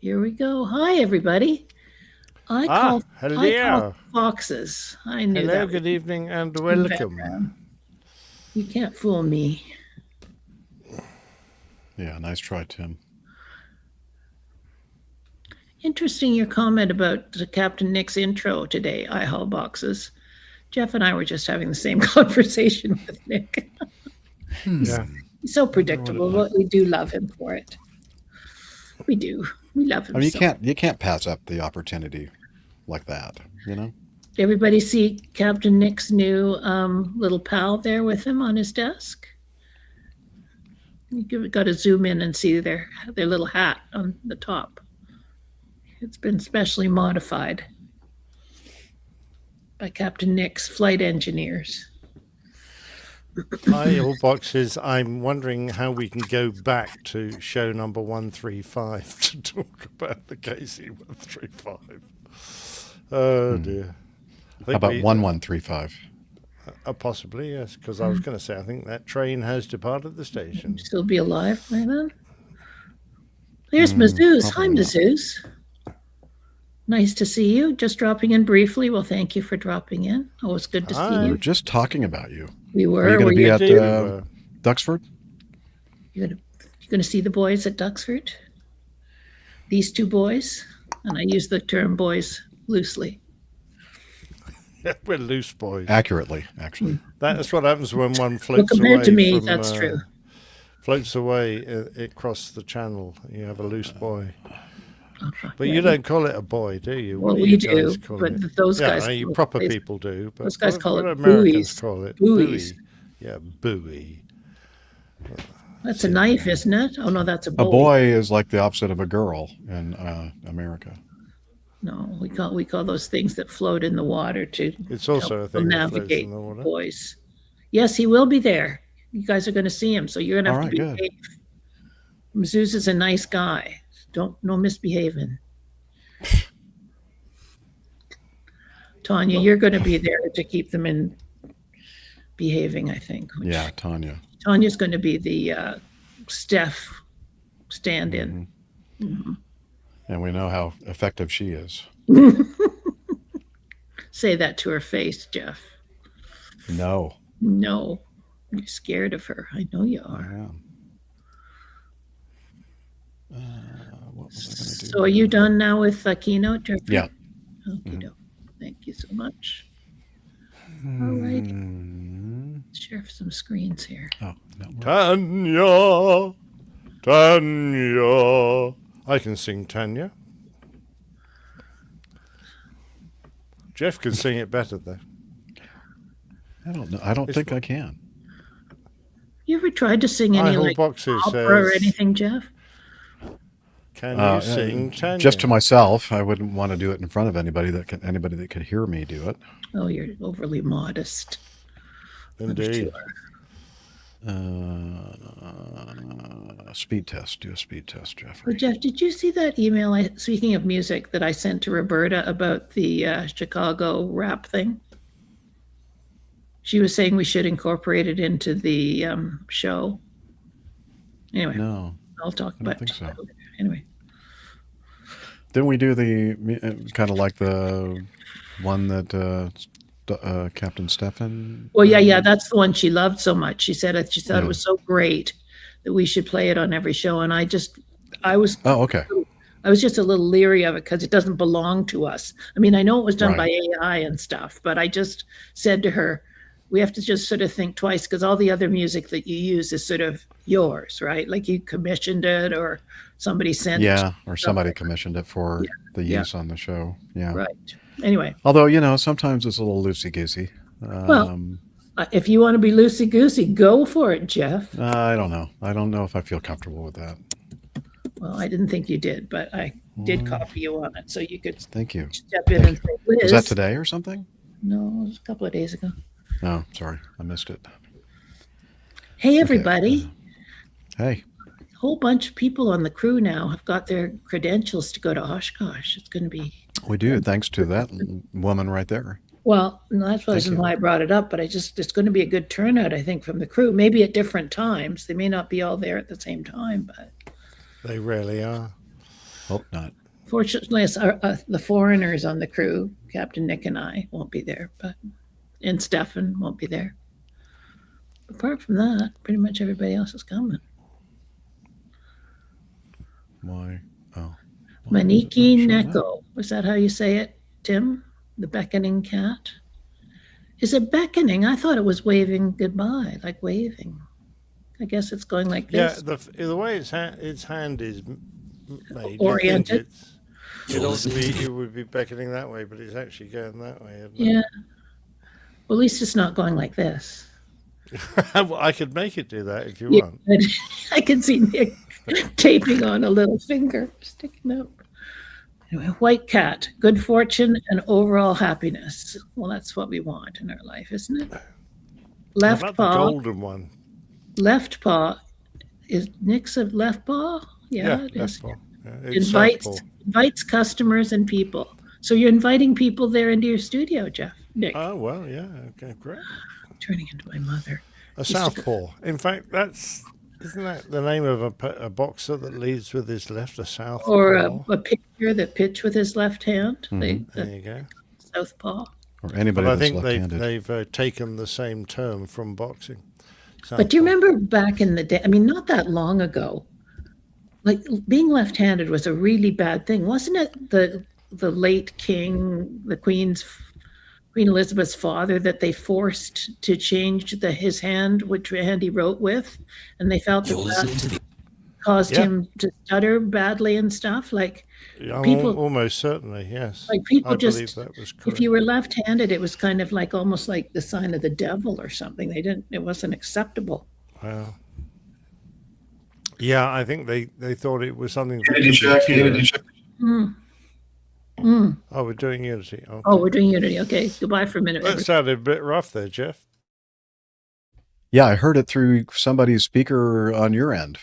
Here we go. Hi, everybody. I call Hello. foxes. I knew Hello, that good evening, and in the welcome. background. You can't fool me. Yeah, nice try, Tim. Interesting your comment about Captain Nick's intro today, I haul boxes. Jeff and I were just having the same conversation with Nick. Yeah. He's so predictable, but we do love him for it. We do. We love him. I mean, you can't pass up the opportunity like that, you know? Everybody see Captain Nick's new little pal there with him on his desk? You got to zoom in and see their little hat on the top. It's been specially modified by Captain Nick's flight engineers. Hi, all boxes. I'm wondering how we can go back to show number 135 to talk about the KC-135. Oh, dear. How about 1135? Possibly, yes, because I was going to say, I think that train has departed the station. Still be alive by then? There's Mazouz. Hi, Mazouz. Nice to see you. Just dropping in briefly. Well, thank you for dropping in. Always good to see you. We were just talking about you. We were. Are you going to be at Duxford? You're going to see the boys at Duxford? These two boys? And I use the term boys loosely. We're loose boys. Accurately, actually. That's what happens when one floats away. Compared to me, that's true. Floats away across the channel. You have a loose boy. But you don't call it a boy, do you? Well, we do, but those guys... you proper people do. But those guys call it Americans call it buoys. Yeah, buoy. That's a knife, isn't it? Oh, no, that's a boy. A boy is like the opposite of a girl in America. No, we call those things that float in the water to it's also a thing navigate that floats in the water. Boys. Yes, he will be there. You guys are going to see him, so you're going to have to behave. Mazouz is a nice guy. No misbehaving. Tanya, you're going to be there to keep them in behaving, I think. Yeah, Tanya. Tanya's going to be the Steph stand-in. Mm-hmm. And we know how effective she is. Say that to her face, Jeff. No. No. You're scared of her. I know you are. I am. What was I going to do? So are you done now with the keynote, Jeffrey? Yeah. Okay. Thank you so much. All right. Let's share some screens here. Oh, no. Tanya. I can sing Tanya. Jeff can sing it better, though. I don't know. I don't think I can. You ever tried to sing any like opera or anything, Jeff? Can you sing Tanya? Just to myself. I wouldn't want to do it in front of anybody that could hear me do it. Oh, you're overly modest. Indeed. Speed test. Do a speed test, Jeffrey. Well, Jeff, did you see that email, speaking of music, that I sent to Roberta about the Chicago rap thing? She was saying we should incorporate it into the show. Anyway, no, I'll talk about it. So. Anyway. Didn't we do the kind of like the one that Captain Stefan? Well, yeah, that's the one she loved so much. She thought it was so great that we should play it on every show. And I was okay. I was just a little leery of it because it doesn't belong to us. I mean, I know it was done by AI and stuff, but I just said to her, we have to just sort of think twice because all the other music that you use is sort of yours, right? Like you commissioned it or somebody sent it. Yeah, or somebody commissioned it for the use on the show. Yeah. Right. Anyway. Although, sometimes it's a little loosey-goosey. Well, if you want to be loosey-goosey, go for it, Jeff. I don't know. I don't know if I feel comfortable with that. Well, I didn't think you did, but I did copy you on it, so you could Thank you. Step in and say, Liz. Was that today or something? No, it was a couple of days ago. Oh, sorry. I missed it. Hey, everybody. Okay. Hey. A whole bunch of people on the crew now have got their credentials to go to Oshkosh. It's going to be... We do, thanks to that woman right there. Well, that's why I brought it up, but it's going to be a good turnout, I think, from the crew. Maybe at different times. They may not be all there at the same time, but... They rarely are. Hope not. Fortunately, the foreigners on the crew, Captain Nick and I, won't be there, and Stefan won't be there. Apart from that, pretty much everybody else is coming. Why? Oh. Maniki Neko. Was that how you say it, Tim? The beckoning cat? Is it beckoning? I thought it was waving goodbye, like waving. I guess it's going like this. Yeah, the way its hand is made, Oriented. It would be beckoning that way, but it's actually going that way. Isn't Yeah. Well, at least it's not going like this. Well, I could make it do that if you want. I can see Nick taping on a little finger sticking up. Anyway, white cat, good fortune and overall happiness. Well, that's what we want in our life, isn't it? Left How about paw. the golden one? Left paw. Is Nick's a left paw? Yeah, it left is. paw. Yeah, Invites customers and people. So you're inviting people there into your studio, Jeff. Nick. Oh, well, yeah. Okay, great. I'm turning into my mother. A southpaw. In fact, isn't that the name of a boxer that leads with his left, a southpaw? Or a pitcher that pitch with his left hand. Mm-hmm. There you go. Southpaw. Or anybody but that's I think left-handed. they've taken the same term from boxing. Southpaw. But do you remember back in the day, I mean, not that long ago, like being left-handed was a really bad thing. Wasn't it the late king, Queen Elizabeth's father, that they forced to change his hand, which hand he wrote with, and they felt that caused him to stutter badly and stuff. Like people, almost certainly, yes. like people I just, believe that was correct. if you were left-handed, it was kind of like almost like the sign of the devil or something. It wasn't acceptable. Wow. Yeah, I think they thought it was something. Oh, we're doing Unity. Okay. Oh, we're doing Unity. Okay, goodbye for a minute. That sounded a bit rough there, Jeff. Yeah, I heard it through somebody's speaker on your end.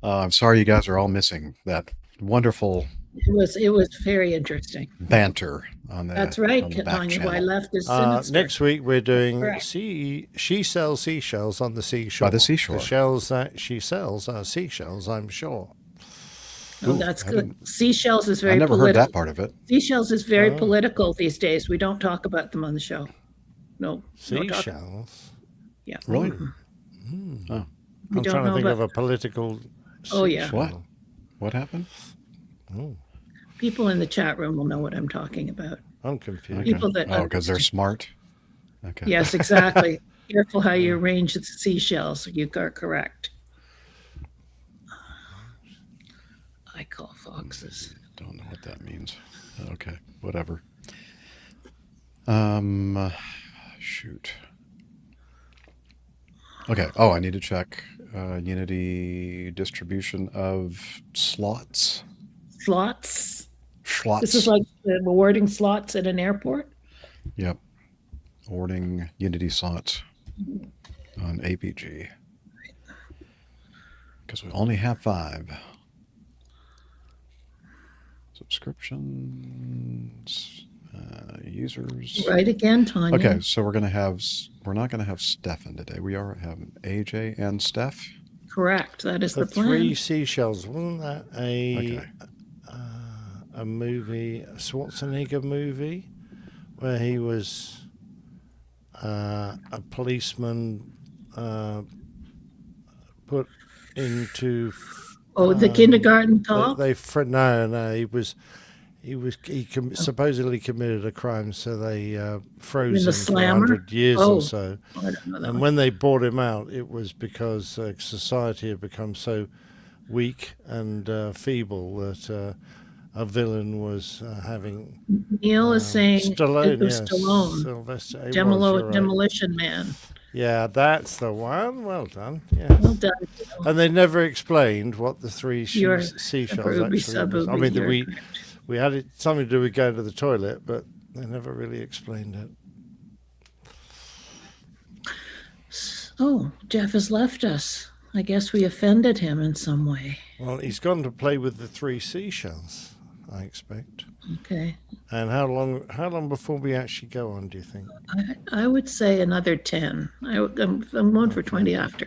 I'm sorry you guys are all missing that wonderful It was very interesting. banter on that. That's right, on the back Tanya. channel. Why left is sinister. Next week we're doing Correct. she sells seashells on the seashore. By the seashore. The shells that she sells are seashells, I'm sure. Oh, that's good. Seashells is very I never political. heard that part of it. Seashells is very political these days. We don't talk about them on the show. No. Seashells? Yeah. Really? Mm-hmm. Oh. I'm trying to think of a political Oh, yeah. seashell. What happened? Oh, People in the chat room will know what I'm talking about. I'm confused. People that because they're smart. Okay. Yes, exactly. Careful how you arrange the seashells. You are correct. I call foxes. Don't know what that means. Okay, whatever. Shoot. Okay. Oh, I need to check Unity distribution of slots. Slots. Slots. This is like awarding slots at an airport. Yep. Awarding Unity slots on APG. Because we only have 5. Subscriptions, users. Right again, Tanya. Okay, so we're not gonna have Stefan today. We are having AJ and Steph. Correct. That is the plan. 3 seashells. Wasn't that Okay. a movie, a Schwarzenegger movie, where he was a policeman put into. Oh, the kindergarten cop. He supposedly committed a crime, so they froze him for slammer? 100 years or so. Oh, I don't know that And one. when they brought him out, it was because society had become so weak and feeble that a villain was having. Neil is saying Stallone, it was yes, Stallone. Sylvester. It was, you're right. Demolition Man. Yeah, that's the one. Well done. Well Yes. done. And they never explained what the three You're seashells Ruby actually was. I Sububi, mean, you're we correct. we had it something to do with going to the toilet, but they never really explained it. Oh, Jeff has left us. I guess we offended him in some way. Well, he's gone to play with the three seashells, I expect. Okay. And how long before we actually go on, do you think? I would say another 10. I'm going for 20 after.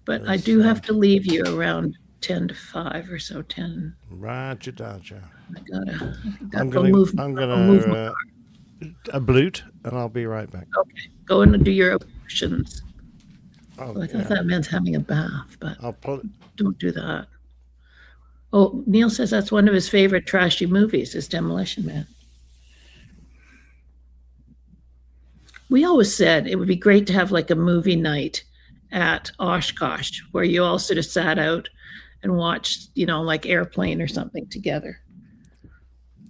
But I do have to leave you around 10 to 5 or so, 10. Roger, Dodger. I gotta I'm go gonna move. I'm go move my- gonna a blute, and I'll be right back. Okay, go in and do your ablutions. Oh, I thought yeah. that meant having a bath, but I'll pull. don't do that. Oh, Neil says that's one of his favorite trashy movies is Demolition Man. We always said it would be great to have like a movie night at Oshkosh where you all sort of sat out and watched, like Airplane or something together.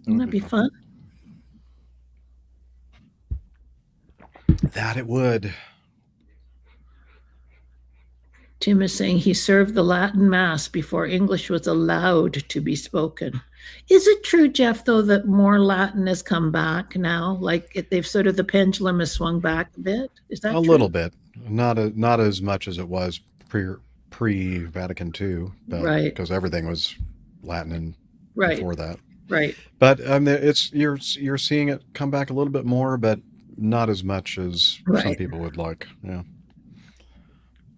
Wouldn't that be fun? That it would. Tim is saying he served the Latin Mass before English was allowed to be spoken. Is it true, Jeff, though, that more Latin has come back now? Like they've sort of the pendulum has swung back a bit? Is that A true? little bit, not as much as it was pre Vatican II, but Right. because everything was Latin and Right, before that. right. But you're seeing it come back a little bit more, but not as much as some Right. people would like. Yeah.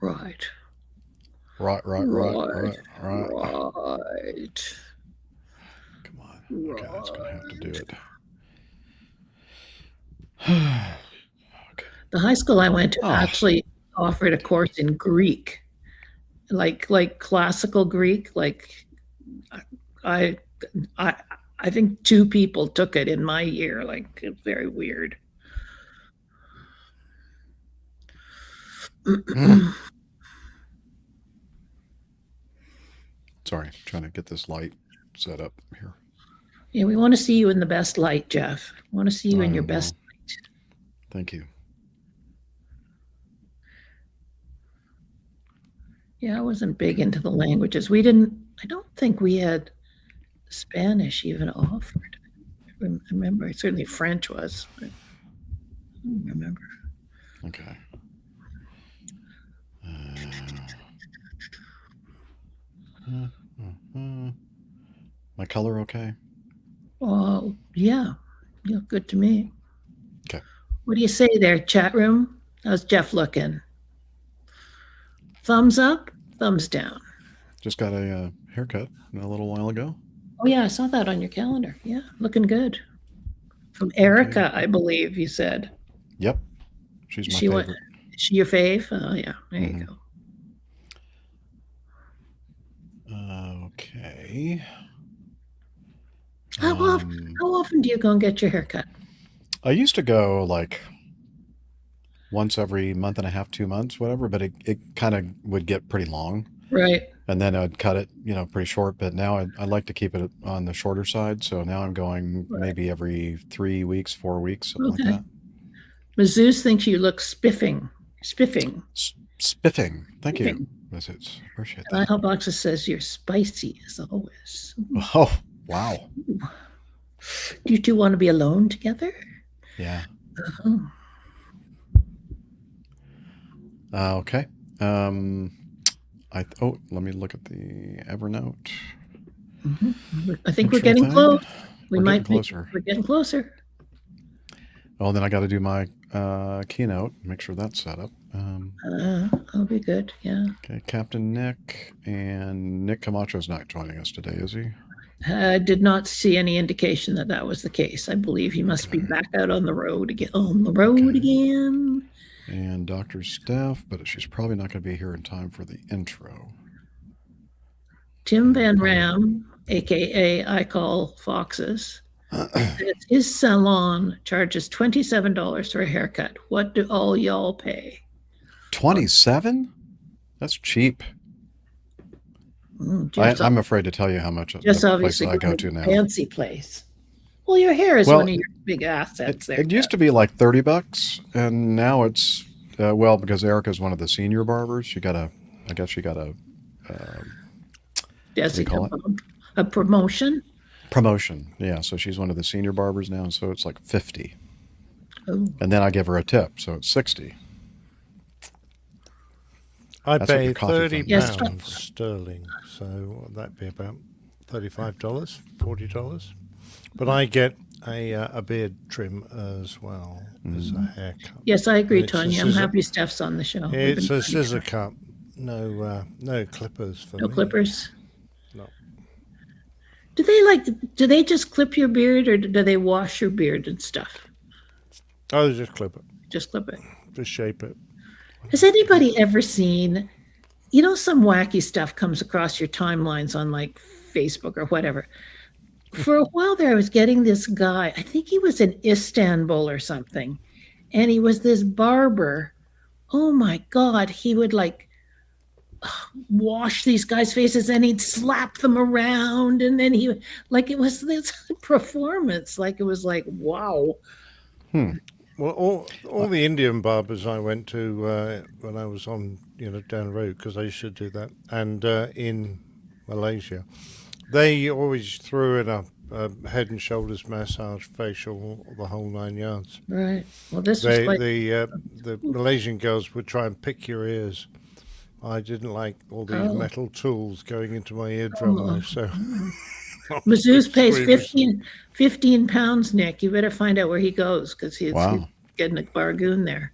Right. Right. Right. Come Right. on. Okay, that's gonna have to do it. Okay. The high school I went to Oh. actually offered a course in Greek, like classical Greek. Like I think 2 people took it in my year. Like it's very weird. Sorry, trying to get this light set up here. Yeah, we want to see you in the best light, Jeff. We want to see you in I your will. best light. Thank you. Yeah, I wasn't big into the languages. I don't think we had Spanish even offered. I remember, certainly French was, but I don't remember. Okay. My color okay? Oh, yeah. You look good to me. Okay. What do you say there, chat room? How's Jeff looking? Thumbs up, thumbs down. Just got a haircut a little while ago. Oh, yeah, I saw that on your calendar. Yeah, looking good. From Erica, I believe you said. Yep. She's my She went. favorite. Is she your fave? Oh, yeah. There you go. Okay. How often do you go and get your haircut? I used to go like once every month and a half, 2 months, whatever, but it kind of would get pretty long. Right. And then I'd cut it, pretty short. But now I like to keep it on the shorter side. So now I'm going maybe every 3 weeks, 4 weeks, something like that. Mazouz thinks you look spiffing. Spiffing. Thank you. Spiffing. Appreciate And that. Boxer says you're spicy as always. Oh, wow. Do you two want to be alone together? Yeah. Oh. Okay. Let me look at the Evernote. I think Make we're sure getting thing. close. We're might getting closer. We're getting closer. Oh, then I got to do my keynote. Make sure that's set up. I'll be good. Yeah. Okay, Captain Nick and Nick Camacho's not joining us today, is he? I did not see any indication that was the case. I believe he must be back out on the road again. Again. And Dr. Steph, but she's probably not going to be here in time for the intro. Tim Van Ram, aka I Call Foxes. His salon charges $27 for a haircut. What do all y'all pay? 27? That's cheap. I'm afraid to tell you how much Just the place obviously I go to now. Fancy place. Well, your hair is one of your big assets there. It used to be like $30, and now it's well, because Erica's one of the senior barbers. I guess she got a Yes, you call it? a promotion. promotion. Yeah, so she's one of the senior barbers now, so it's like 50. Oh, And then I give her a tip, so it's 60. I That's what pay your coffee £30 fund Yes, sterling, so that'd be about $35, $40. But I get a beard trim as well as a haircut. yes, I agree, It's a Tanya. I'm scissor- happy Steph's on the show. We've It's been a trying to scissor get her. cut, no clippers for No me. clippers. No. Do they just clip your beard, or do they wash your beard and stuff? Oh, just clip it, Just clip it. just shape it. Has anybody ever seen, some wacky stuff comes across your timelines on like Facebook or whatever? For a while there, I was getting this guy, I think he was in Istanbul or something, and he was this barber. Oh my God, he would like wash these guys' faces and he'd slap them around, and then it was this performance. Like, it was like, wow. Well, all the Indian barbers I went to when I was on, down the road, because I used to do that, and in Malaysia, they always threw in a head and shoulders massage, facial, the whole 9 yards. Right. Well, this was quite. The Malaysian girls would try and pick your ears. I didn't like all these metal tools going into my eardrum, so. Mazouz pays 15 pounds, Nick. You better find out where he goes, because he's getting a bargoon there.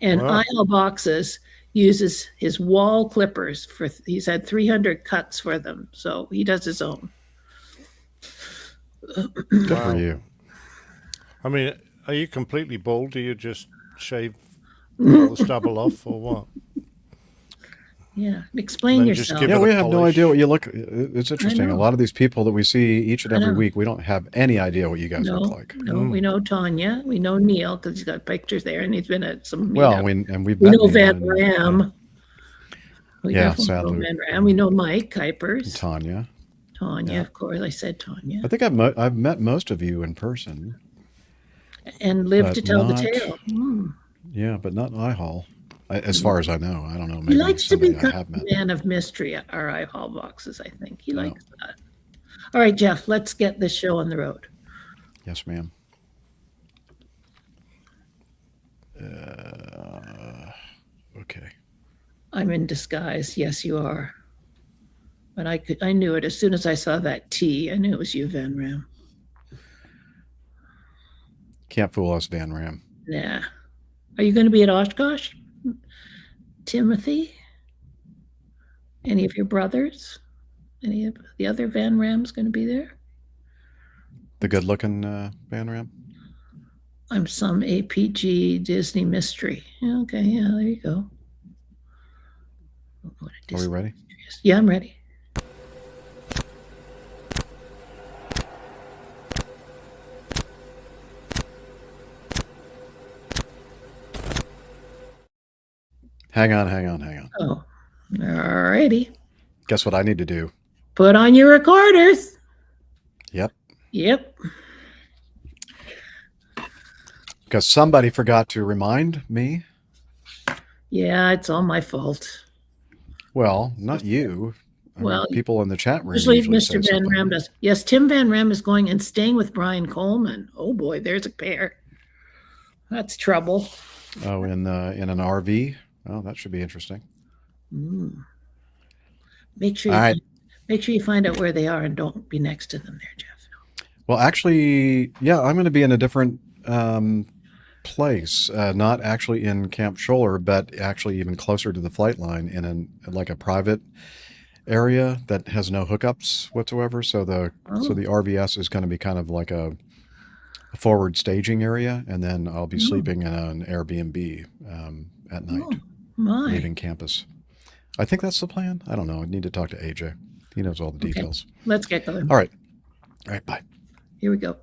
And IL Boxes uses his wall clippers he's had 300 cuts for them, so he does his own. Good for you. I mean, are you completely bald? Do you just shave all the stubble off, or what? Yeah, explain Then just yourself. give Yeah, it we a have no polish. idea what you look. It's interesting. A lot of these people that we see each and every know. week, we don't have any idea what you guys look like. No, we know Tanya. We know Neil, because he's got pictures there, and he's been at some meetup. Well, we've We met know Neil Van and, Ram. We Yeah, definitely know sadly. Van Ram. We know Mike Kuipers. Tanya. Tanya, of course. I said Tanya. I think I've met most of you in person. And live to but tell the not- tale. Yeah, but not iHall. As far as I know, I don't know. He Maybe likes to somebody become I have met. a man of mystery at our IHall Boxes, I think. He likes that. All right, Jeff, let's get this show on the road. Yes, ma'am. Okay. I'm in disguise. Yes, you are. But I knew it as soon as I saw that T. I knew it was you, Van Ram. Can't fool us, Van Ram. Nah. Are you going to be at Oshkosh, Timothy? Any of your brothers? Any of the other Van Rams going to be there? The good-looking Van Ram. I'm some APG Disney mystery. Yeah, okay, yeah, there you go. What a Are we Disney ready? mystery is. Yeah, I'm ready. Hang on. Oh, all righty. Guess what I need to do? Put on your recorders. Yep. Yep. Because somebody forgot to remind me. Yeah, it's all my fault. Well, not you. I mean, Well, people in the chat room Usually usually Mr. say Van something. Ram does. Yes, Tim Van Ram is going and staying with Brian Coleman. Oh boy, there's a pair. That's trouble. Oh, in an RV. Oh, that should be interesting. Make sure All right. make sure you find out where they are and don't be next to them there, Jeff. Well, actually, yeah, I'm going to be in a different place. Not actually in Camp Scholler, but actually even closer to the flight line in like a private area that has no hookups whatsoever. So the RVS is going to be kind of like a forward staging area, and then I'll be sleeping in an Airbnb at night, My. leaving campus. I think that's the plan. I don't know. I need to talk to AJ. He knows all the details. Let's get going. All right. All right. Bye. Here we go.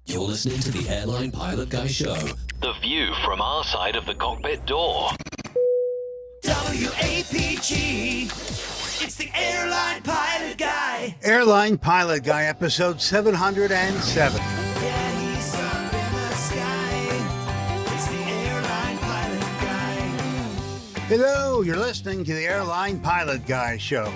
You're listening to the Airline Pilot Guy Show. The view from our side of the cockpit door. WAPG. It's the Airline Pilot Guy. Airline Pilot Guy, episode 707. Yeah, he's up in the sky. It's the Airline Pilot Guy. Hello, you're listening to the Airline Pilot Guy show.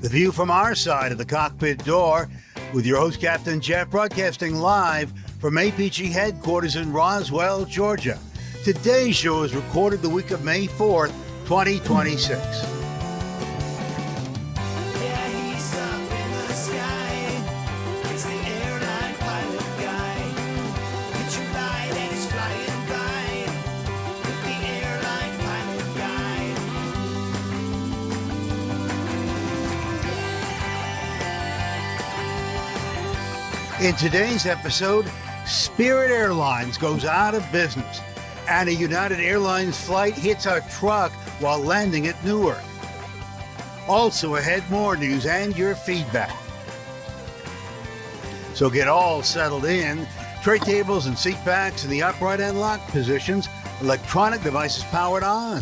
The view from our side of the cockpit door with your host, Captain Jeff, broadcasting live from APG headquarters in Roswell, Georgia. Today's show is recorded the week of May 4th, 2026. Yeah, he's up in the sky. It's the Airline Pilot Guy. Picture light and he's flying by. With the Airline Pilot Guy. In today's episode, Spirit Airlines goes out of business, and a United Airlines flight hits a truck while landing at Newark. Also ahead, more news and your feedback. So get all settled in. Tray tables and seat backs in the upright and locked positions. Electronic devices powered on.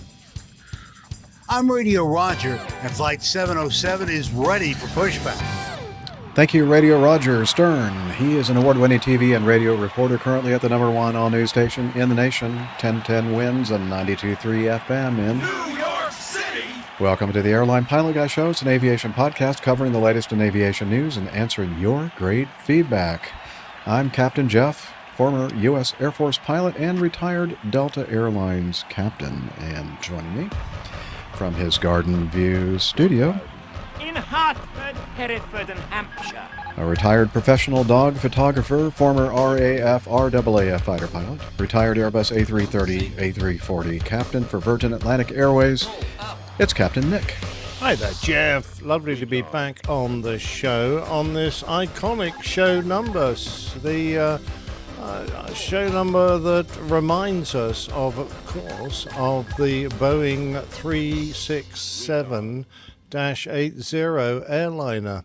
I'm Radio Roger, and Flight 707 is ready for pushback. Thank you, Radio Roger Stern. He is an award-winning TV and radio reporter currently at the #1 all-news station in the nation, 1010 Winds and 92.3 FM in New York City. Welcome to the Airline Pilot Guy Show. It's an aviation podcast covering the latest in aviation news and answering your great feedback. I'm Captain Jeff, former U.S. Air Force pilot and retired Delta Airlines captain. And joining me from his Garden View studio, in Hartford, Hereford, and Hampshire. a retired professional dog photographer, former RAF, RAAF fighter pilot, retired Airbus A330, A340 captain for Virgin Atlantic Airways. It's Captain Nick. Hi there, Jeff. Lovely to be back on the show on this iconic show number. The show number that reminds us of course, of the Boeing 367-80 airliner.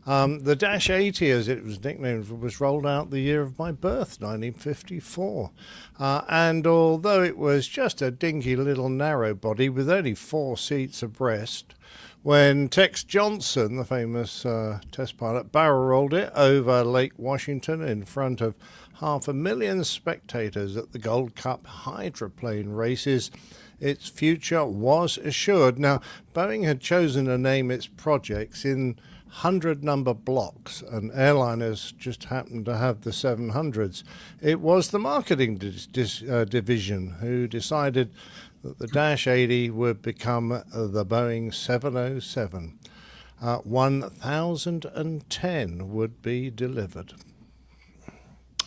The Dash 80, as it was nicknamed, was rolled out the year of my birth, 1954. And although it was just a dinky little narrow body with only 4 seats abreast, when Tex Johnson, the famous test pilot, barrel-rolled it over Lake Washington in front of 500,000 spectators at the Gold Cup hydroplane races, its future was assured. Now, Boeing had chosen to name its projects in 100-number blocks, and airliners just happened to have the 700s. It was the marketing division who decided that the Dash 80 would become the Boeing 707. 1,010 would be delivered.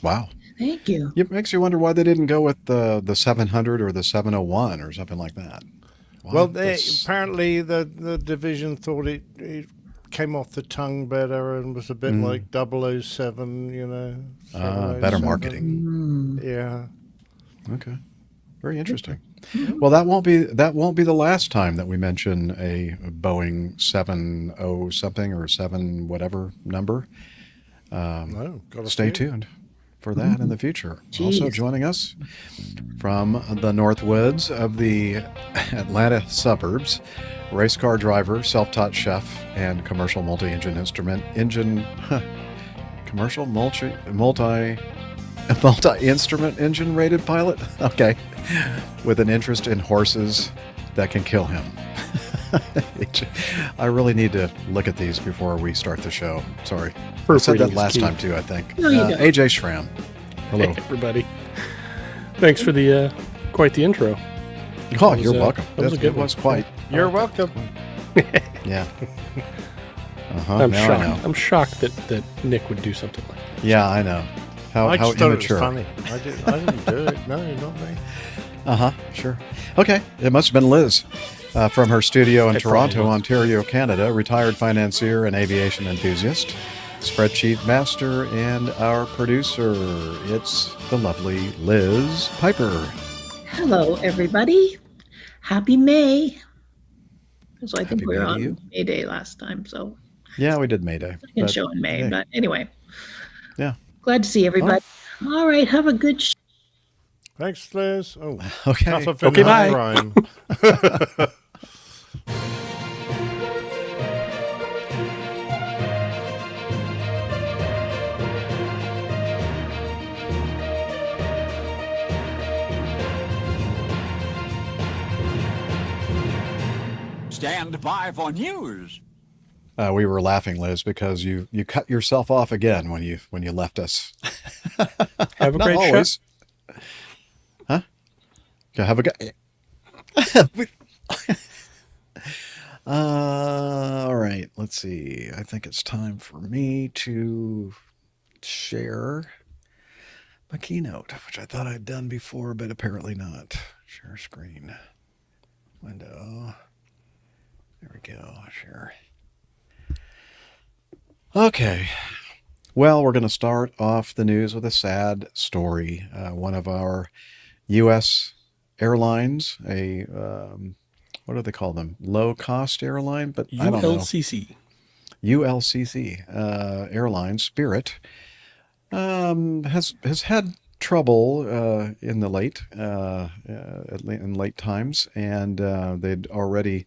Wow. Thank you. It makes you wonder why they didn't go with the 700 or the 701 or something like that. Why? Well, apparently the division thought it came off the tongue better and was a bit like 007, you know. Better marketing. Yeah. Okay. Very interesting. Well, that won't be the last time that we mention a Boeing 70 something or 7 whatever number. No, stay tuned for that in the future. Jeez. Also joining us from the North Woods of the Atlanta suburbs, race car driver, self-taught chef, and commercial multi-instrument engine rated pilot. Okay, with an interest in horses that can kill him. I really need to look at these before we start the show. Sorry. I said that last time too, I think. No, you don't. AJ Schramm. Hello. Hey, everybody. Thanks for the quite the intro. Oh, you're welcome. That was a good It was quite. You're welcome. Yeah. I'm now shocked. I know. I'm shocked that Nick would do something like that. Yeah, I know. How I just thought it was immature. funny. I didn't do it. No, not me. Sure. Okay. It must have been Liz from her studio in It probably Toronto, was. Ontario, Canada, retired financier and aviation enthusiast, spreadsheet master, and our producer. It's the lovely Liz Piper. Hello, everybody. Happy May. So I think Happy we were May to you. on May Day last time, so Yeah, we did May Day. I can but- show in May. hey. But anyway, Yeah. glad to see everybody. All right, have a good Thanks, Liz. Oh, Okay. cut off in Okay, that bye. rhyme. stand by for news. We were laughing, Liz, because you cut yourself off again when you left us. Have a Not great always. show. Huh? Yeah, have a good. All right. Let's see. I think it's time for me to share my keynote, which I thought I'd done before, but apparently not. Share screen. Window. There we go. Share. Okay. Well, we're going to start off the news with a sad story. One of our U.S. airlines, what do they call them? Low-cost airline, but I don't know. ULCC. ULCC Airlines, Spirit, has had trouble in late times, and they'd already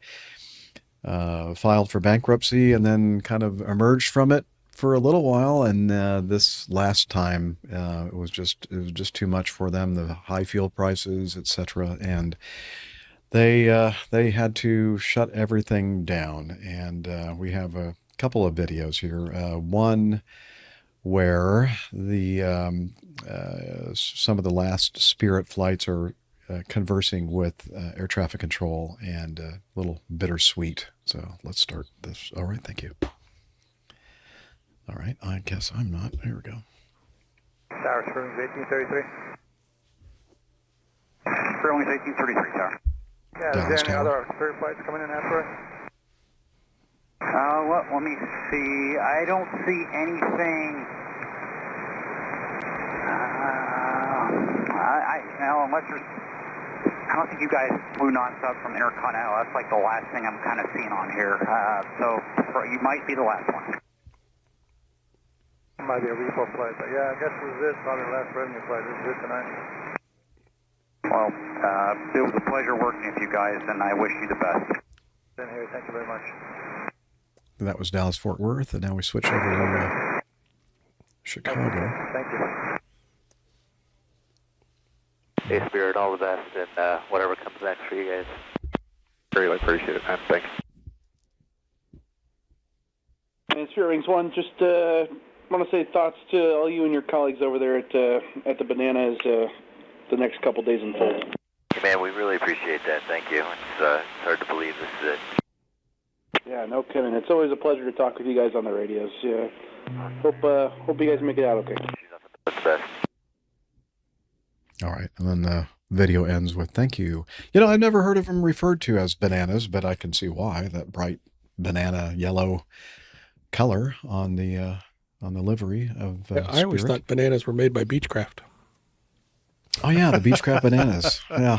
filed for bankruptcy and then kind of emerged from it for a little while. And this last time, it was just too much for them, the high fuel prices, etc. And they had to shut everything down. And we have a couple of videos here. One where the some of the last Spirit flights are conversing with air traffic control, and a little bittersweet. So let's start this. All right, thank you. All right, I guess I'm not. Here we go. Tower Springs 1833. Springs 1833, Tower. Yeah, Dallas is there any Tower. other Spirit flights coming in after us? Let me see. I don't see anything. Unless there's, I don't think you guys flew nonstop from Intercontinental. That's like the last thing I'm kind of seeing on here. So you might be the last one. Might be a repo flight, but yeah, I guess this is it. Probably the last revenue flight. This is it tonight. Well, it was a pleasure working with you guys, and I wish you the best. Same here. Thank you very much. That was Dallas Fort Worth, and now we switch over to Chicago. Thank you. Hey, Spirit, all the best, and whatever comes next for you guys. Really appreciate it, man. Thanks. And Spirit Wings 1, just want to say thoughts to all you and your colleagues over there at the Banana as the next couple days unfold. Hey, man, we really appreciate that. Thank you. It's hard to believe this is it. Yeah, no kidding. It's always a pleasure to talk with you guys on the radios. Yeah. Hope you guys make it out okay. That's the best. All right, and then the video ends with "Thank you." You know, I've never heard of them referred to as bananas, but I can see why. That bright banana yellow color on the livery of I always Spirit. thought bananas were made by Beechcraft. Oh yeah, the Beechcraft bananas. Yeah,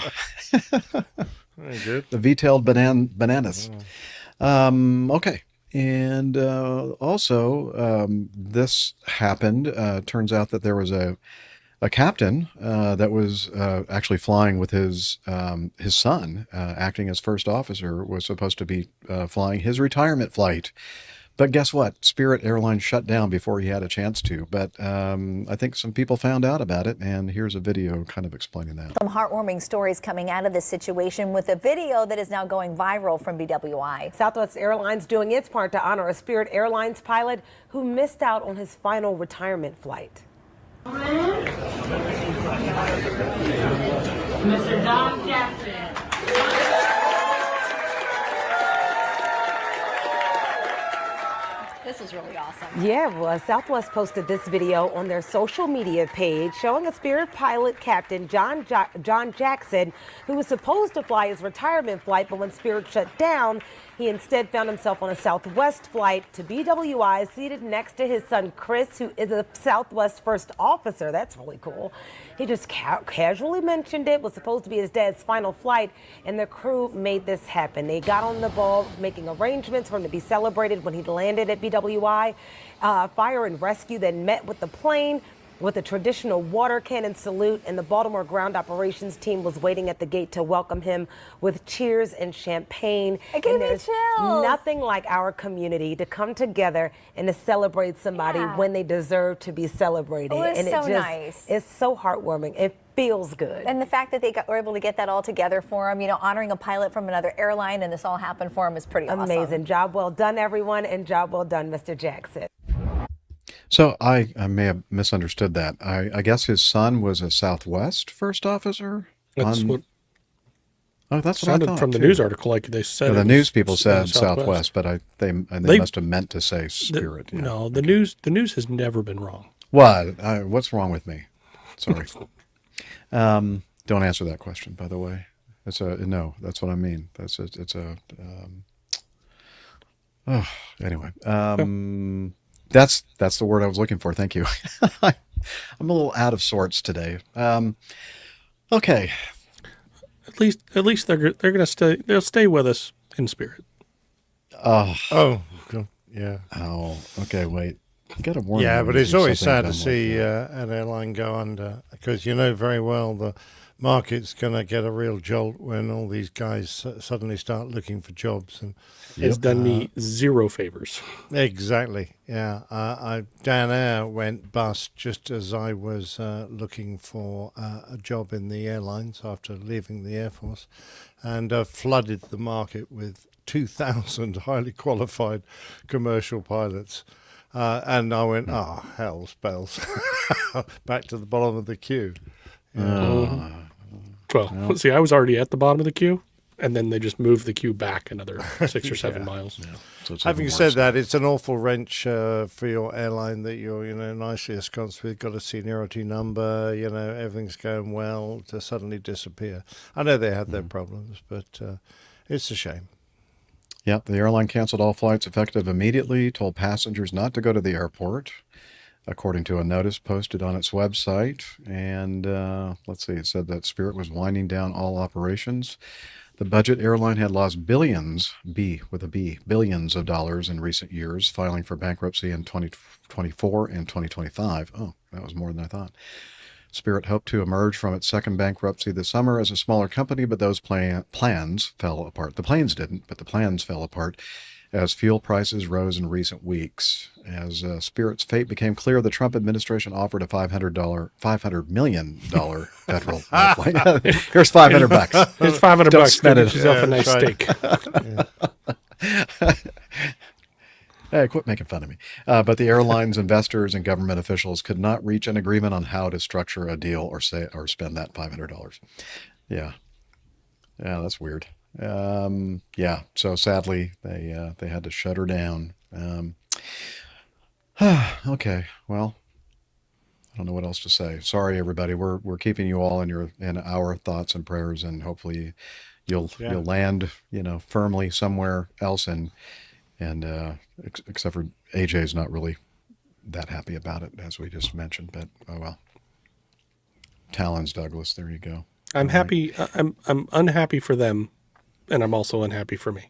Very good. the V-tailed bananas. Okay. And also, this happened. Turns out that there was a captain that was actually flying with his son, acting as first officer, was supposed to be flying his retirement flight. But guess what? Spirit Airlines shut down before he had a chance to. But I think some people found out about it, and here's a video kind of explaining that. Some heartwarming stories coming out of this situation with a video that is now going viral from BWI. Southwest Airlines doing its part to honor a Spirit Airlines pilot who missed out on his final retirement flight. Mr. John Jackson. This is really awesome. Yeah, well, Southwest posted this video on their social media page showing a Spirit pilot, Captain John Jackson, who was supposed to fly his retirement flight, but when Spirit shut down, he instead found himself on a Southwest flight to BWI, seated next to his son Chris, who is a Southwest first officer. That's really cool. He just casually mentioned it, was supposed to be his dad's final flight, and the crew made this happen. They got on the ball, making arrangements for him to be celebrated when he landed at BWI. Fire and rescue then met with the plane. with a traditional water cannon salute, and the Baltimore ground operations team was waiting at the gate to welcome him with cheers and champagne. It gave and me there's chills. nothing like our community to come together and to celebrate somebody when they deserve to be celebrated. It was and so nice. It's so heartwarming. It feels good. And the fact that they were able to get that all together for him, you know, honoring a pilot from another airline, and this all happened for him is pretty awesome. Amazing. Job well done, everyone, and job well done, Mr. Jackson. So I may have misunderstood that. I guess his son was a Southwest first officer. That's what. Oh, that's what I sounded thought, from the too. news article like they said. The it news was people said Southwest. Southwest, but they must have meant to say Spirit. Yeah. No, the news has never been wrong. What? What's wrong with me? Sorry. Don't answer that question, by the way. No. That's what I mean. Anyway. That's the word I was looking for. Thank you. I'm a little out of sorts today. Okay. At least they're gonna stay. They'll stay with us in spirit. Oh, yeah. Oh, okay. Wait. You got to warn. Yeah, them but if it's there's always sad something to dumb like see that. an airline go under, because you know very well the market's going to get a real jolt when all these guys suddenly start looking for jobs. And It's done me zero favors. Exactly. Yeah. Dan Air went bust just as I was looking for a job in the airlines after leaving the Air Force, and flooded the market with 2,000 highly qualified commercial pilots. And I went, hell's bells. Back to the bottom of the queue. Well, see, I was already at the bottom of the queue, and then they just moved the queue back another 6 or 7 miles. Yeah. So it's Having even said worse. that, it's an awful wrench for your airline that you're, nicely ensconced with, got a seniority number, everything's going well, to suddenly disappear. I know they had their problems, but it's a shame. Yep, the airline canceled all flights effective immediately, told passengers not to go to the airport, according to a notice posted on its website. And let's see, it said that Spirit was winding down all operations. The budget airline had lost billions of dollars in recent years, filing for bankruptcy in 2024 and 2025. Oh, that was more than I thought. Spirit hoped to emerge from its second bankruptcy this summer as a smaller company, but those plans fell apart. The planes didn't, but the plans fell apart as fuel prices rose in recent weeks. As Spirit's fate became clear, the Trump administration offered a $500 million federal flight. Here's $500. Here's $500. Don't spend Get it. yourself a nice steak. Hey, quit making fun of me. But the airline's investors and government officials could not reach an agreement on how to structure a deal or spend that $500. Yeah, that's weird. So sadly, they had to shut her down. Okay, well, I don't know what else to say. Sorry, everybody. We're keeping you all in our thoughts and prayers, and hopefully you'll land firmly somewhere else. And except for AJ's not really that happy about it, as we just mentioned. But oh well. Talons, Douglas. There you go. I'm happy. I'm unhappy for them, and I'm also unhappy for me.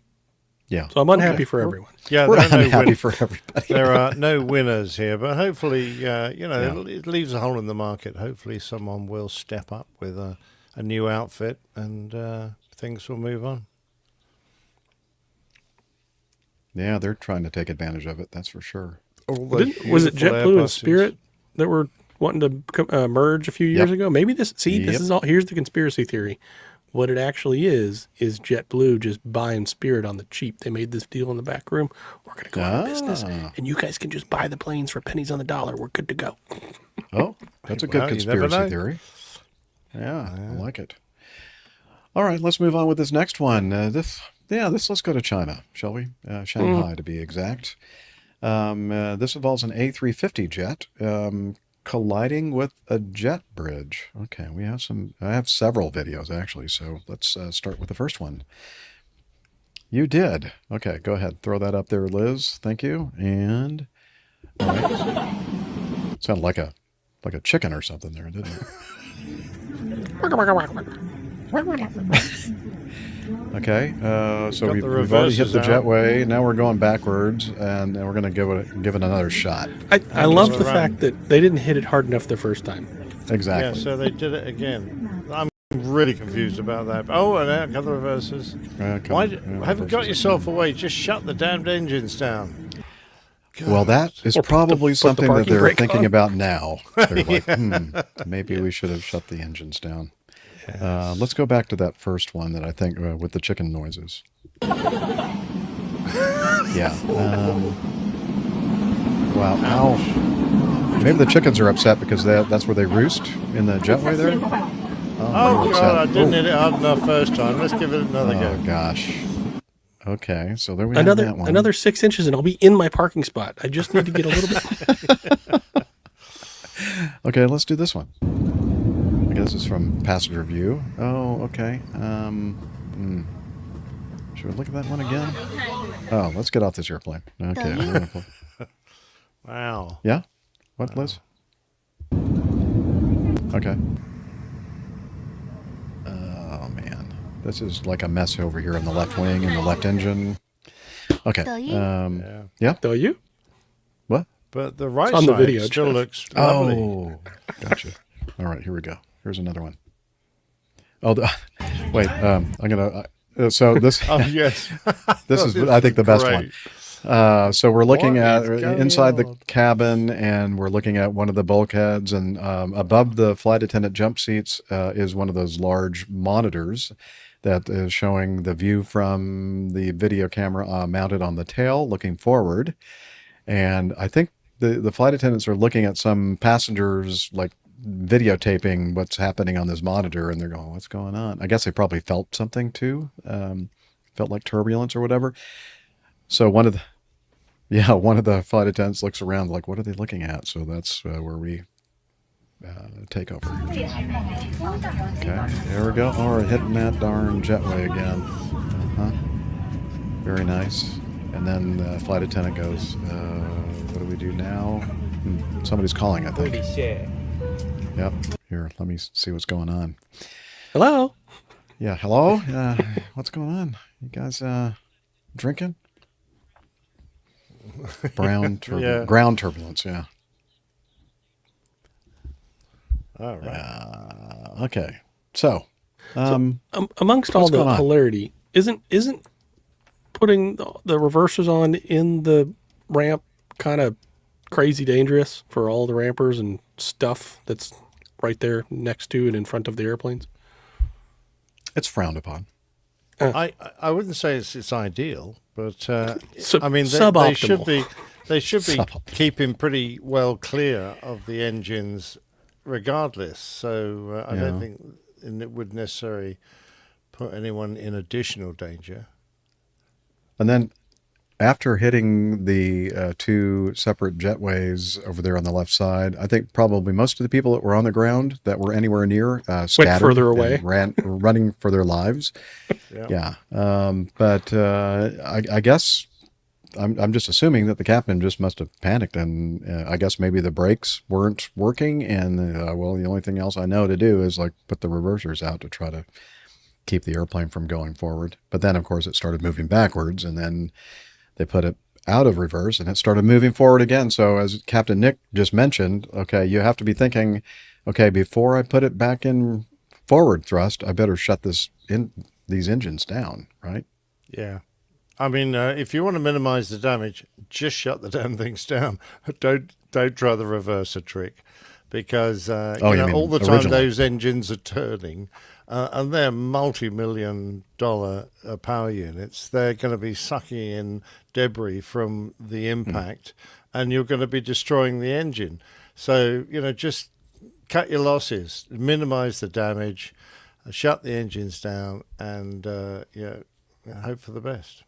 Yeah. So I'm unhappy for everyone. Yeah, we're there are unhappy for everybody. There are no winners here, but hopefully, it leaves a hole in the market. Hopefully, someone will step up with a new outfit, and things will move on. Yeah, they're trying to take advantage of it. That's for sure. Was it JetBlue and Spirit that were wanting to merge a few years ago? Maybe this is all. Here's the conspiracy theory. What it actually is JetBlue just buying Spirit on the cheap. They made this deal in the back room. We're going to go out of business, and you guys can just buy the planes for pennies on the dollar. We're good to go. Oh, that's a good conspiracy theory. Yeah, I like it. All right, let's move on with this next one. Let's go to China, shall we? Shanghai, to be exact. This involves an A350 jet colliding with a jet bridge. Okay, I have several videos, actually, so let's start with the first one. You did. Okay, go ahead. Throw that up there, Liz. Thank you. And sounded like a chicken or something there, didn't it? Okay, so Got we've the already hit reversers the out. jetway. Now we're going backwards, and we're going to give it another shot. I love the fact that they didn't hit it hard enough the first time. Exactly. Yeah, so they did it again. I'm really confused about that. Oh, and out come the reversers. Haven't got yourself away. Just shut the damned engines down. Well, that is Or probably put the something that parking they're brake thinking on. about now. They're like, Yeah. maybe we should have shut the engines down. Let's go back to that first one that I think with the chicken noises. Yeah. Wow. Ow. Maybe the chickens are upset because that's where they roost in the jetway there. Oh, God, I didn't hit it hard enough first time. Let's give it another go. Oh, gosh. Okay, so there we have that one. Another 6 inches and I'll be in my parking spot. I just need to get a little bit. Okay, let's do this one. Okay, this is from passenger view. Oh, okay. Should we look at that one again? Oh, let's get off this airplane. Okay. Wow. Yeah? What, Liz? Okay. Oh, man. This is like a mess over here in the left wing and the left engine. Okay. Yeah? Do you? What? But the right on side the video, still Jeff. looks lovely. Oh, gotcha. All right, here we go. Here's another one. Oh, wait. I'm gonna. So this. Oh yes. This is, I think, the best one. So we're looking What at is going inside the on? cabin, and we're looking at one of the bulkheads, and above the flight attendant jump seats is one of those large monitors that is showing the view from the video camera mounted on the tail, looking forward. And I think the flight attendants are looking at some passengers, like videotaping what's happening on this monitor, and they're going, "What's going on?" I guess they probably felt something too, felt like turbulence or whatever. So one of the flight attendants looks around like, "What are they looking at?" So that's where we take over. Okay, there we go. Oh, we're hitting that darn jetway again. Very nice. And then the flight attendant goes, "What do we do now?" Somebody's calling, I think. Yep. Here, let me see what's going on. Hello? Yeah, hello? What's going on? You guys drinking? Ground turbulence, yeah. All right. Okay. So, amongst all the hilarity, isn't putting the reversers on in the ramp kind of crazy dangerous for all the rampers and stuff that's right there next to and in front of the airplanes? It's frowned upon. I wouldn't say it's ideal, but I mean suboptimal. they should be keeping pretty well clear of the engines, regardless. So I don't think it would necessarily put anyone in additional danger. And then after hitting the two separate jetways over there on the left side, I think probably most of the people that were on the ground that were anywhere near scattered further away, running for their lives. Yeah. But I guess I'm just assuming that the captain just must have panicked, and I guess maybe the brakes weren't working, and well, the only thing else I know to do is like put the reversers out to try to keep the airplane from going forward. But then, of course, it started moving backwards, and then they put it out of reverse and it started moving forward again. So as Captain Nick just mentioned, okay, you have to be thinking, okay, before I put it back in forward thrust, I better shut these engines down, right? Yeah. I mean, if you want to minimize the damage, just shut the damn things down. Don't try the reverser trick, because all the time those engines are turning, and they're multi-million-dollar power units. They're going to be sucking in debris from the impact, and you're going to be destroying the engine. So just cut your losses, minimize the damage, shut the engines down, and hope for the best.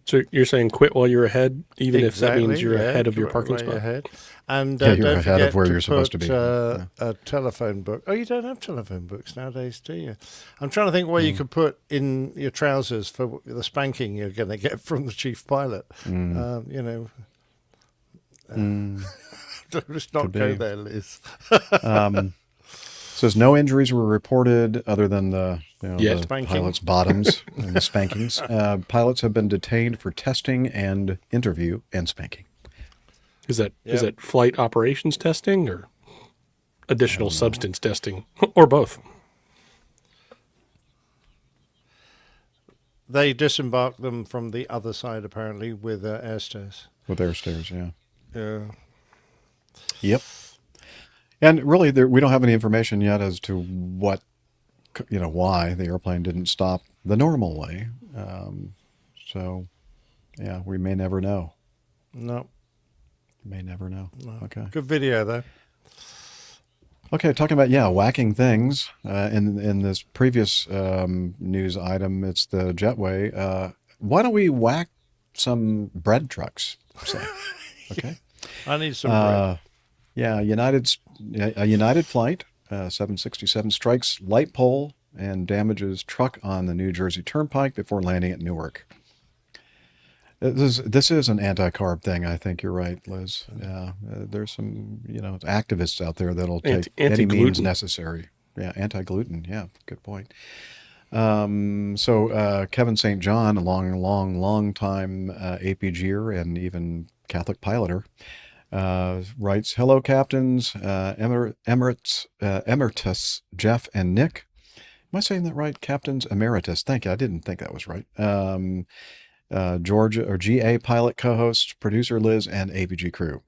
So you're saying quit while you're ahead, even if that means you're ahead of your parking spot? Ahead. And you're don't ahead forget of where to you're supposed to put be. a telephone book. Oh, you don't have telephone books nowadays, do you? I'm trying to think where you could put in your trousers for the spanking you're going to get from the chief pilot. Let's not go there, Liz. Says no injuries were reported other than the, the Spanking. pilot's bottoms and the spankings. Pilots have been detained for testing and interview and spanking. Is that flight operations testing or additional substance testing or both? They disembarked them from the other side, apparently, with air stairs. With air stairs, yeah. Yeah. Yep. And really, we don't have any information yet as to what, why the airplane didn't stop the normal way. So, yeah, we may never know. No. May never know. No. Okay. Good video, though. Okay, talking about, whacking things. In this previous news item, it's the jetway. Why don't we whack some bread trucks? Say? Okay. I need some bread. Yeah, a United flight, 767, strikes light pole and damages truck on the New Jersey Turnpike before landing at Newark. This is an anti-carb thing. I think you're right, Liz. Yeah, there's some activists out there that'll take any means necessary. Yeah, anti-gluten. Yeah, good point. So Kevin St. John, a long time APGer and even Catholic piloter, writes, "Hello, captains, emeritus Jeff and Nick." Am I saying that right? Captains emeritus. Thank you. I didn't think that was right. Georgia or GA pilot co-host, producer Liz, and APG crew.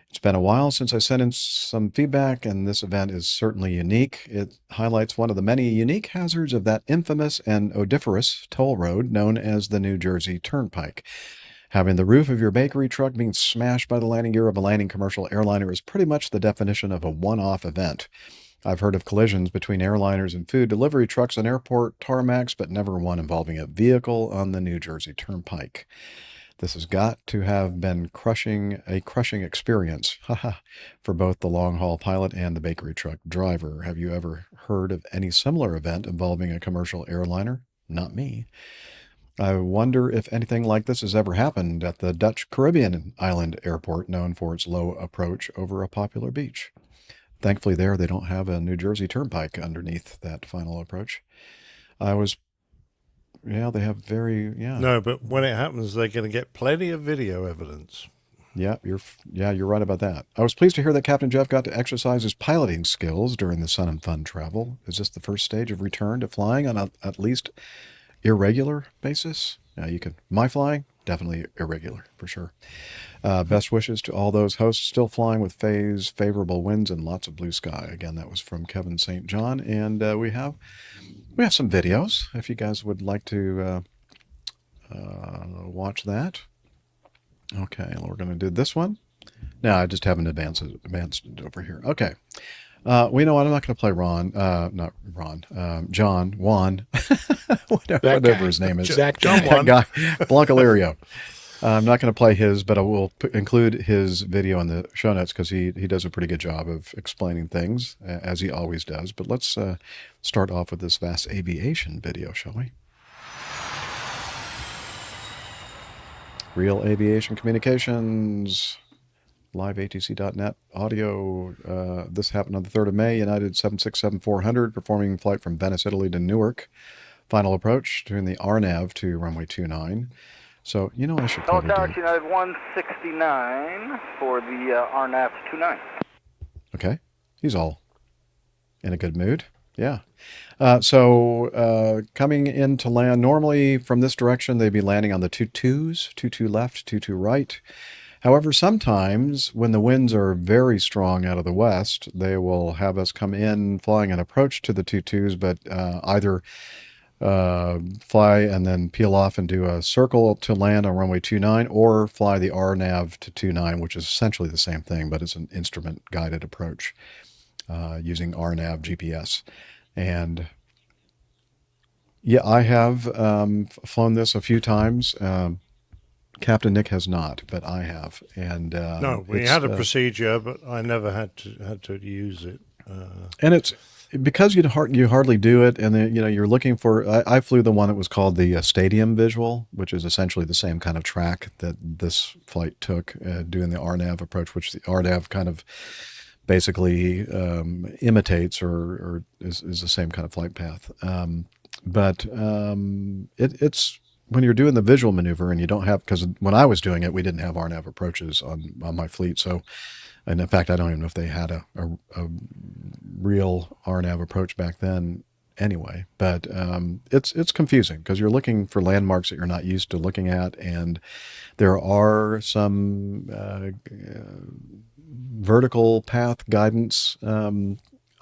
It's been a while since I sent in some feedback, and this event is certainly unique. It highlights one of the many unique hazards of that infamous and odoriferous toll road known as the New Jersey Turnpike. Having the roof of your bakery truck being smashed by the landing gear of a landing commercial airliner is pretty much the definition of a one-off event. I've heard of collisions between airliners and food delivery trucks on airport tarmacs, but never one involving a vehicle on the New Jersey Turnpike. This has got to have been a crushing experience for both the long-haul pilot and the bakery truck driver. Have you ever heard of any similar event involving a commercial airliner? Not me. I wonder if anything like this has ever happened at the Dutch Caribbean island airport, known for its low approach over a popular beach. Thankfully there, they don't have a New Jersey Turnpike underneath that final approach. They have No, but when it happens, they're going to get plenty of video evidence. Yeah, you're right about that. I was pleased to hear that Captain Jeff got to exercise his piloting skills during the Sun and Fun travel. Is this the first stage of return to flying on at least irregular basis? Yeah, my flying, definitely irregular, for sure. Best wishes to all those hosts still flying with favorable winds and lots of blue sky. Again, that was from Kevin St. John, and we have some videos if you guys would like to watch that. Okay, we're going to do this one. No, I just haven't advanced over here. Okay. You know what? I'm not going to play John, Juan, whatever his name is. John Juan. Guy, Blancalerio. I'm not going to play his, but I will include his video in the show notes because he does a pretty good job of explaining things, as he always does. But let's start off with this vast aviation video, shall we? Real Aviation Communications, liveatc.net audio. This happened on the 3rd of May, United 767-400, performing flight from Venice, Italy to Newark. Final approach between the RNAV to runway 29. So, I should probably United 169 for the RNAV to 29. Okay. He's all in a good mood. Yeah. So coming in to land, normally from this direction, they'd be landing on the 22s, 22 left, 22 right. However, sometimes when the winds are very strong out of the west, they will have us come in flying an approach to the 22s, but either fly and then peel off and do a circle to land on runway 29, or fly the RNAV to 29, which is essentially the same thing, but it's an instrument guided approach using RNAV GPS. And yeah, I have flown this a few times. Captain Nick has not, but I have. And no, we had a procedure, but I never had to use it. And it's because you hardly do it, and then you're looking for. I flew the one that was called the Stadium Visual, which is essentially the same kind of track that this flight took, doing the RNAV approach, which the RNAV kind of basically imitates or is the same kind of flight path. But it's when you're doing the visual maneuver and you don't have, because when I was doing it, we didn't have RNAV approaches on my fleet. So, and in fact, I don't even know if they had a real RNAV approach back then anyway. But it's confusing because you're looking for landmarks that you're not used to looking at. And there are some vertical path guidance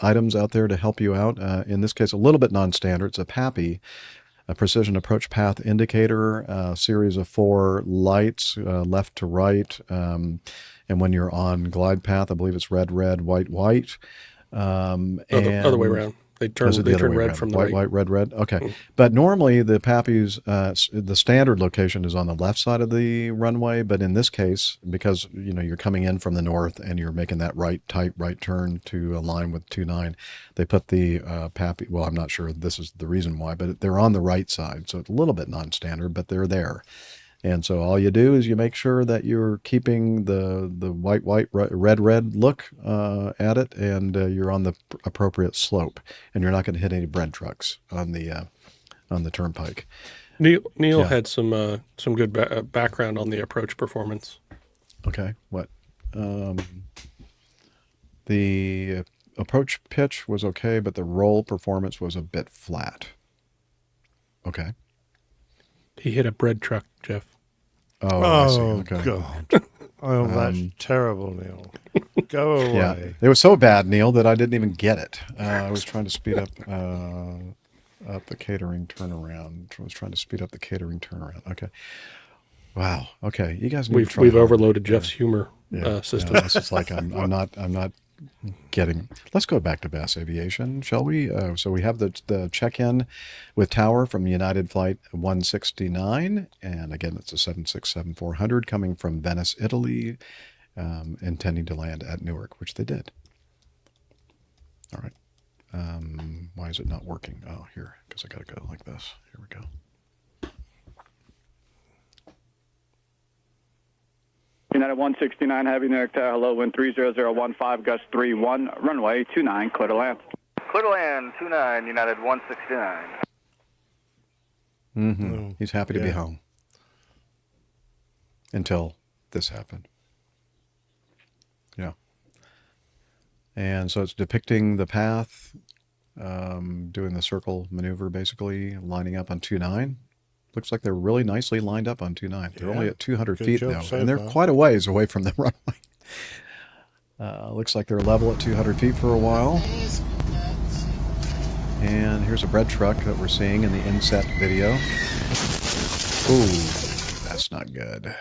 items out there to help you out. In this case, a little bit non-standard. It's a PAPI, a precision approach path indicator, a series of 4 lights, left to right. And when you're on glide path, I believe it's red, red, white, white. The other way around. They turn red from the right. White, red, red. Okay. But normally the PAPI's, the standard location is on the left side of the runway. But in this case, because, you're coming in from the north and you're making that tight right turn to align with 29, they put the PAPI, well, I'm not sure this is the reason why, but they're on the right side. So it's a little bit non-standard, but they're there. And so all you do is you make sure that you're keeping the white, white, red, red look at it, and you're on the appropriate slope, and you're not going to hit any bread trucks on the turnpike. Neil had some good background on the approach performance. Okay, what? The approach pitch was okay, but the roll performance was a bit flat. Okay. He hit a bread truck, Jeff. Oh, I see. Okay. God. Oh, that's terrible, Neil. Go away. Yeah, it was so bad, Neil, that I didn't even get it. I was trying to speed up the catering turnaround. Okay. Wow. Okay. You guys need to try we've harder. overloaded Jeff's humor system. Yeah, this is like I'm not getting. Let's go back to Bass Aviation, shall we? So we have the check-in with tower from United Flight 169, and again it's a 767-400 coming from Venice, Italy, intending to land at Newark, which they did. All right. Why is it not working? Oh, here, because I got to go like this. Here we go. United 169, Heavy Newark Tower, hello, wind 30015, gust 31, runway 29, clear to land. Clear to land, 29, United 169. Mm-hmm. He's happy to be home. Until this happened. Yeah. And so it's depicting the path, doing the circle maneuver, basically, lining up on 29. Looks like they're really nicely lined up on 29. They're only at 200 feet now, and they're quite a ways away from the runway. Looks like they're level at 200 feet for a while. And here's a bread truck that we're seeing in the inset video. Ooh, that's not good.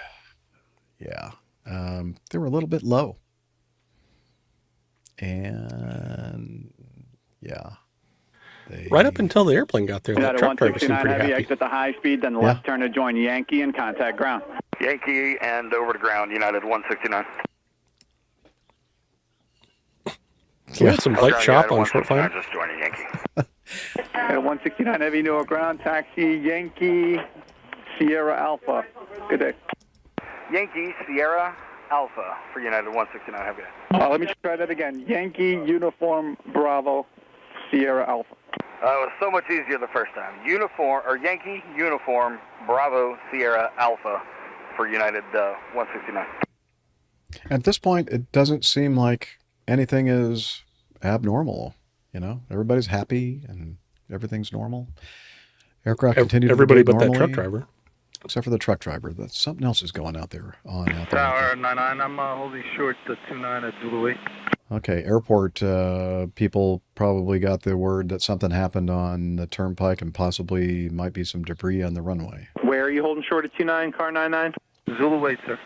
Yeah, they were a little bit low. And yeah. Right up until the airplane got there, that United truck driver seemed 169, pretty heavy, happy. exit the high speed, then left turn to join Yankee and contact ground. Yankee and over to ground, United 169. We had some light chop on short final. Just joining Yankee. United 169, heavy, Newark ground, taxi, Yankee, Sierra Alpha. Good day. Yankee, Sierra Alpha for United 169, heavy. Let me try that again. Yankee, Uniform, Bravo, Sierra Alpha. It was so much easier the first time. Yankee, Uniform, Bravo, Sierra Alpha for United 169. At this point, it doesn't seem like anything is abnormal. Everybody's happy and everything's normal. Aircraft continue to everybody but normally, that truck driver. Except for the truck driver. Something else is going out there. Tower 99, I'm holding short the 29 at Zulu 8. Okay, airport people probably got the word that something happened on the turnpike and possibly might be some debris on the runway. Where are you holding short at 29, car 99? Zulu 8, sir.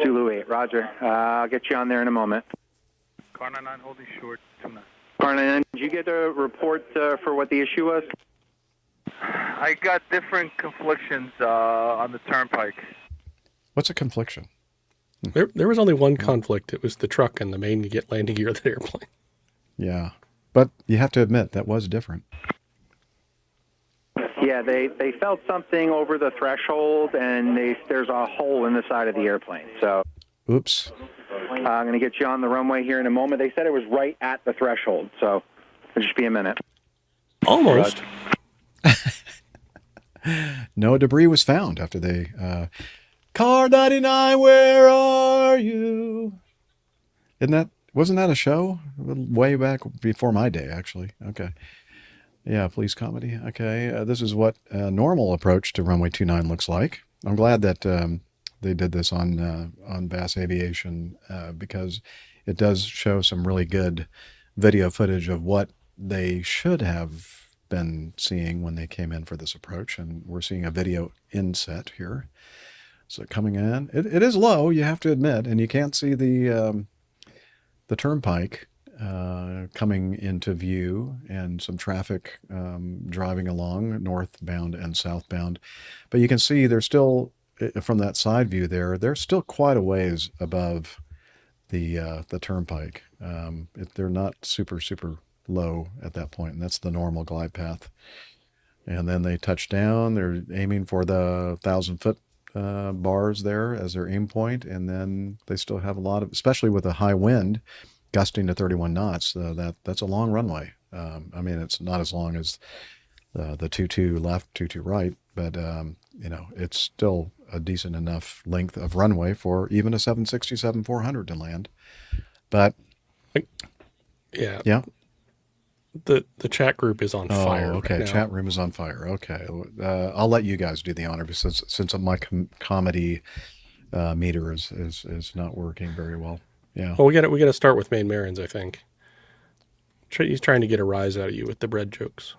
Zulu 8, roger. I'll get you on there in a moment. Car 99 holding short 29. Car 99, did you get a report for what the issue was? I got different conflictions on the turnpike. What's a confliction? There was only one conflict. It was the truck and the main landing gear of the airplane. Yeah, but you have to admit that was different. Yeah, they felt something over the threshold, and there's a hole in the side of the airplane. So, oops. I'm going to get you on the runway here in a moment. They said it was right at the threshold, so it'll just be a minute. Almost. No debris was found after they... Car 99, where are you? Wasn't that a show? Way back before my day, actually. Okay. Yeah, police comedy. Okay. This is what a normal approach to runway 29 looks like. I'm glad that they did this on Bass Aviation because it does show some really good video footage of what they should have been seeing when they came in for this approach. And we're seeing a video inset here. So coming in, it is low, you have to admit, and you can't see the turnpike coming into view and some traffic driving along northbound and southbound. But you can see they're still, from that side view there, they're still quite a ways above the turnpike. They're not super low at that point, and that's the normal glide path. And then they touch down, they're aiming for the 1,000-foot bars there as their aim point, and then they still have a lot of, especially with a high wind gusting to 31 knots, that's a long runway. I mean, it's not as long as the 22 left, 22 right, but it's still a decent enough length of runway for even a 767-400 to land. But yeah. The chat group is on fire. Okay, right now. Chat room is on fire. Okay, I'll let you guys do the honor because since my comedy meter is not working very well. Yeah. Well, we got to start with Maine Marins, I think. He's trying to get a rise out of you with the bread jokes.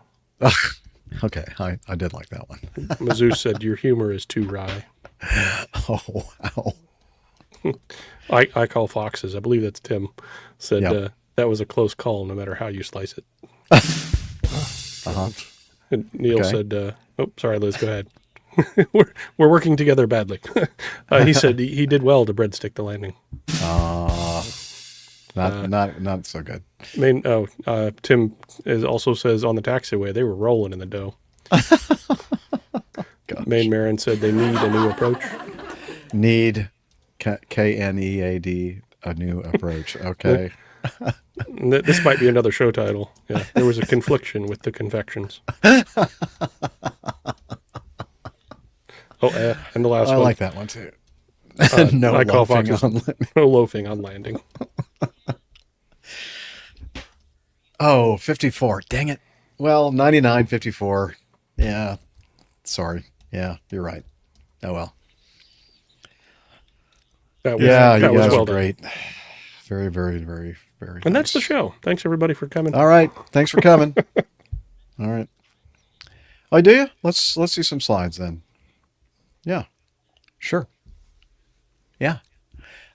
Okay, I did like that one. Mizzou said your humor is too wry. Oh, wow. I call foxes. I believe that's Tim. Said that was a close call, no matter how you slice it. And Neil said, "Oh, sorry, Liz. Go ahead. we're working together badly." He said he did well to breadstick the landing. Not so good. Tim also says on the taxiway they were rolling in the dough. Maine Marin said they need a new approach. Need KNEAD a new approach. Okay. This might be another show title. Yeah, there was a confliction with the confections. And the last one. I like that one too. No loafing on landing. Oh, 54. Dang it. Well, 99, 54. Yeah. Sorry. Yeah, you're right. Oh, well. That you was guys well are done. great. Very, very, very, very And that's the show. Thanks, everybody, for coming. All right. Thanks for coming. All right. Oh, do you? Let's see some slides then. Yeah. Sure. Yeah.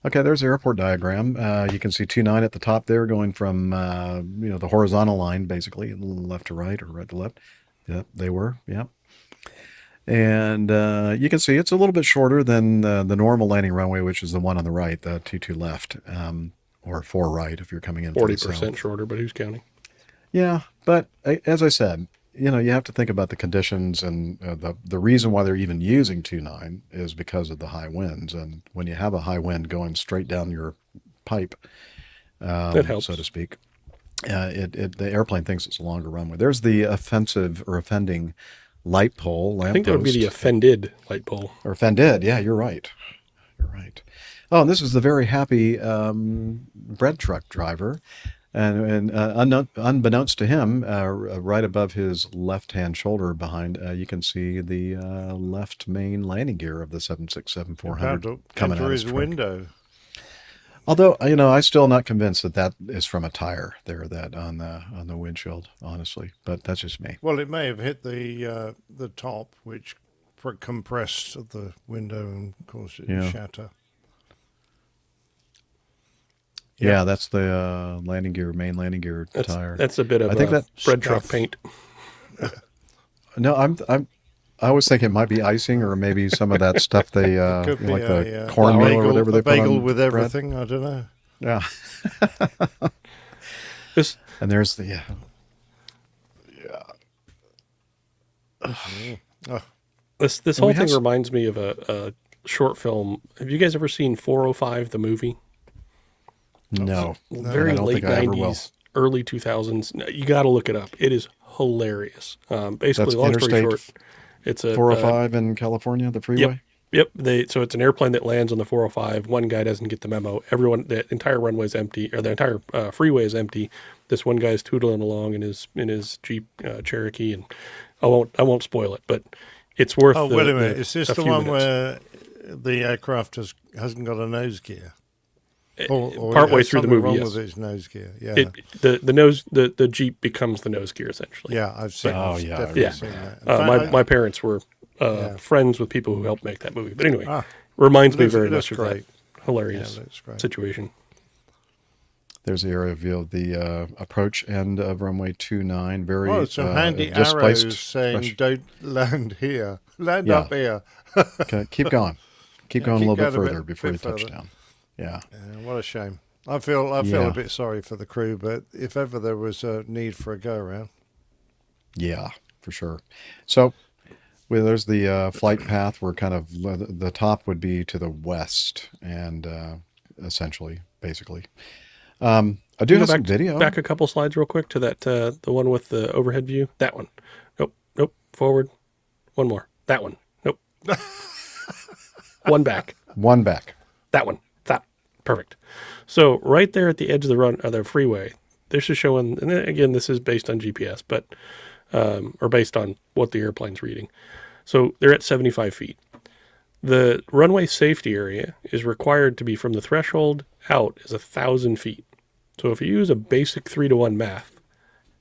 Okay, there's the airport diagram. You can see 29 at the top there going from, the horizontal line, basically, left to right or right to left. Yep, they were. Yep. And you can see it's a little bit shorter than the normal landing runway, which is the one on the right, the 22 left, or 4 right if you're coming in. 40% shorter, but who's counting? Yeah, but as I said, you have to think about the conditions, and the reason why they're even using 29 is because of the high winds. And when you have a high wind going straight down your pipe, that helps, so to speak, the airplane thinks it's a longer runway. There's the offending light pole. I think that would be the offended light pole. Or offended. Yeah, you're right. You're right. Oh, and this is the very happy bread truck driver. And unbeknownst to him, right above his left-hand shoulder behind, you can see the left main landing gear of the 767-400 coming out of his window. Although, I'm still not convinced that is from a tire there, that on the windshield, honestly. But that's just me. Well, it may have hit the top, which compressed the window and caused it to shatter. Yeah, that's the main landing gear tire. That's a bit of bread truck paint. No, I was thinking it might be icing or maybe some of that stuff they could be like the cornmeal bagel, or whatever they put bagel on with bread. everything. I don't know. Yeah. And there's the This whole thing reminds me of a short film. Have you guys ever seen 405, the movie? No, Very I don't late think I ever will. 90s, early 2000s. You got to look it up. It is hilarious. Basically, That's long story Interstate short, it's a 405 in California, the freeway. Yep. So it's an airplane that lands on the 405. One guy doesn't get the memo. The entire runway is empty, or the entire freeway is empty. This one guy's tootling along in his Jeep Cherokee, and I won't spoil it, but it's worth. Oh, wait a minute! Is this the one minutes. where the aircraft hasn't got a nose gear? Or Partway through the movie, wrong yes. with its nose gear. Yeah. The Jeep becomes the nose gear essentially. Yeah, I've seen. Seen that. My parents were friends with people who helped make that movie. But anyway, reminds me very much of that hilarious situation. There's the area view of the approach end of runway 29. Very some handy displaced arrows saying "Don't land here, land up here." Okay, keep going. Keep going a little bit further before you further. touch down. Yeah. What a shame. I feel a bit sorry for the crew, but if ever there was a need for a go around. Yeah, for sure. So there's the flight path where kind of the top would be to the west and essentially, basically. I do have some video. Back a couple slides real quick to that the one with the overhead view. That one. Nope. Forward. One more. That one. Nope. One back. One back. That one. Perfect. So right there at the edge of the freeway, this is showing, and again, this is based on GPS, but or based on what the airplane's reading. So they're at 75 feet. The runway safety area is required to be from the threshold out is 1,000 feet. So if you use a basic 3-to-1 math,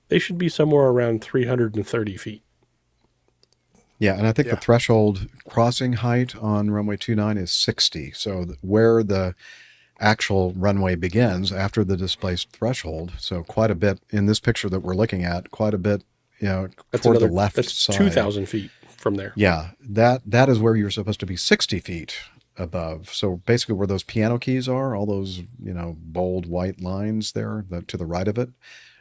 they should be somewhere around 330 feet. Yeah, and I think the threshold crossing height on runway 29 is 60. So where the actual runway begins after the displaced threshold, so quite a bit in this picture that we're looking at, quite a bit, toward the left side. 2,000 feet from there. Yeah, that is where you're supposed to be 60 feet above. So basically where those piano keys are, all those, bold white lines there to the right of it,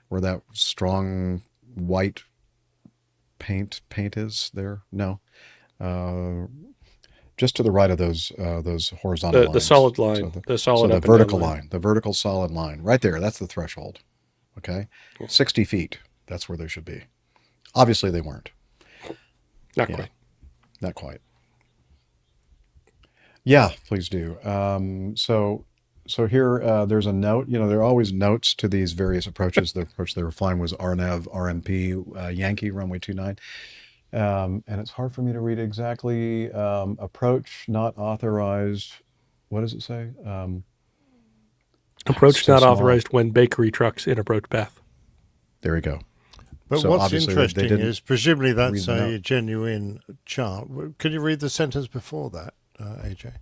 where that strong white paint is there. No. Just to the right of those horizontal lines. The solid line. So the solid the vertical line. The vertical solid line. Right there. That's the threshold. Okay? 60 feet. That's where they should be. Obviously, they weren't. Not quite. Not quite. Yeah, please do. So here, there's a note. There are always notes to these various approaches. The approach they were flying was RNAV, RNP, Yankee, runway 29. And it's hard for me to read exactly. Approach not authorized. What does it say? Approach not authorized when bakery trucks in approach path. There we go. But So what's obviously interesting is presumably read that's the a note. genuine chart. Can you read the sentence before that, AJ?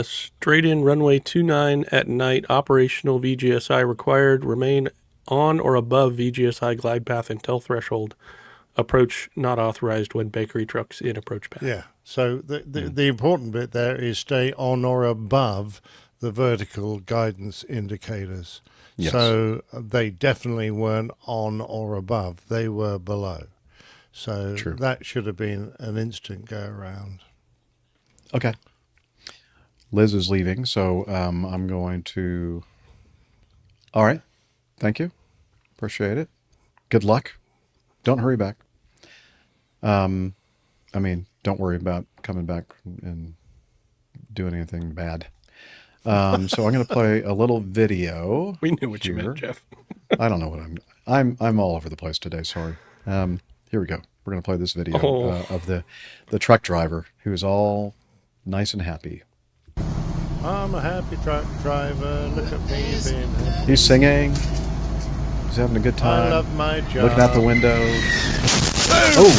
Straight in runway 29 at night, operational VGSI required, remain on or above VGSI glide path until threshold. Approach not authorized when bakery trucks in approach path. Yeah. So the important bit there is stay on or above the vertical guidance indicators. Yes. So they definitely weren't on or above. They were below. So that should have been an instant go around. Okay. Liz is leaving, so I'm going to... All right. Thank you. Appreciate it. Good luck. Don't hurry back. Don't worry about coming back and doing anything bad. So I'm going to play a little video. We knew what you meant, Jeff. I don't know what I'm all over the place today. Sorry. Here we go. We're going to play this video of the truck driver who is all nice and happy. I'm a happy truck driver. Look at me being happy. He's singing. He's having a good time. I love my job. Looking out the window. Oh!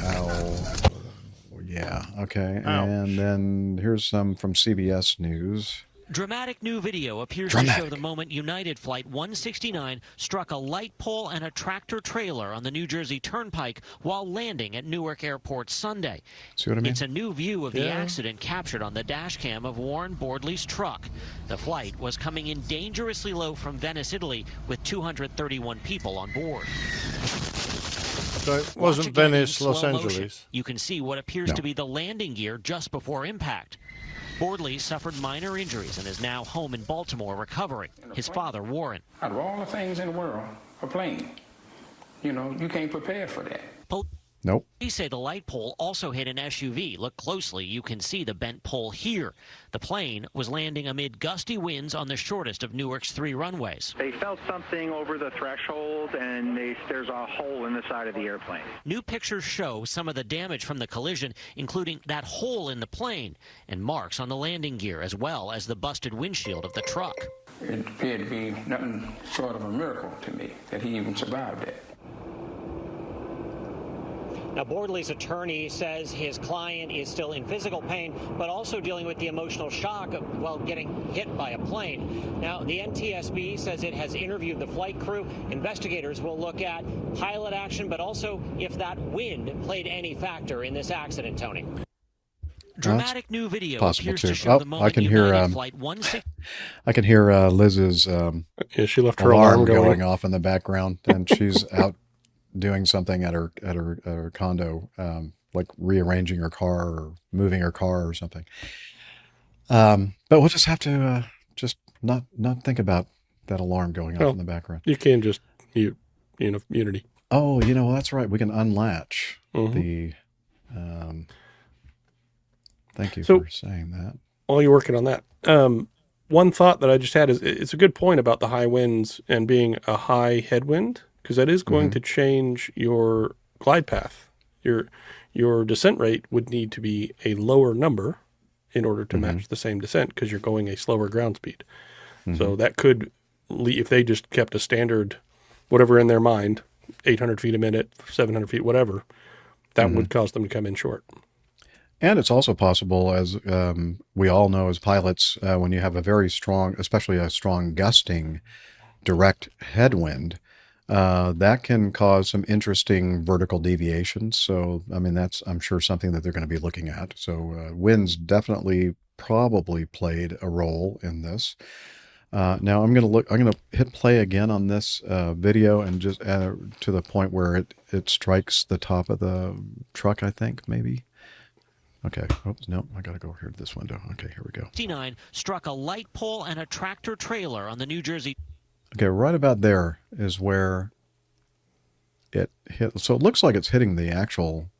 Ow. Yeah, okay. Ouch. And then here's some from CBS News. Dramatic new video appears to show the moment United Flight 169 struck a light pole and a tractor trailer on the New Jersey Turnpike while landing at Newark Airport Sunday. See what I mean? It's a new view of the accident captured on the dash cam of Warren Bordley's truck. The flight was coming in dangerously low from Venice, Italy, with 231 people on board. So it wasn't Venice, Los Angeles. You can see what appears to be the landing gear just before impact. Bordley suffered minor injuries and is now home in Baltimore recovering. His father, Warren. Out of all the things in the world, a plane, you know, you can't prepare for that. Nope. Police say the light pole also hit an SUV. Look closely, you can see the bent pole here. The plane was landing amid gusty winds on the shortest of Newark's 3 runways. They felt something over the threshold, and there's a hole in the side of the airplane. New pictures show some of the damage from the collision, including that hole in the plane and marks on the landing gear, as well as the busted windshield of the truck. It appeared to be nothing short of a miracle to me that he even survived that. Now, Bordley's attorney says his client is still in physical pain, but also dealing with the emotional shock of, well, getting hit by a plane. Now, the NTSB says it has interviewed the flight crew. Investigators will look at pilot action, but also if that wind played any factor in this accident, Tony. Dramatic new video appears to show the moment I can hear Flight 160. I can hear Liz's yeah, she left her alarm alarm going off in the background, and she's out doing something at her condo, like rearranging her car or moving her car or something. But we'll just have to just not think about that alarm going off in the background. You can just mute, Unity. Oh, that's right. We can unlatch the. Thank you for saying that. While you're working on that, one thought that I just had is it's a good point about the high winds and being a high headwind, because that is going to change your glide path. Your descent rate would need to be a lower number in order to match the same descent, because you're going a slower ground speed. So that could, if they just kept a standard, whatever in their mind, 800 feet a minute, 700 feet, whatever, that would cause them to come in short. And it's also possible, as we all know as pilots, when you have a very strong, especially a strong gusting direct headwind, that can cause some interesting vertical deviations. So, I mean, that's, I'm sure, something that they're going to be looking at. So winds definitely probably played a role in this. Now I'm going to hit play again on this video, and just to the point where it strikes the top of the truck, I think, maybe. Okay. Oh, no, I got to go over here to this window. Okay, here we go. 69 struck a light pole and a tractor trailer on the New Jersey. Okay, right about there is where it hit. So it looks like it's hitting the actual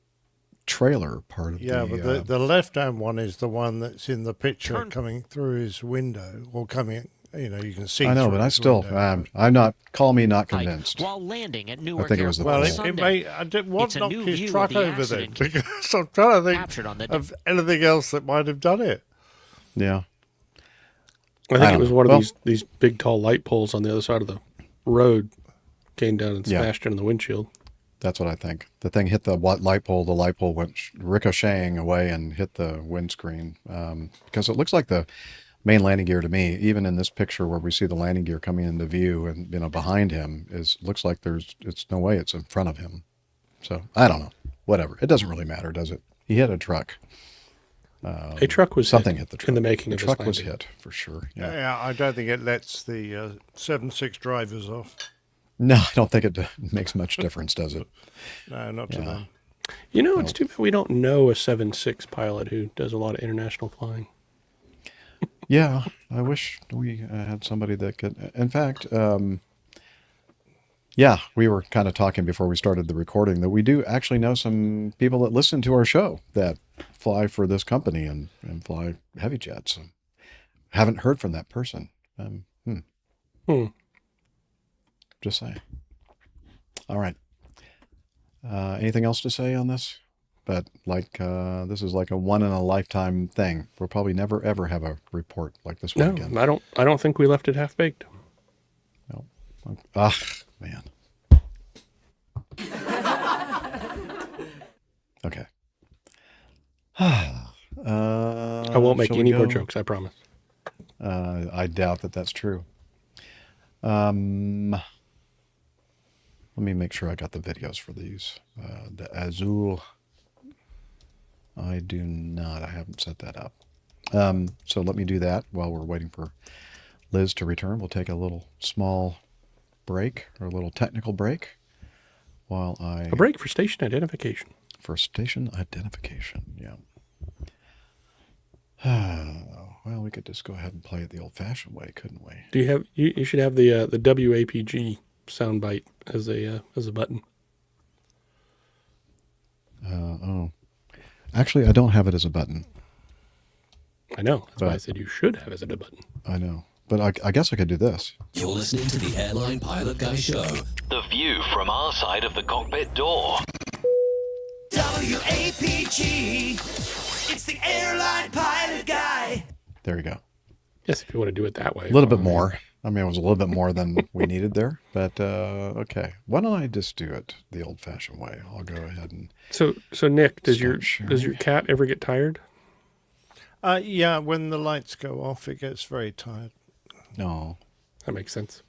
trailer part of the... Yeah, but the left-hand one is the one that's in the picture coming through his window, or coming, you can see. I know, but I still, I'm not, call me not convinced. While landing at Newark I think it was the Airport pole. Sunday. What knocked his truck over then? Because I'm trying to think of anything else that might have done it. Yeah. I think it was one of these big, tall light poles on the other side of the road came down and smashed into the windshield. That's what I think. The thing hit the light pole. The light pole went ricocheting away and hit the windscreen. Because it looks like the main landing gear to me, even in this picture where we see the landing gear coming into view and behind him, looks like it's no way it's in front of him. So I don't know. Whatever. It doesn't really matter, does it? He hit a truck. A truck was something hit the truck. in the making. The of truck was landing. hit for sure. Yeah, I don't think it lets the 7.6 drivers off. No, I don't think it makes much difference, does it? No, not to them. It's too bad we don't know a 7.6 pilot who does a lot of international flying. Yeah, I wish we had somebody that could. In fact, we were kind of talking before we started the recording that we do actually know some people that listen to our show that fly for this company and fly heavy jets. Haven't heard from that person. Just saying. All right. Anything else to say on this? But this is like a one in a lifetime thing. We'll probably never ever have a report like this one again. I don't think we left it half baked. No. Ah, man. Okay. I won't make any more jokes, I promise. I doubt that that's true. Let me make sure I got the videos for these. The Azul. I do not. I haven't set that up. So let me do that while we're waiting for Liz to return. We'll take a little small break, or a little technical break, while A break for station identification. For station identification, yeah. Well, we could just go ahead and play it the old-fashioned way, couldn't we? Do you have? You should have the WAPG soundbite as a button. Oh, actually, I don't have it as a button. I know. That's why I said you should have it as a button. I know, but I guess I could do this. You're listening to the Airline Pilot Guy Show. The view from our side of the cockpit door. WAPG. It's the Airline Pilot Guy. There you go. Yes, if you want to do it that way. A little bit more. I mean, it was a little bit more than we needed there, but okay. Why don't I just do it the old-fashioned way? I'll go ahead and. So Nick, does your cat ever get tired? Yeah, when the lights go off, it gets very tired. No, that makes sense.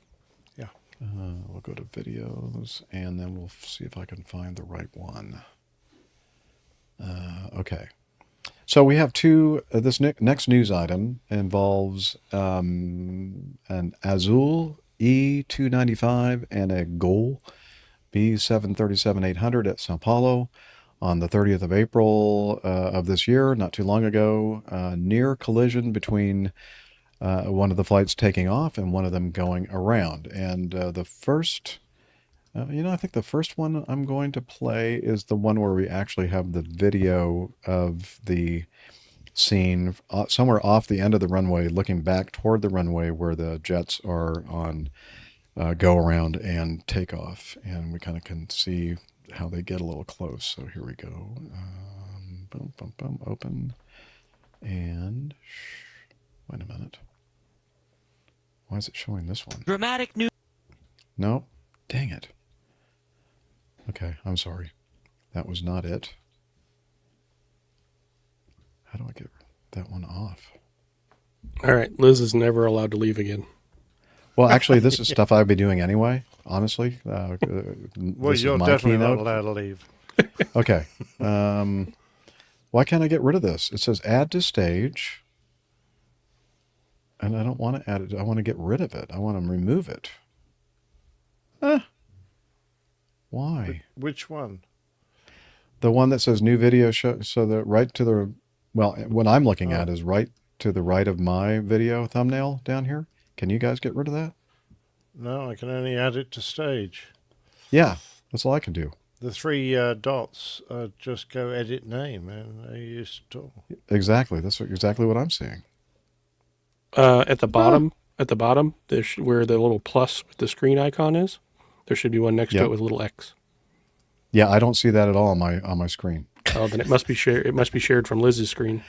Yeah. We'll go to videos, and then we'll see if I can find the right one. Okay. So we have two. This next news item involves an Azul E295 and a Gol B737-800 at Sao Paulo on the 30th of April of this year, not too long ago. Near collision between one of the flights taking off and one of them going around. And the first... I think the first one I'm going to play is the one where we actually have the video of the scene somewhere off the end of the runway, looking back toward the runway where the jets are on go around and take off. And we kind of can see how they get a little close. So here we go. Boom, boom, boom, open. And wait a minute. Why is it showing this one? Dramatic news. No, dang it. Okay, I'm sorry. That was not it. How do I get that one off? All right, Liz is never allowed to leave again. Well, actually, this is stuff I'd be doing anyway, honestly. Well, you're definitely not allowed to leave. Okay. Why can't I get rid of this? It says add to stage. And I don't want to add it. I want to get rid of it. I want to remove it. Why? Which one? The one that says new video show. So the right to the, well, what I'm looking at is right to the right of my video thumbnail down here. Can you guys get rid of that? No, I can only add it to stage. Yeah, that's all I can do. The three dots just go edit name, and they used to talk. Exactly. That's exactly what I'm seeing. At the bottom, where the little plus with the screen icon is, there should be one next to it with a little X. Yeah, I don't see that at all on my screen. Oh, then it must be shared. It must be shared from Liz's screen.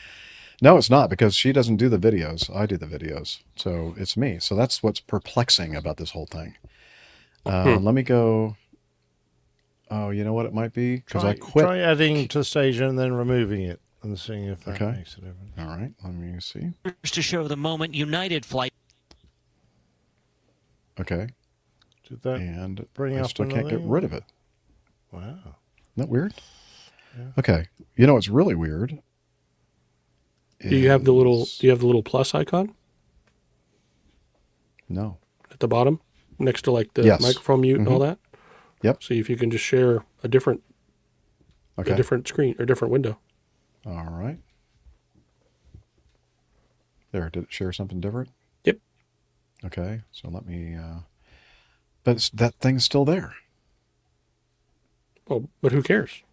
No, it's not, because she doesn't do the videos. I do the videos, so it's me. So that's what's perplexing about this whole thing. Let me go. Oh, you know what it might be? Because I quit. Try adding to stage and then removing it and seeing if that makes a difference. All right, let me see. To show the moment United flight. Okay. Did that and bring I up still can't another get rid of it. Wow. Isn't that weird? Yeah. Okay. You know what's really weird? Do you have the little plus icon? No. At the bottom, next to like the Yes. microphone mute and all that. Yep. See if you can just share a different screen or different window. All right. There, did it share something different? Yep. Okay, so let me, but that thing's still there. Well, but who cares?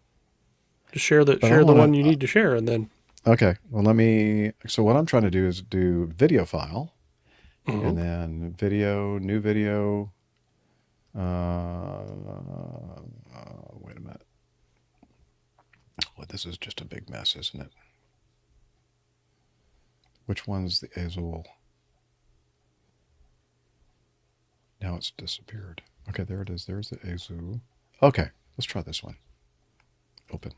Just share the But I wanna- one you need to share, and then. Okay, well so what I'm trying to do is do video file, and then video, new video, wait a minute. Well, this is just a big mess, isn't it? Which one's the Azul? Now it's disappeared. Okay, there it is. There's the Azul. Okay, let's try this one. Open.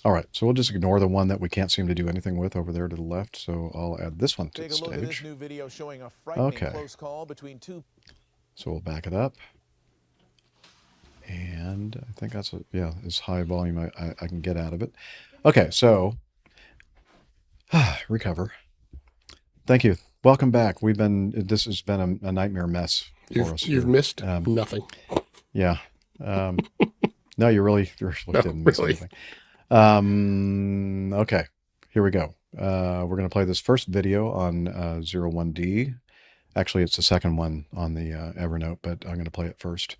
All right, so we'll just ignore the one that we can't seem to do anything with over there to the left. So I'll add this one to the Take a look at this stage. new video showing a frightening Okay. close call between two. So we'll back it up. And I think that's as high volume I can get out of it. Okay, so recover. Thank you. Welcome back. This has been a nightmare mess for us. You've missed nothing. Yeah. No, you really No, didn't miss really. anything. Okay, here we go. we're going to play this first video on 01D. Actually, it's the second one on the Evernote, but I'm going to play it first.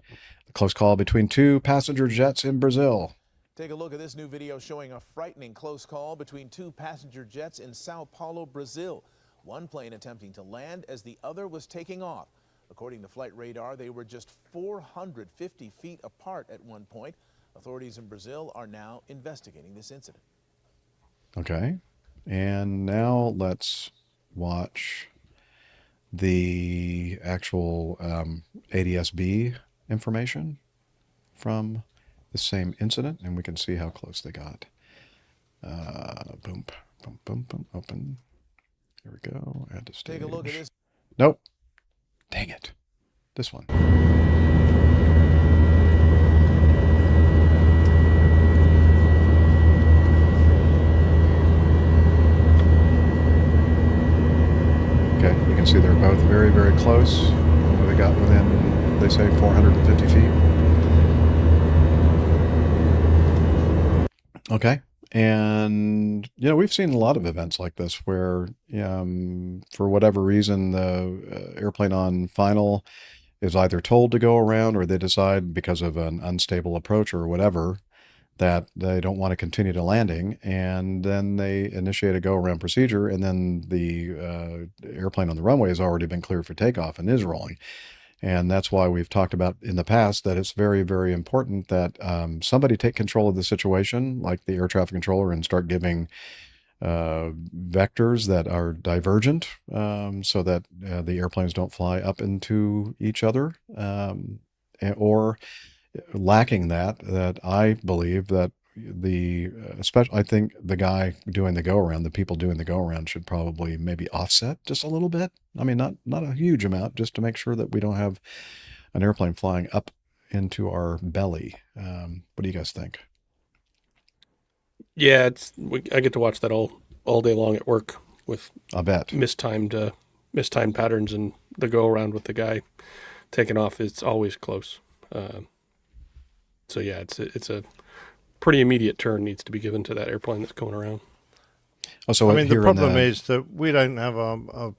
The close call between two passenger jets in Brazil. Take a look at this new video showing a frightening close call between two passenger jets in Sao Paulo, Brazil. One plane attempting to land as the other was taking off. According to flight radar, they were just 450 feet apart at one point. Authorities in Brazil are now investigating this incident. Okay. And now let's watch the actual ADS-B information from the same incident, and we can see how close they got. Boom, boom, boom, boom, open. Here we go. Add to stage. Take a look at this. Nope. Dang it. This one. Okay, you can see they're both very, very close. They got within, they say, 450 feet. Okay. And, we've seen a lot of events like this where, for whatever reason, the airplane on final is either told to go around or they decide because of an unstable approach or whatever that they don't want to continue to landing, and then they initiate a go-around procedure, and then the airplane on the runway has already been cleared for takeoff and is rolling. And that's why we've talked about in the past that it's very, very important that somebody take control of the situation, like the air traffic controller, and start giving vectors that are divergent so that the airplanes don't fly up into each other, or lacking that I believe that I think the guy doing the go-around, the people doing the go-around should probably maybe offset just a little bit. I mean, not a huge amount, just to make sure that we don't have an airplane flying up into our belly. What do you guys think? Yeah, I get to watch that all day long at work with I bet mistimed patterns, and the go-around with the guy taking off. It's always close. So yeah, it's a pretty immediate turn needs to be given to that airplane that's going around. Oh, so the problem is that we don't have a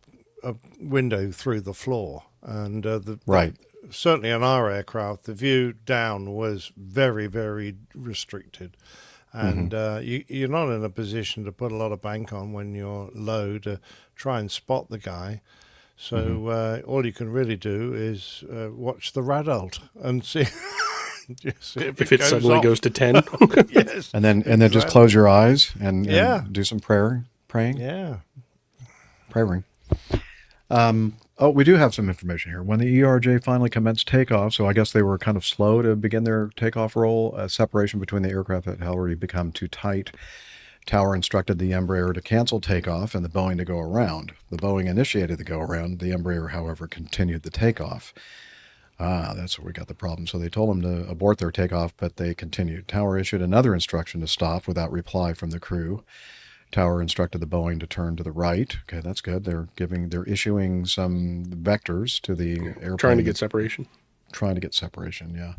window through the floor, and right. Certainly on our aircraft, the view down was very, very restricted, and you're not in a position to put a lot of bank on when you're low to try and spot the guy. So all you can really do is watch the radalt and see. If it suddenly goes to 10. Yes. And then just close your eyes and do some praying. Yeah. Praying. We do have some information here. When the ERJ finally commenced takeoff, so I guess they were kind of slow to begin their takeoff roll, separation between the aircraft had already become too tight. Tower instructed the Embraer to cancel takeoff and the Boeing to go around. The Boeing initiated the go around. The Embraer, however, continued the takeoff. That's where we got the problem. So they told them to abort their takeoff, but they continued. Tower issued another instruction to stop without reply from the crew. Tower instructed the Boeing to turn to the right. Okay, that's good. They're issuing some vectors to the airplane. Trying to get separation. Yeah.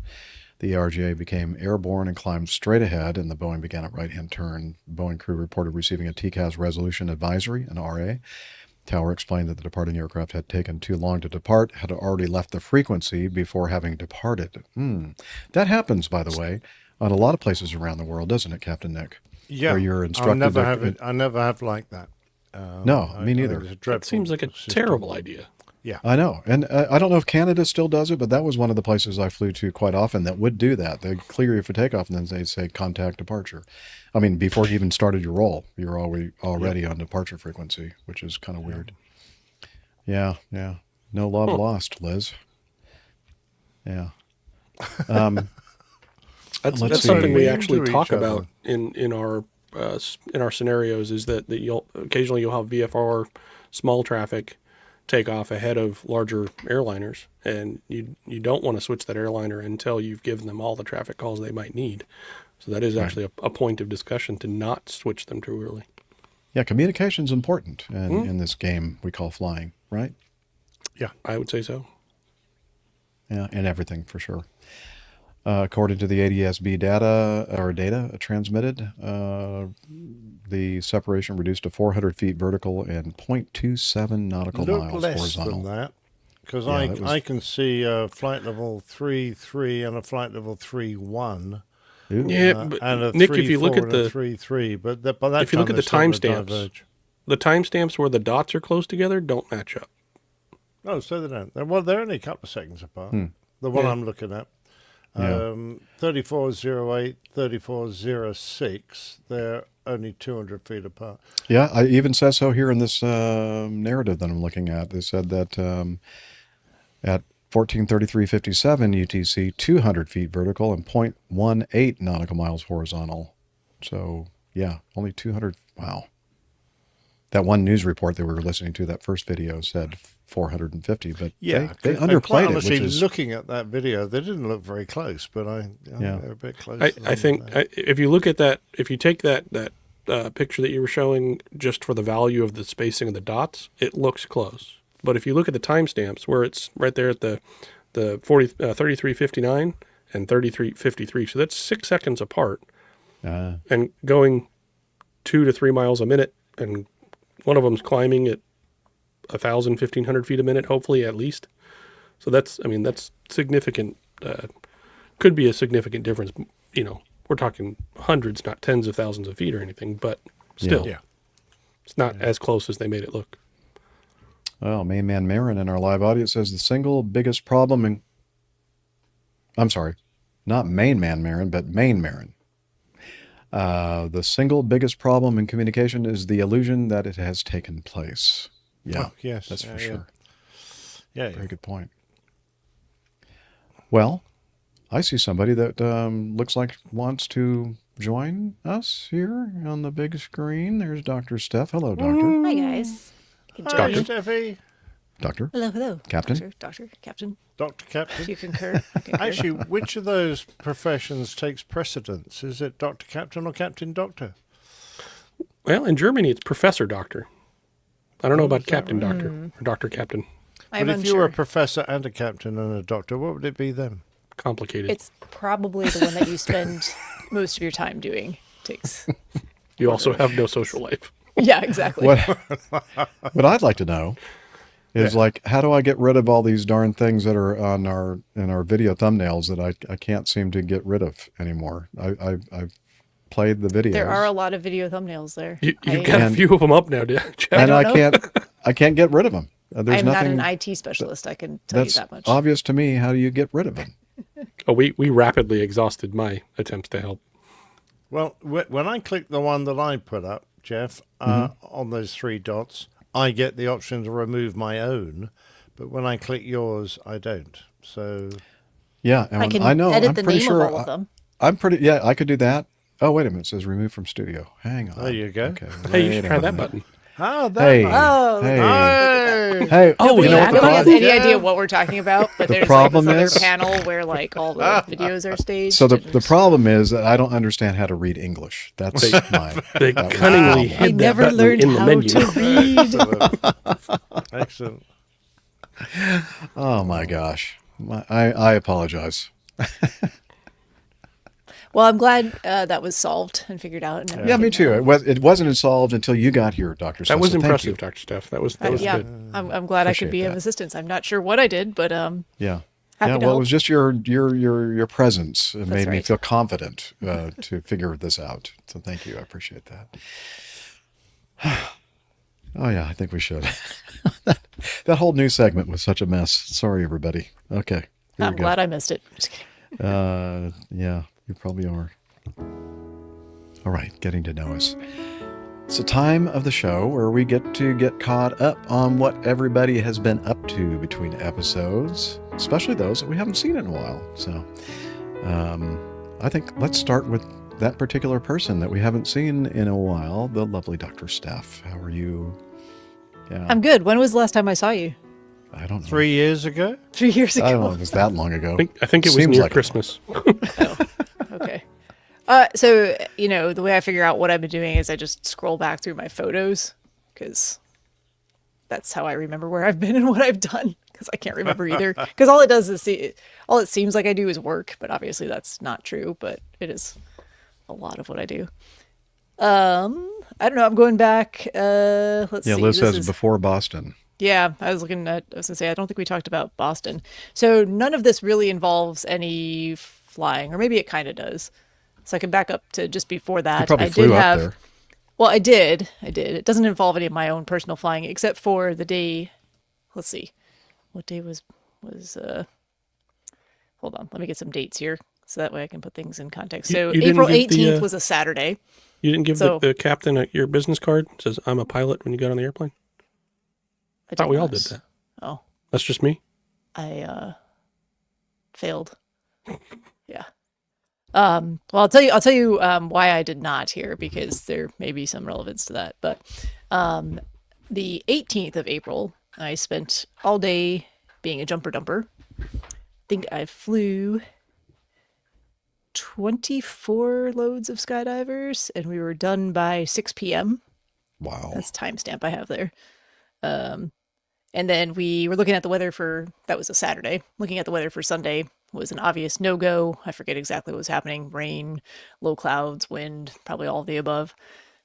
The RGA became airborne and climbed straight ahead, and the Boeing began a right-hand turn. Boeing crew reported receiving a TCAS resolution advisory, an RA. Tower explained that the departing aircraft had taken too long to depart, had already left the frequency before having departed. That happens, by the way, on a lot of places around the world, doesn't it, Captain Nick? Yeah, where you're instructed. I never have like that. No, me neither. It seems like a terrible idea. Yeah, I know, and I don't know if Canada still does it, but that was one of the places I flew to quite often that would do that. They clear you for takeoff, and then they say contact departure. I mean, before you even started your roll, you're already on departure frequency, which is kind of weird. Yeah. No love lost, Liz. Yeah. That's something we actually talk about in our scenarios. Is that you'll have VFR small traffic take off ahead of larger airliners, and you don't want to switch that airliner until you've given them all the traffic calls they might need. So that is actually a point of discussion to not switch them too early. Yeah, communication's important in this game we call flying, right? Yeah, I would say so. Yeah, and everything for sure. According to the ADSB data transmitted, the separation reduced to 400 feet vertical and 0.27 nautical miles less horizontal. than that, because Yeah, I can see flight level 3.3 and a flight level 3.1. Yeah, but and a Nick, 3, if you look 4 at and a the 3.3, but by that if you time look at the they're starting to timestamps, diverge. the timestamps where the dots are close together don't match up. Oh, so they don't. Well, they're only a couple of seconds apart. Hmm. The one Yeah. I'm looking at. Yeah. 3408, 3406, they're only 200 feet apart. Yeah, I even says so here in this narrative that I'm looking at. They said that at 14:33:57 UTC, 200 feet vertical and 0.18 nautical miles horizontal. So, yeah, only 200. Wow. That one news report that we were listening to, that first video, said 450, but Yeah, they quite underplayed it, honestly, which is... looking at that video, they didn't look very close, but they're a bit close. I think if you look at that, if you take that picture that you were showing just for the value of the spacing of the dots, it looks close. But if you look at the timestamps where it's right there at the 33:59 and 33:53, so that's 6 seconds apart, and going 2 to 3 miles a minute, and one of them's climbing at 1,000, 1,500 feet a minute, hopefully at least. So that's significant. Could be a significant difference. You know, we're talking hundreds, not tens of thousands of feet or anything, but still, it's not as close as they made it look. Well, Main Man Marin in our live audience says the single biggest problem in... I'm sorry, not Main Man Marin, but Main Marin. The single biggest problem in communication is the illusion that it has taken place. Yeah, Oh, yes, that's for sure. Yeah, very good point. Well, I see somebody that looks like wants to join us here on the big screen. There's Dr. Steph. Hello, Doctor. Hi, guys. Hi, Steffi. Doctor. Hello, hello. Captain. Doctor, Captain. Dr. Captain. Do you concur? I concur. Actually, which of those professions takes precedence? Is it Dr. Captain or Captain Doctor? Well, in Germany, it's Professor Doctor. I don't know about Captain Doctor or Doctor Captain. But if you were a professor and a captain and a doctor, what would it be then? Complicated. It's probably the one that you spend most of your time doing. Takes. You also have no social life. Yeah, exactly. What I'd like to know is like, how do I get rid of all these darn things that are on in our video thumbnails that I can't seem to get rid of anymore? I've played the videos. There are a lot of video thumbnails there. You've got a few of them up now, Jeff. And I can't get rid of them. There's I'm not nothing, an IT specialist. I can tell you that's that much. obvious to me. How do you get rid of them? Oh, we rapidly exhausted my attempts to help. Well, when I click the one that I put up, Jeff, on those 3 dots, I get the option to remove my own, but when I click yours, I don't. So yeah, I know. Edit I'm the pretty name sure of all of them. Yeah, I could do that. Oh, wait a minute. It says remove from studio. Hang on. There you go. Okay. Hey, you should try that button. Oh, that Hey. button. Oh, Hey. oh, you know what the nobody has problem- any idea what we're talking about, but The there's problem like this is- other panel where like all the videos are staged. So the problem is that I don't understand how to read English. That's They that was cunningly the problem. hid that button in the menu. Excellent. Oh my gosh. I apologize. Well, I'm glad that was solved and figured out. And Yeah, me too. It wasn't solved until you got here, Dr. Steph. That was so thank impressive, you. Dr. Steph. That was yeah, good. I'm glad I could be of assistance. I'm not sure what I did, but Yeah. happy to Well, it help. was just your presence. It made me right. feel confident to figure this out. So thank you. I appreciate that. Oh yeah, I think we should. That whole new segment was such a mess. Sorry, everybody. Okay. here I'm we go. glad I missed it. Just kidding. Yeah, you probably are. All right, getting to know us. It's a time of the show where we get to get caught up on what everybody has been up to between episodes, especially those that we haven't seen in a while. So I think let's start with that particular person that we haven't seen in a while, the lovely Dr. Steph. How are you? Yeah, I'm good. When was the last time I saw you? I don't know. 3 years ago? 3 years ago. I don't know if it was that long ago. I think it was Seems near like it Christmas. Okay. So, you know, the way I figure out what I've been doing is I just scroll back through my photos because that's how I remember where I've been and what I've done. because I can't remember either. Because all it does is all it seems like I do is work, but obviously that's not true. But it is a lot of what I do. I don't know. I'm going back. Let's see. Yeah, Liz This says is- before Boston. Yeah, I was gonna say I don't think we talked about Boston. So none of this really involves any flying, or maybe it kind of does. So I can back up to just before that. You probably I flew did up have. there. Well, I did. It doesn't involve any of my own personal flying, except for the day. Let's see, what day was. Hold on, let me get some dates here, so that way I can put things in context. So You didn't April give the, 18th was a Saturday. You didn't give So- the captain your business card? It says, I'm a pilot when you got on the airplane? I thought we all did that. Oh, That's just me? I failed. Yeah. Well, I'll tell you why I did not here, because there may be some relevance to that. But the 18th of April, I spent all day being a jumper dumper. I think I flew 24 loads of skydivers, and we were done by 6 p.m. Wow. That's timestamp I have there. And then we were looking at the weather that was a Saturday. Looking at the weather for Sunday was an obvious no-go. I forget exactly what was happening. Rain, low clouds, wind, probably all of the above.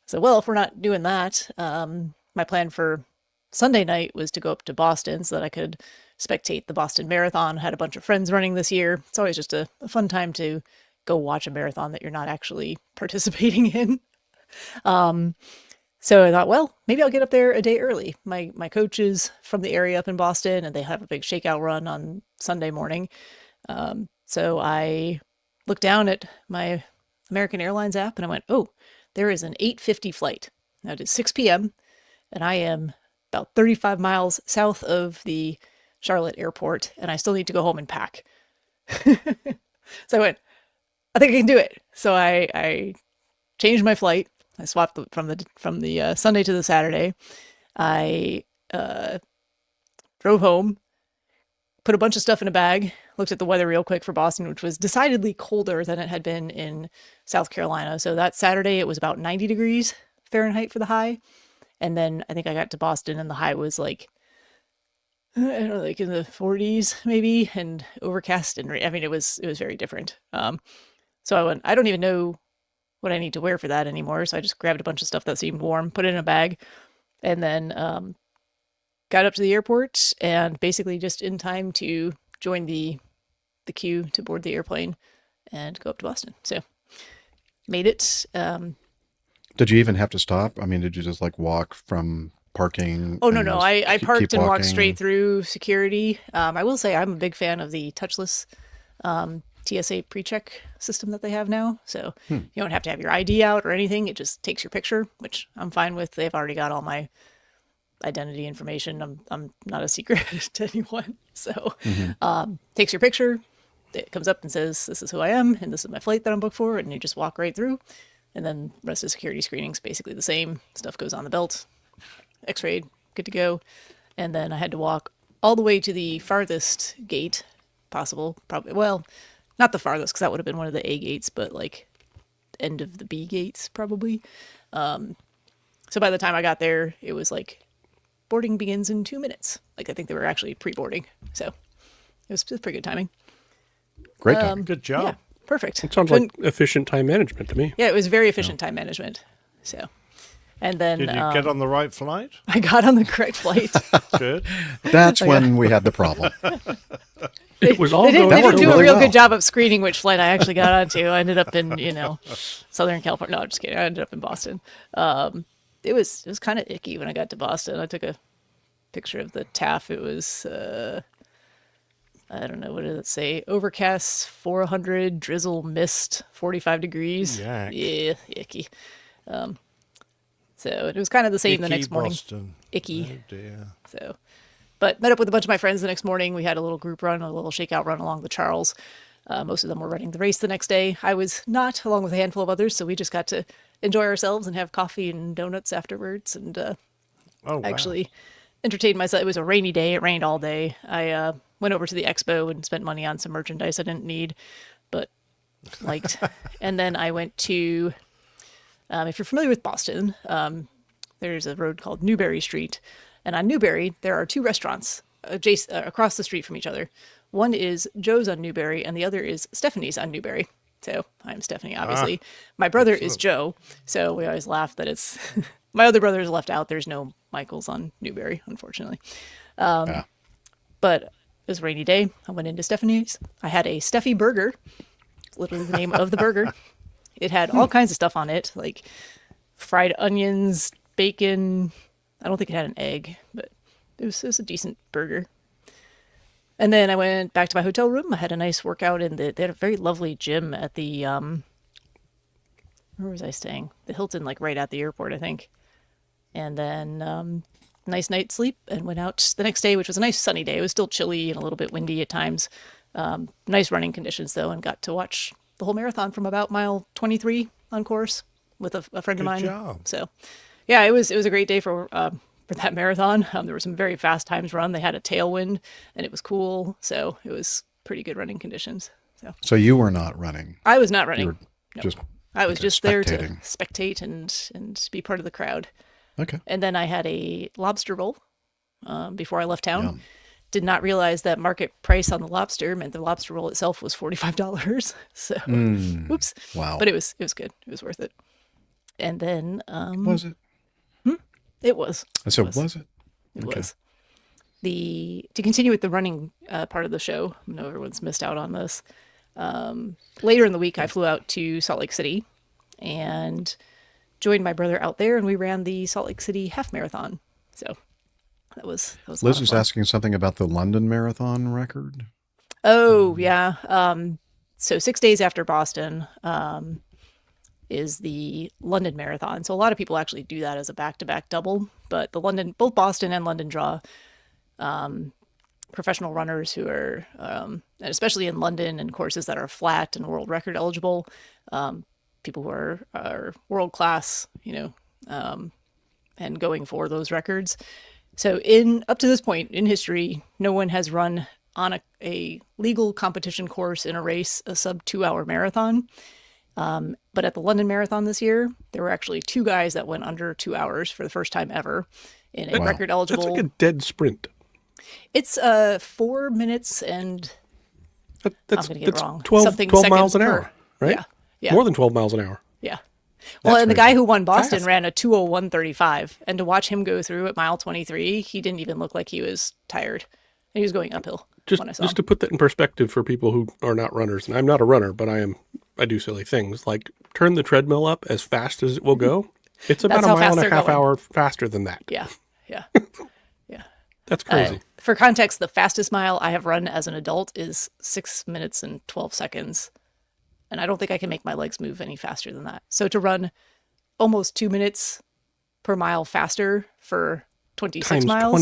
So, well, if we're not doing that, my plan for Sunday night was to go up to Boston so that I could spectate the Boston Marathon. Had a bunch of friends running this year. It's always just a fun time to go watch a marathon that you're not actually participating in. So I thought, well, maybe I'll get up there a day early. My coach is from the area up in Boston, and they have a big shakeout run on Sunday morning. So I looked down at my American Airlines app, and I went, oh, there is an 8:50 flight. Now it is 6 p.m., and I am about 35 miles south of the Charlotte airport, and I still need to go home and pack. So I went, I think I can do it. So I changed my flight. I swapped from the Sunday to the Saturday. I drove home, put a bunch of stuff in a bag, looked at the weather real quick for Boston, which was decidedly colder than it had been in South Carolina. So that Saturday, it was about 90 degrees Fahrenheit for the high. And then I think I got to Boston and the high was like, I don't know, like in the 40s maybe, and overcast. And I mean, it was very different. So I went, I don't even know what I need to wear for that anymore. So I just grabbed a bunch of stuff that seemed warm, put it in a bag, and then got up to the airport, and basically just in time to join the queue to board the airplane and go up to Boston. So made it. Did you even have to stop? I mean, did you just like walk from parking? Oh, no. just I keep parked and walked walking? straight through security. I will say I'm a big fan of the touchless TSA pre-check system that they have now. So you don't have to have your ID out or anything. It just takes your picture, which I'm fine with. They've already got all my identity information. I'm not a secret to anyone. So takes your picture. It comes up and says, this is who I am, and this is my flight that I'm booked for, and you just walk right through. And then the rest of the security screening's basically the same. Stuff goes on the belt, x-rayed, good to go. And then I had to walk all the way to the farthest gate possible. Probably, well, not the farthest, because that would have been one of the A gates, but like end of the B gates probably. So by the time I got there, it was like boarding begins in 2 minutes. Like I think they were actually pre-boarding. So it was pretty good timing. Great time. Good job. Yeah, perfect. It sounds like efficient time management to me. Yeah, it was very efficient time management. So, and then Did you get on the right flight? I got on the correct flight. Good. That's when we had the problem. It was all They didn't, going they didn't do really a real well. good job of screening which flight I actually got onto. I ended up in, Southern California. No, I'm just kidding. I ended up in Boston. It was kind of icky when I got to Boston. I took a picture of the TAF. It was, I don't know, what did it say? Overcast, 400, drizzle, mist, 45 degrees. Yak. Yeah, icky. So it was kind of the same the Icky next morning. Boston. Icky. Oh dear. So, but met up with a bunch of my friends the next morning. We had a little group run, a little shakeout run along the Charles. Most of them were running the race the next day. I was not, along with a handful of others. So we just got to enjoy ourselves and have coffee and donuts afterwards. And Oh, wow. actually entertained myself. It was a rainy day. It rained all day. I went over to the expo and spent money on some merchandise I didn't need, but liked. And then I went to, if you're familiar with Boston, there's a road called Newberry Street. And on Newberry, there are two restaurants across the street from each other. One is Joe's on Newberry, and the other is Stephanie's on Newberry. So I'm Stephanie, obviously. My brother is Joe, so we always laugh that it's my other brother is left out. There's no Michaels on Newberry, unfortunately. But it was a rainy day. I went into Stephanie's. I had a Steffi burger. It's literally the name of the burger. It had all kinds of stuff on it, like fried onions, bacon. I don't think it had an egg, but it was a decent burger. And then I went back to my hotel room. I had a nice workout they had a very lovely gym at the, where was I staying? The Hilton, like right at the airport, I think. And then, nice night's sleep and went out the next day, which was a nice sunny day. It was still chilly and a little bit windy at times. Nice running conditions though, and got to watch the whole marathon from about mile 23 on course with a friend of mine. Good job. So yeah, it was a great day for that marathon. There were some very fast times run. They had a tailwind and it was cool. So it was pretty good running conditions. So you were not running. I was not running. You were just I was just there to spectating. spectate and be part of the crowd. Okay. And then I had a lobster roll before I left town. Yum. Did not realize that market price on the lobster meant the lobster roll itself was $45. So, oops. Wow. But it was good. It was worth it. And then Was it? It was. I said, was it? It Okay. was. To continue with the running part of the show, I know everyone's missed out on this. Later in the week, I flew out to Salt Lake City and joined my brother out there, and we ran the Salt Lake City half marathon. So that was a lot Liz of was fun. asking something about the London Marathon record. Oh, yeah. So 6 days after Boston is the London Marathon. So a lot of people actually do that as a back-to-back double, but both Boston and London draw professional runners who are, and especially in London and courses that are flat and world record eligible, people who are world class, and going for those records. So up to this point in history, no one has run on a legal competition course in a race a sub 2 hour marathon. But at the London Marathon this year, there were actually 2 guys that went under 2 hours for the first time ever in a record eligible. That's like a dead sprint. It's 4 minutes and I'm going to get it wrong. 12 miles an per- hour, right? Yeah. More than 12 miles an hour. Yeah. Well, and the guy who won Boston fast. ran a 2:01:35, and to watch him go through at mile 23, he didn't even look like he was tired. He was going uphill when I saw him. Just to put that in perspective for people who are not runners, and I'm not a runner, but I do silly things like turn the treadmill up as fast as it will go. It's about That's a how mile fast and a they're half going. hour faster than that. Yeah. That's crazy. For context, the fastest mile I have run as an adult is 6 minutes and 12 seconds. And I don't think I can make my legs move any faster than that. So to run almost 2 minutes per mile faster for 26 Times miles.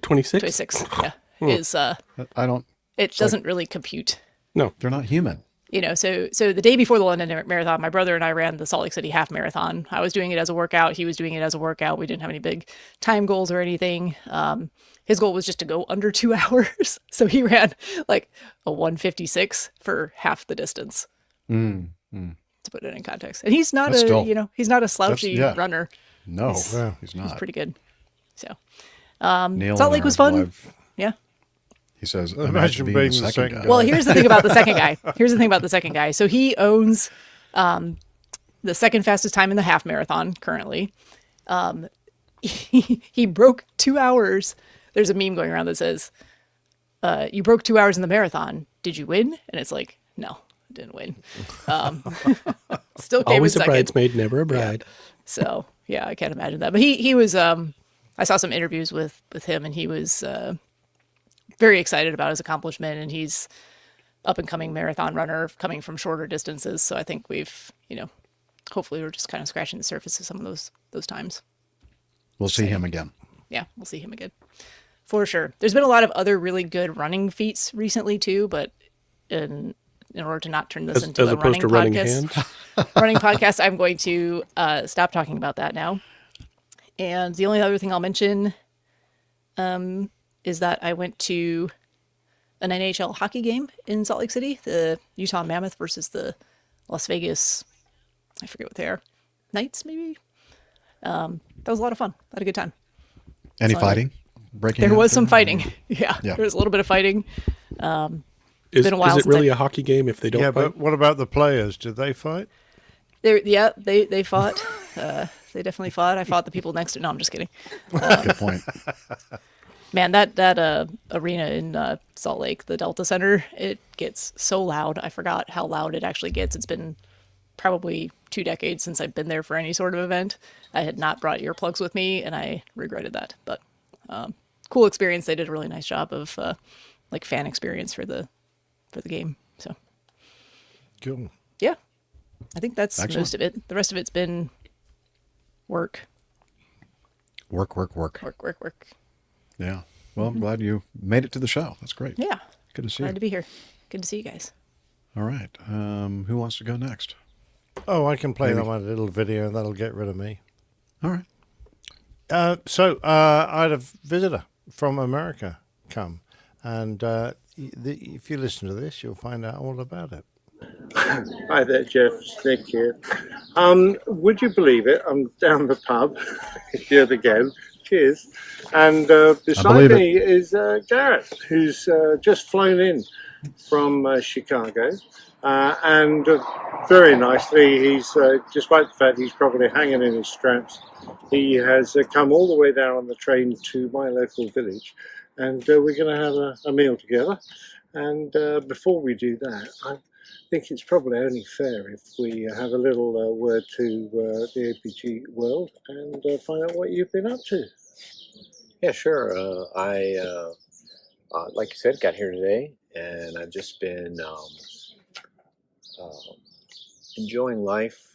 26? 26, yeah. Is I don't. it doesn't really compute. No, they're not human. So the day before the London Marathon, my brother and I ran the Salt Lake City half marathon. I was doing it as a workout. He was doing it as a workout. We didn't have any big time goals or anything. His goal was just to go under 2 hours. So he ran like a 1:56 for half the distance. To put it in context. And he's not he's not a slouchy runner. No, he's not. He's pretty good. So Neil Salt Lake was fun. Wife, yeah. He says, Imagine being being the the second second guy. guy. Well, here's the thing about the second guy. So he owns the second fastest time in the half marathon currently. He broke 2 hours. There's a meme going around that says, you broke 2 hours in the marathon. Did you win? And it's like, no, I didn't win. Still came Always in a second. bridesmaid, never a bride. So yeah, I can't imagine that. But he was, I saw some interviews with him, and he was very excited about his accomplishment, and he's up and coming marathon runner coming from shorter distances. So I think we've, hopefully we're just kind of scratching the surface of some of those times. We'll see him again. Yeah, we'll see him again for sure. There's been a lot of other really good running feats recently too, but in order to not turn this into as a opposed running to running podcast, hands. running podcast, I'm going to stop talking about that now. And the only other thing I'll mention is that I went to an NHL hockey game in Salt Lake City, the Utah Mammoth versus the Las Vegas, I forget what they are, Knights maybe. That was a lot of fun. I had a good time. Any fighting? breaking There was out some there? fighting. Yeah, Yeah. there was a little bit of fighting. It's Is been a while it since really a hockey game if they don't Yeah, fight? but what about the players? Did they fight? They fought. They definitely fought. I fought the people next to. No, I'm just kidding. Good point. Man, that arena in Salt Lake, the Delta Center, it gets so loud. I forgot how loud it actually gets. It's been probably 2 decades since I've been there for any sort of event. I had not brought earplugs with me, and I regretted that. But cool experience. They did a really nice job of like fan experience for the game. So Cool. yeah, I think that's Excellent. most of it. The rest of it's been work. Work. Work. Yeah. Well, I'm glad you made it to the show. That's great. Yeah. Good to see Glad you. to be here. Good to see you guys. All right. Who wants to go next? Oh, I can play Maybe. that one little video, and that'll get rid of me. All right. I had a visitor from America come, and if you listen to this, you'll find out all about it. Hi there, Jeff. It's Nick here. Would you believe it? I'm down the pub yet again. Cheers. And beside me is Garrett, who's just flown in from Chicago. And very nicely, he's, despite the fact he's probably hanging in his straps, he has come all the way down on the train to my local village. And we're going to have a meal together. And before we do that, I think it's probably only fair if we have a little word to the APG world and find out what you've been up to. Yeah, sure. Like you said, got here today, and I've just been enjoying life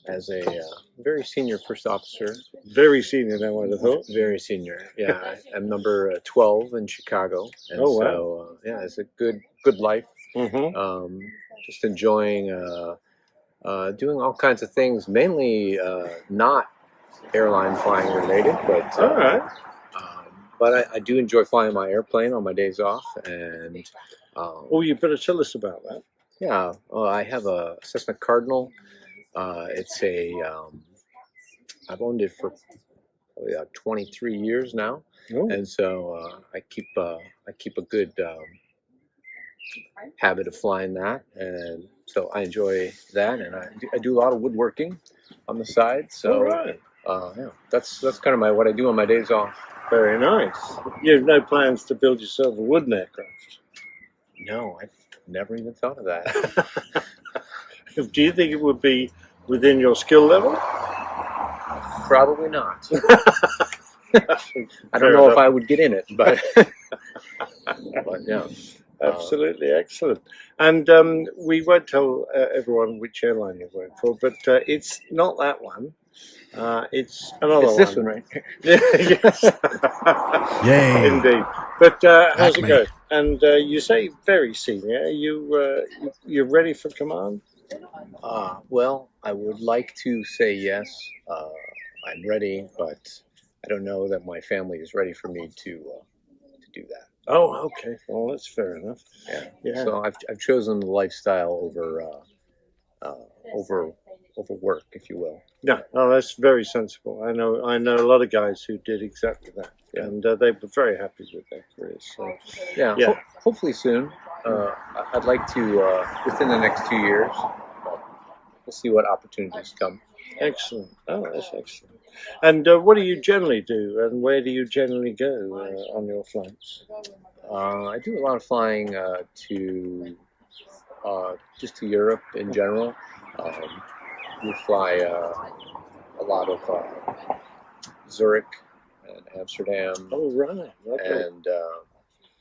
as a very senior first officer. Very senior, I would have thought. Very senior. Yeah, I'm number 12 in Chicago, and Oh, wow. so yeah, it's a good life. Mm-hmm. Just enjoying doing all kinds of things, mainly not airline flying related, but All right. but I do enjoy flying my airplane on my days off, and Oh, you better tell us about that. yeah, I have a Cessna Cardinal. It's a I've owned it for probably 23 years now, and so I keep a good habit of flying that, and so I enjoy that, and I do a lot of woodworking on the side. So All right. yeah, that's kind of what I do on my days off. Very nice. You have no plans to build yourself a wooden aircraft? No, I've never even thought of that. Do you think it would be within your skill level? Probably not. I don't know if I would get in it, but but yeah. Absolutely excellent. And we won't tell everyone which airline you work for, but it's not that one. It's another one. It's this one right here. Yes. Yay. Indeed. But how's it Acme. going? And you say very senior. You're ready for command? Well, I would like to say yes. I'm ready, but I don't know that my family is ready for me to do that. Oh, okay. Well, that's fair enough. Yeah. So I've chosen the lifestyle over work, if you will. Yeah, no, that's very sensible. I know a lot of guys who did exactly that, and they were very happy with their careers. So, Yeah. Hopefully soon. I'd like to within the next 2 years. We'll see what opportunities come. Excellent. Oh, that's excellent. And what do you generally do, and where do you generally go on your flights? I do a lot of flying to just to Europe in general. We fly a lot of Zurich and Amsterdam. Oh, right. Okay.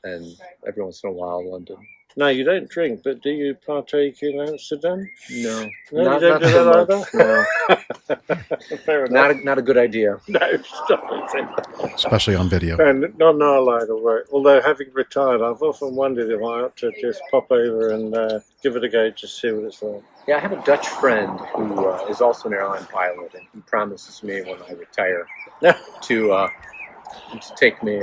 And every once in a while London. No, you don't drink, but do you partake in Amsterdam? No, No, you don't do that much, either? Fair enough. Not a good idea. No, stop it. Especially on video. And not in our line of work. Although, having retired, I've often wondered if I ought to just pop over and give it a go, just see what it's like. Yeah, I have a Dutch friend who is also an airline pilot, and he promises me when I retire to take me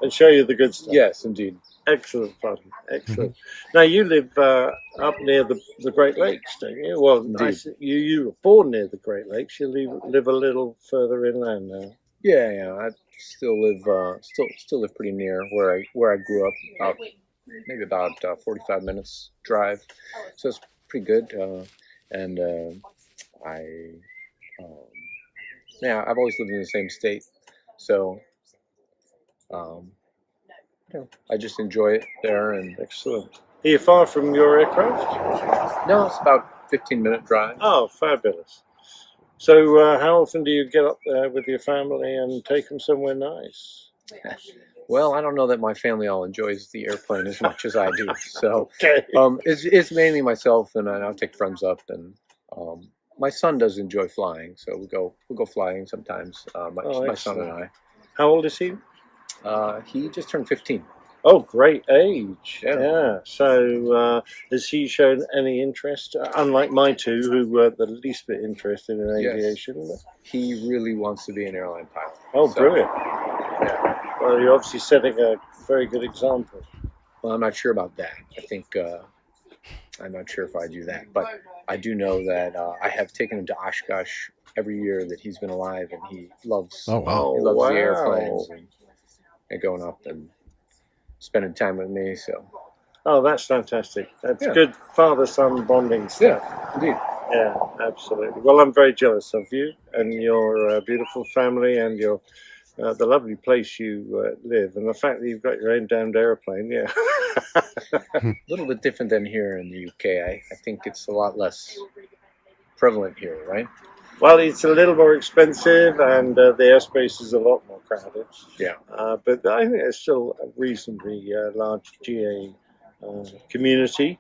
and show you the good stuff. Yes, indeed. Excellent fun. Excellent. Now, you live up near the Great Lakes, don't you? Well, you were born near the Great Lakes. You live a little further inland now. Yeah. I still live pretty near where I grew up. Maybe about 45 minutes drive, so it's pretty good. And I, um, yeah, I've always lived in the same state, so um, I just enjoy it there. And excellent. Are you far from your aircraft? No, it's about 15-minute drive. Oh, fabulous. So how often do you get up there with your family and take them somewhere nice? Well, I don't know that my family all enjoys the airplane as much as I do. So okay. It's mainly myself, and I'll take friends up. And my son does enjoy flying, so we'll go flying sometimes. My son and I. How old is he? He just turned 15. Oh, great age. Yeah. Yeah. So has he shown any interest? Unlike my two, who were the least bit interested in aviation. Yes. He really wants to be an airline pilot. Oh, brilliant. Yeah. Well, you're obviously setting a very good example. Well, I'm not sure about that. I think I'm not sure if I do that, but I do know that I have taken him to Oshkosh every year that he's been alive, and he loves. Oh, wow. He loves the airplanes and going up and spending time with me. So. Oh, that's fantastic. That's good father-son bonding stuff. Yeah, indeed. Yeah, absolutely. Well, I'm very jealous of you and your beautiful family and your the lovely place you live, and the fact that you've got your own damned airplane. Yeah. A little bit different than here in the UK. I think it's a lot less prevalent here, right? Well, it's a little more expensive, and the airspace is a lot more crowded. Yeah. But I think it's still a reasonably large GA community.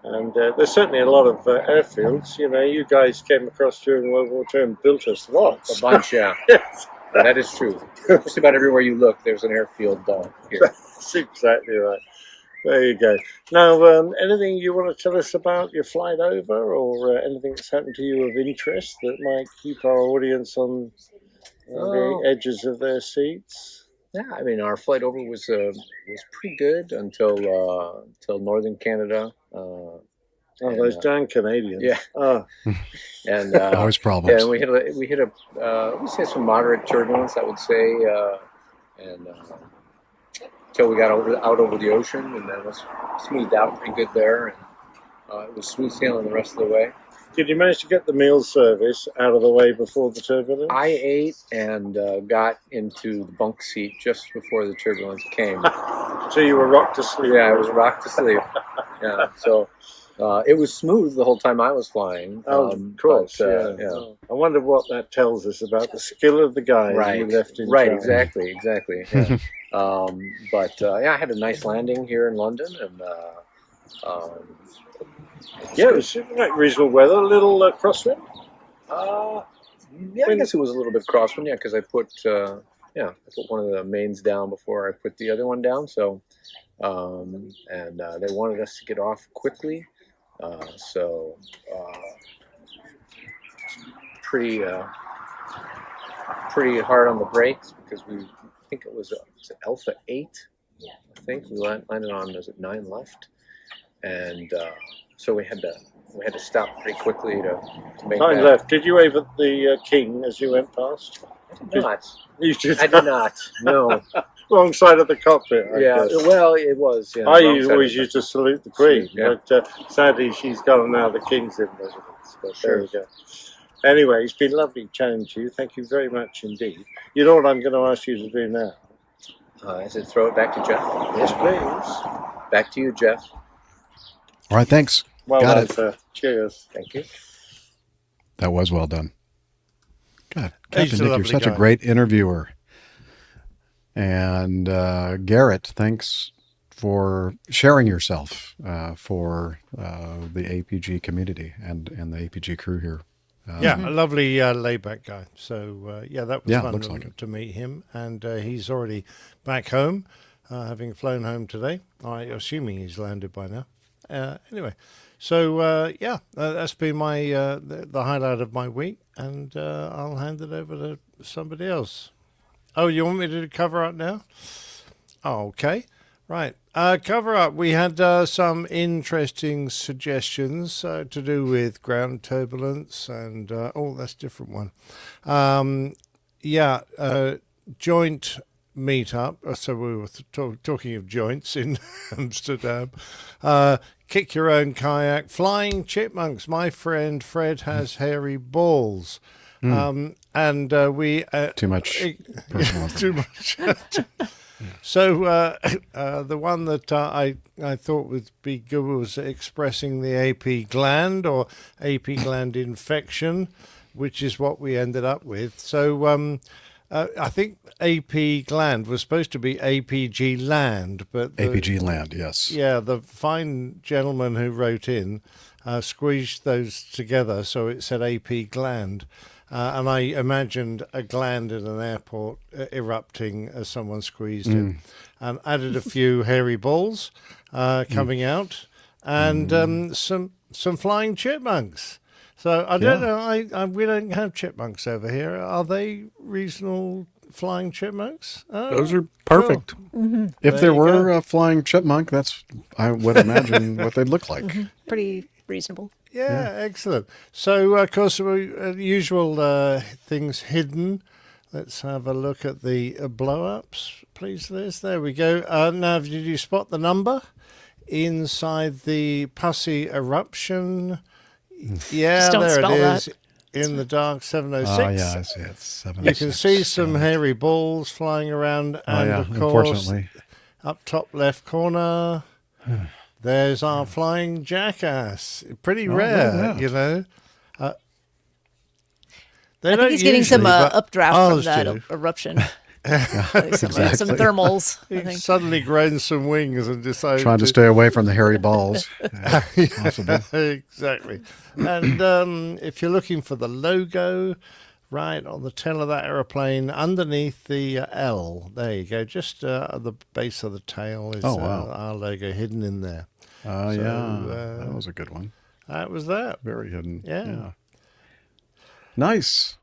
And there's certainly a lot of airfields. You know, you guys came across during World War II and built us lots. A bunch, yeah. Yes. That is true. Just about everywhere you look, there's an airfield here. That's exactly right. There you go. Now, anything you want to tell us about your flight over, or anything that's happened to you of interest that might keep our audience on the edges of their seats? Yeah, I mean, our flight over was pretty good until northern Canada. Those darn Canadians. Yeah. And always problems. Yeah, and we hit some moderate turbulence, I would say, and until we got out over the ocean, and then it was smoothed out pretty good there, and it was smooth sailing the rest of the way. Did you manage to get the meal service out of the way before the turbulence? I ate and got into the bunk seat just before the turbulence came. So you were rocked to sleep? Yeah, I was rocked to sleep. Yeah, so it was smooth the whole time I was flying. Of course, yeah. I wonder what that tells us about the skill of the guys you left in charge. Exactly. Yeah. I had a nice landing here in London, and it was reasonable weather. A little crosswind. Yeah, I guess it was a little bit crosswind. Yeah, because I put one of the mains down before I put the other one down. So, they wanted us to get off quickly. Pretty hard on the brakes because I think it was Alpha 8. I think we landed on 9 left, and so we had to stop pretty quickly to make 9 that. left. Did you wave at the king as you went past? I did not. You did. I did not. No. Wrong side of the cockpit. I guess. Well, it was. Yeah, I always used to salute the Queen, yeah. but sadly she's gone now. The King's in residence. But there you go. Anyway, it's been lovely chatting to you. Thank you very much indeed. You know what I'm going to ask you to do now? Is it throw it back to Jeff? Yes, please. Back to you, Jeff. All right, thanks. Well Got done, it. sir. Cheers. Thank you. That was well done. God, He's Captain a Nick, you're lovely such a guy. great interviewer. And Garrett, thanks for sharing yourself for the APG community and the APG crew here. A lovely laid-back guy. So, that was fun looks like it. to meet him. And he's already back home, having flown home today. I'm assuming he's landed by now. Anyway, so, that's been my the highlight of my week. And I'll hand it over to somebody else. Oh, you want me to cover up now? Oh, okay. Right. Cover up. We had some interesting suggestions to do with ground turbulence and, that's a different one. joint meetup. So we were talking of joints in Amsterdam. Kick your own kayak, flying chipmunks. My friend Fred has hairy balls. And we too much personal too much. So the one that I thought would be good was expressing the AP gland or AP gland infection, which is what we ended up with. So I think AP gland was supposed to be APG land, but APG land, yes. Yeah, the fine gentleman who wrote in squeezed those together, so it said AP gland. And I imagined a gland in an airport erupting as someone squeezed it, and added a few hairy balls coming out, and some flying chipmunks. So I don't know. We don't have chipmunks over here. Are they regional flying chipmunks? Oh, those are perfect. Cool. If there were a flying chipmunk, I would imagine what they'd look like. Pretty reasonable. Yeah, excellent. So, of course, usual things hidden. Let's have a look at the blow-ups, please, Liz. There we go. Now, did you spot the number inside the pussy eruption? Yeah, there it is. In the dark, 706. Oh, yeah, I see it. 706. You can see some hairy balls flying around. And, of course, unfortunately. Up top left corner... There's our flying jackass. Pretty rare, you know. I think he's getting some updraft from that eruption. Some thermals. I think. Suddenly grown some wings and decided trying to stay away from the hairy balls. Possible. Exactly. And if you're looking for the logo, right on the tail of that aeroplane, underneath the L, there you go. Just at the base of the tail is our logo hidden in there. That was a good one. That was that. Very hidden. Yeah. Nice.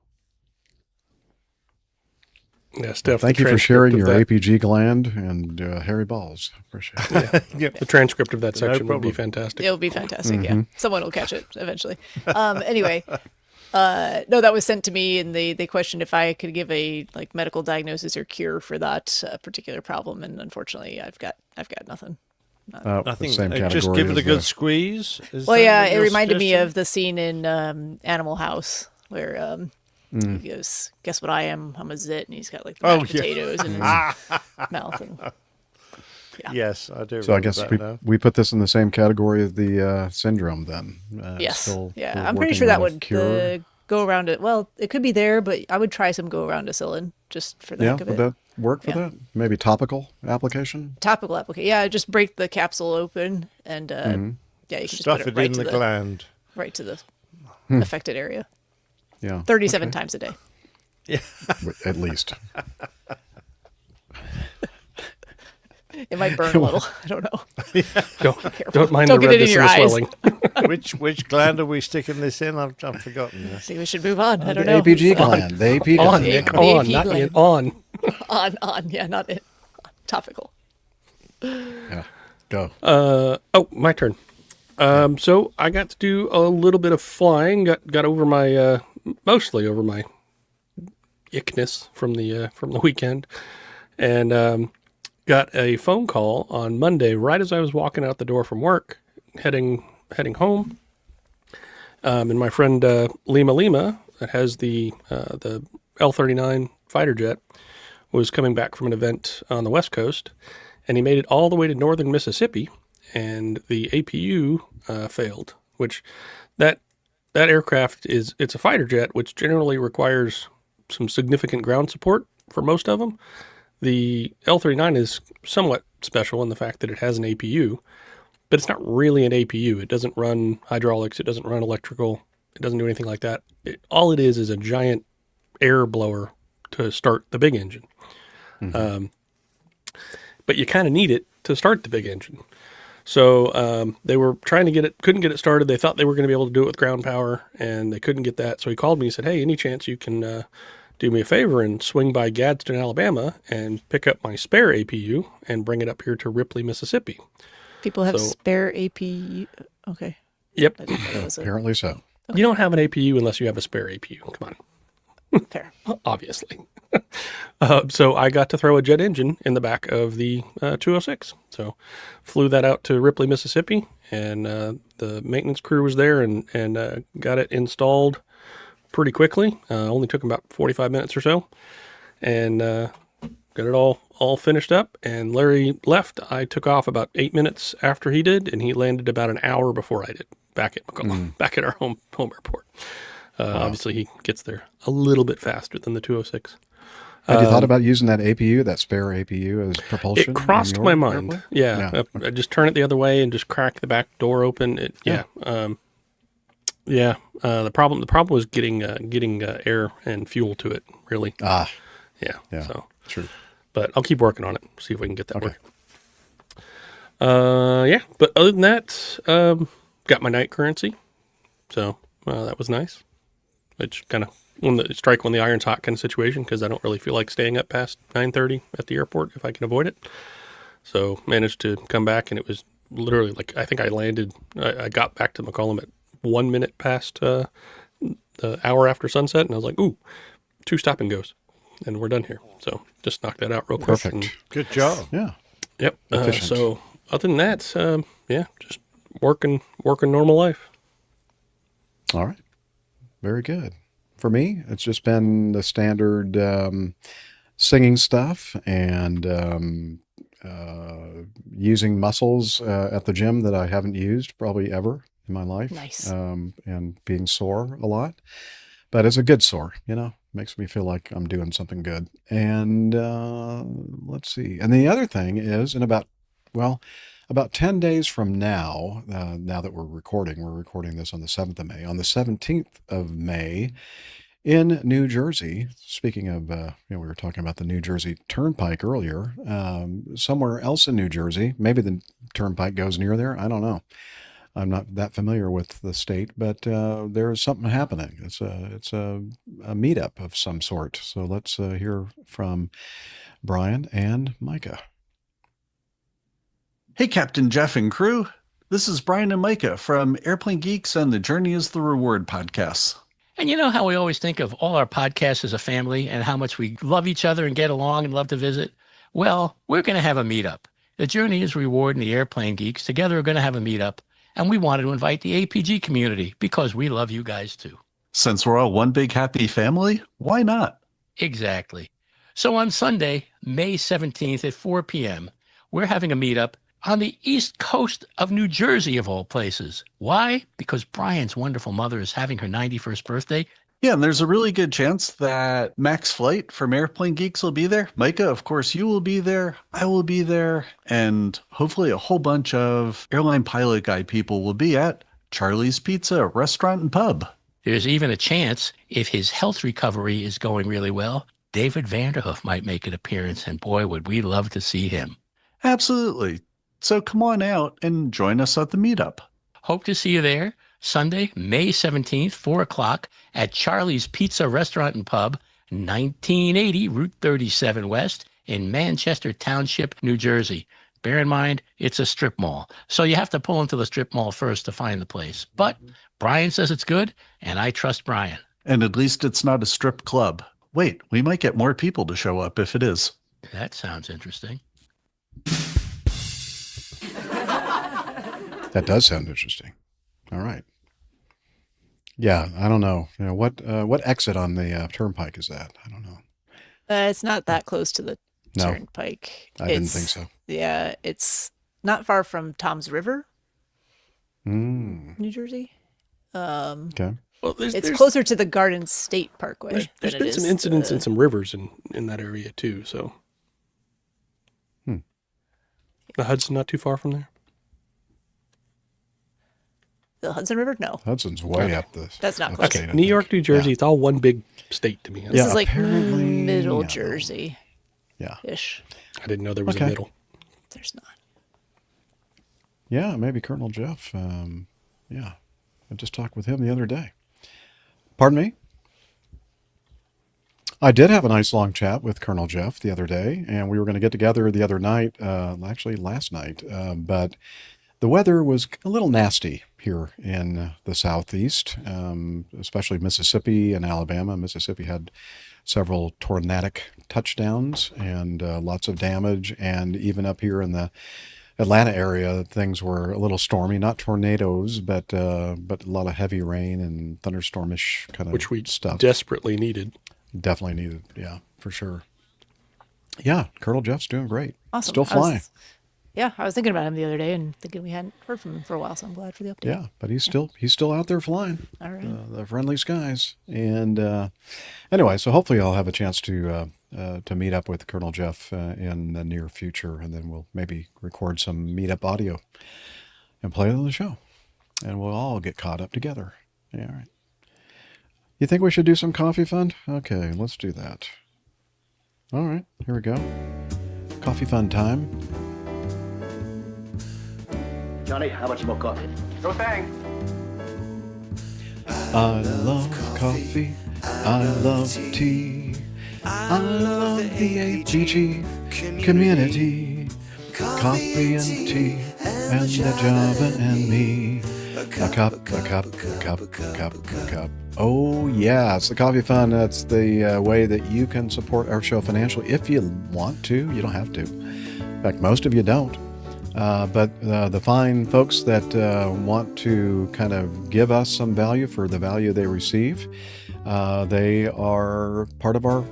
Yeah, Steph. Thank you for sharing your APG gland and hairy balls. Appreciate it. The transcript of that section would be fantastic. It will be fantastic. Yeah, someone will catch it eventually. Anyway. No, that was sent to me, and they questioned if I could give a medical diagnosis or cure for that particular problem, and unfortunately, I've got nothing. Nothing. Same just give it a good squeeze. Well, yeah, it reminded me of the scene in Animal House where he goes, "Guess what I am? I'm a zit," and he's got the mashed potatoes in his mouth. And, Yes, I do. So I guess we put this in the same category as the syndrome then. Yes. I'm pretty sure that would go around it. Well, it could be there, but I would try some go around acillin just for the heck of it. Would that work for that? Maybe topical application? Topical application. Yeah, just break the capsule open and you can stuff just put it right in to the gland. Right to the affected area. Yeah. 37 times a day. Yeah. At least. It might burn a little. I don't know. Don't mind don't the get it in your eyes. swelling. Which gland are we sticking this in? I've forgotten. I think we should move on. I don't the know. APG gland. The AP On, gland. Nick. On, not in. On. On. Yeah, not in. Topical. Yeah. Go. My turn. So I got to do a little bit of flying. Got over my mostly over my ickness from the weekend, and got a phone call on Monday right as I was walking out the door from work, heading home. And my friend Lima, that has the L-39 fighter jet, was coming back from an event on the West Coast, and he made it all the way to northern Mississippi, and the APU failed. Which that aircraft it's a fighter jet, which generally requires some significant ground support for most of them. The L-39 is somewhat special in the fact that it has an APU, but it's not really an APU. It doesn't run hydraulics. It doesn't run electrical. It doesn't do anything like that. All it is a giant air blower to start the big engine. Mm-hmm. But you kind of need it to start the big engine. So they were trying to get it, couldn't get it started. They thought they were going to be able to do it with ground power, and they couldn't get that. So he called me and said, "Hey, any chance you can do me a favor and swing by Gadsden, Alabama, and pick up my spare APU and bring it up here to Ripley, Mississippi." People have spare APU. Okay. Yep. Apparently so. You don't have an APU unless you have a spare APU. Come on. Fair. Obviously. So I got to throw a jet engine in the back of the 206. So flew that out to Ripley, Mississippi, and the maintenance crew was there and got it installed pretty quickly. Only took about 45 minutes or so, and got it all finished up. And Larry left. I took off about 8 minutes after he did, and he landed about an hour before I did back at McCollum, back at our home airport. Obviously, he gets there a little bit faster than the 206. Had you thought about using that APU, that spare APU, as propulsion? It crossed my mind. Airplane? Yeah. I just turn it the other way and just crack the back door open. The problem was getting air and fuel to it. Really. Yeah. So true. But I'll keep working on it. See if we can get that working. But other than that, got my night currency, so that was nice. Which kind of when the iron's hot kind of situation, because I don't really feel like staying up past 9:30 at the airport if I can avoid it. So managed to come back, and it was literally like I think I got back to McCollum at 1 minute past the hour after sunset, and I was like, ooh, 2 stop and goes, and we're done here. So just knocked that out real quick. Perfect. Good job. Yeah. Yep. Efficient. So other than that, just working normal life. All right. Very good. For me, it's just been the standard singing stuff and using muscles at the gym that I haven't used probably ever in my life. Nice. And being sore a lot. But it's a good sore, makes me feel like I'm doing something good. And let's see. And the other thing is about 10 days from now, now that we're recording this on the 7th of May. On the 17th of May in New Jersey, speaking of, we were talking about the New Jersey Turnpike earlier, somewhere else in New Jersey, maybe the Turnpike goes near there. I don't know. I'm not that familiar with the state, but there's something happening. It's a meetup of some sort. So let's hear from Brian and Micah. Hey, Captain Jeff and crew. This is Brian and Micah from Airplane Geeks and the Journey is the Reward podcasts. And you know how we always think of all our podcasts as a family and how much we love each other and get along and love to visit? Well, we're going to have a meetup. The Journey is Reward and the Airplane Geeks together are going to have a meetup. And we wanted to invite the APG community because we love you guys too. Since we're all one big happy family, why not? Exactly. So on Sunday, May 17th at 4 p.m., we're having a meetup on the east coast of New Jersey, of all places. Why? Because Brian's wonderful mother is having her 91st birthday. Yeah, and there's a really good chance that Max Flight from Airplane Geeks will be there. Micah, of course, you will be there. I will be there. And hopefully a whole bunch of Airline Pilot Guy people will be at Charlie's Pizza Restaurant and Pub. There's even a chance, if his health recovery is going really well, David Vanderhoof might make an appearance. And boy, would we love to see him. Absolutely. So come on out and join us at the meetup. Hope to see you there. Sunday, May 17th, 4 o'clock at Charlie's Pizza Restaurant and Pub, 1980 Route 37 West in Manchester Township, New Jersey. Bear in mind, it's a strip mall, so you have to pull into the strip mall first to find the place. But Brian says it's good, and I trust Brian. And at least it's not a strip club. Wait, we might get more people to show up if it is. That sounds interesting. That does sound interesting. All right. Yeah, I don't know. What exit on the turnpike is that? I don't know. It's not that close to the turnpike. I didn't think so. Yeah, it's not far from Tom's River, New Jersey. Okay. Well, it's closer to the Garden State Parkway. There's been some incidents in some rivers in that area too. So the Hudson not too far from there. The Hudson River? No. Hudson's way up this. That's not close. Okay, New York, New Jersey, it's all one big state to me. This is like middle Jersey. Yeah. Ish. I didn't know there was a middle. There's not. Yeah, maybe Colonel Jeff. I just talked with him the other day. Pardon me? I did have a nice long chat with Colonel Jeff the other day, and we were going to get together the other night, actually last night, but the weather was a little nasty here in the Southeast, especially Mississippi and Alabama. Mississippi had several tornadic touchdowns and lots of damage. And even up here in the Atlanta area, things were a little stormy, not tornadoes, but a lot of heavy rain and thunderstormish kind of which we stuff. Desperately needed. Definitely needed. Yeah, for sure. Yeah, Colonel Jeff's doing great. Awesome. Still flying. I was thinking about him the other day and thinking we hadn't heard from him for a while, so I'm glad for the update. Yeah, but he's still out there flying. All right. The friendly skies. And anyway, so hopefully I'll have a chance to meet up with Colonel Jeff in the near future, and then we'll maybe record some meetup audio and play it on the show, and we'll all get caught up together. Yeah, all right. You think we should do some coffee fun? Okay, let's do that. All right, here we go. Coffee fun time. Johnny, how much more coffee? No thanks. I love coffee. I love tea. I love the APG community. Coffee and tea and the Java and me. A cup. Oh, yeah, it's the Coffee Fund. That's the way that you can support our show financially if you want to. You don't have to. In fact, most of you don't. But the fine folks that want to kind of give us some value for the value they receive, they are part of our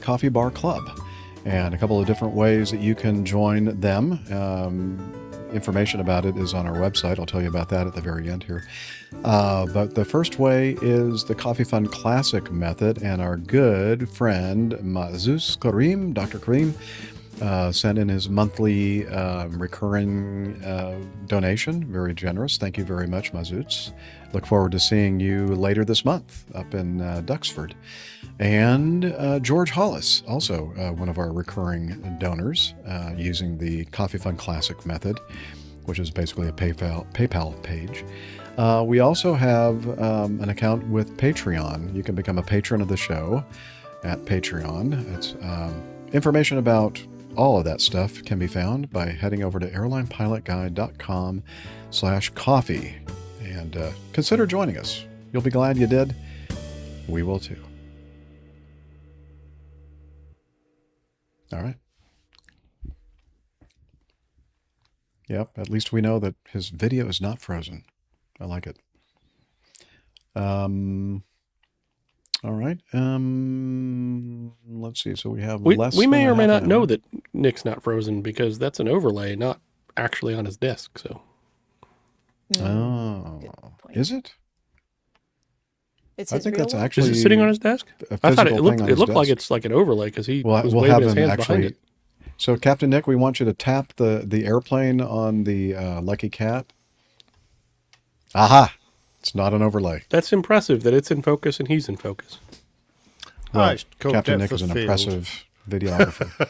coffee bar club. And a couple of different ways that you can join them. Information about it is on our website. I'll tell you about that at the very end here. But the first way is the Coffee Fund Classic method, and our good friend Mazus Karim, Dr. Karim, sent in his monthly recurring donation. Very generous. Thank you very much, Mazus. Look forward to seeing you later this month up in Duxford. And George Hollis, also one of our recurring donors, using the Coffee Fund Classic method, which is basically a PayPal page. We also have an account with Patreon. You can become a patron of the show at Patreon. It's information about all of that stuff can be found by heading over to airlinepilotguide.com/coffee and consider joining us. You'll be glad you did. We will too. All right. Yep, at least we know that his video is not frozen. I like it. All right. Let's see. So we have we less may than or may half not an know hour. that Nick's not frozen because that's an overlay, not actually on his desk. So. Oh, is it? It's I his think real that's one? actually Is it sitting on his desk? a I thought physical it thing looked on it his looked like desk. it's like an overlay because he was We'll waving have his him hands behind actually. it. So, Captain Nick, we want you to tap the airplane on the Lucky Cat. Aha! It's not an overlay. That's impressive that it's in focus and he's in focus. Well, it's called Captain depth Nick is of an field. impressive videographer.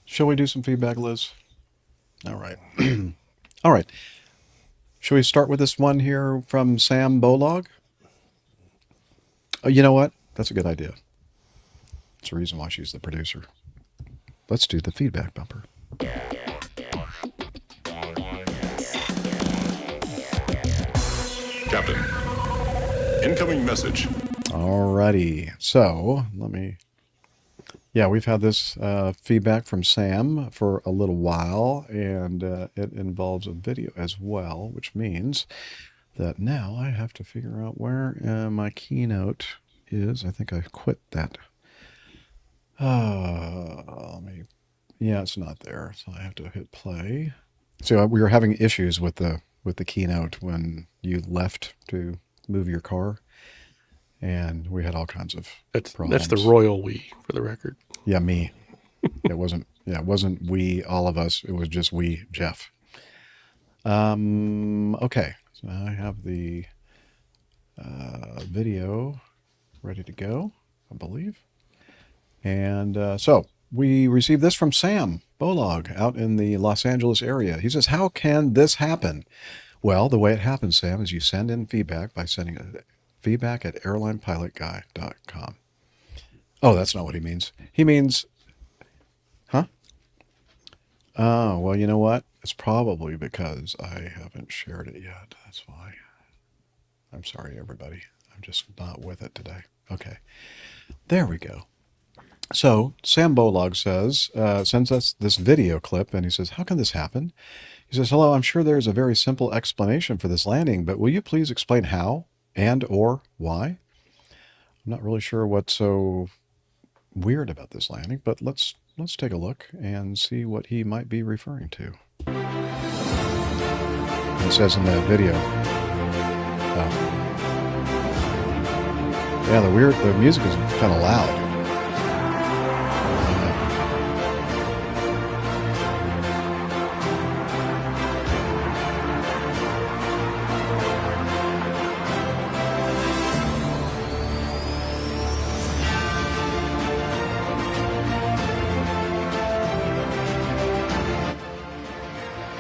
Shall we do some feedback, Liz? All right. All right. Shall we start with this one here from Sam Bolog? Oh, you know what? That's a good idea. It's the reason why she's the producer. Let's do the feedback bumper. Captain, incoming message. Alrighty. So yeah, we've had this feedback from Sam for a little while, and it involves a video as well, which means that now I have to figure out where my keynote is. I think I quit that. Yeah, it's not there, so I have to hit play. So we were having issues with the keynote when you left to move your car, and we had all kinds of problems. That's the royal we, for the record. Yeah, me. It wasn't we, all of us. It was just we, Jeff. Okay, so I have the video ready to go, I believe. And so we received this from Sam Bolog out in the Los Angeles area. He says, how can this happen? Well, the way it happens, Sam, is you send in feedback by sending feedback at airlinepilotguy.com. Oh, that's not what he means. He means, huh? Oh, well, you know what? It's probably because I haven't shared it yet. That's why. I'm sorry, everybody. I'm just not with it today. Okay. There we go. So Sam Bolog says, sends us this video clip, and he says, how can this happen? He says, hello, I'm sure there's a very simple explanation for this landing, but will you please explain how and or why? I'm not really sure what's so weird about this landing, but let's take a look and see what he might be referring to. It says in the video, yeah, the music is kind of loud.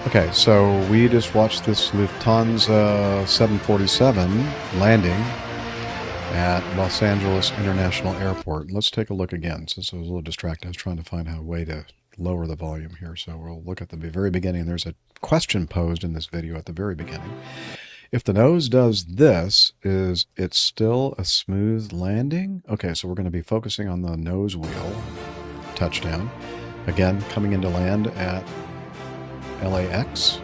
Okay, so we just watched this Lufthansa 747 landing at Los Angeles International Airport. Let's take a look again, since I was a little distracted. I was trying to find a way to lower the volume here. So we'll look at the very beginning. There's a question posed in this video at the very beginning. If the nose does this, is it still a smooth landing? Okay, so we're going to be focusing on the nose wheel touchdown. Again, coming into land at LAX.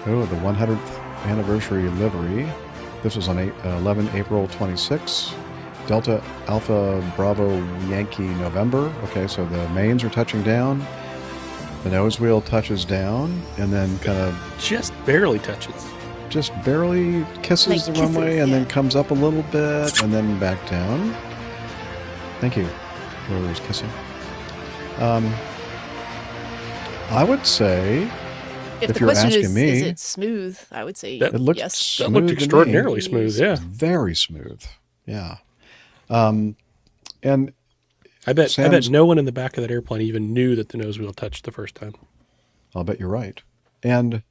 Oh, the 100th anniversary livery. This was on 11 April 26. Delta Alpha Bravo Yankee November. Okay, so the mains are touching down. The nose wheel touches down and then kind of... Just barely touches. Just barely kisses the runway and then comes up a little bit and then back down. Thank you. Whoever's kissing. I would say, if you're asking is, me, is it smooth? I would say it looked yes. smooth. That looked extraordinarily smooth. Yeah, very smooth. Yeah, and I bet no one in the back of that airplane even knew that the nose wheel touched the first time. I'll bet you're right. And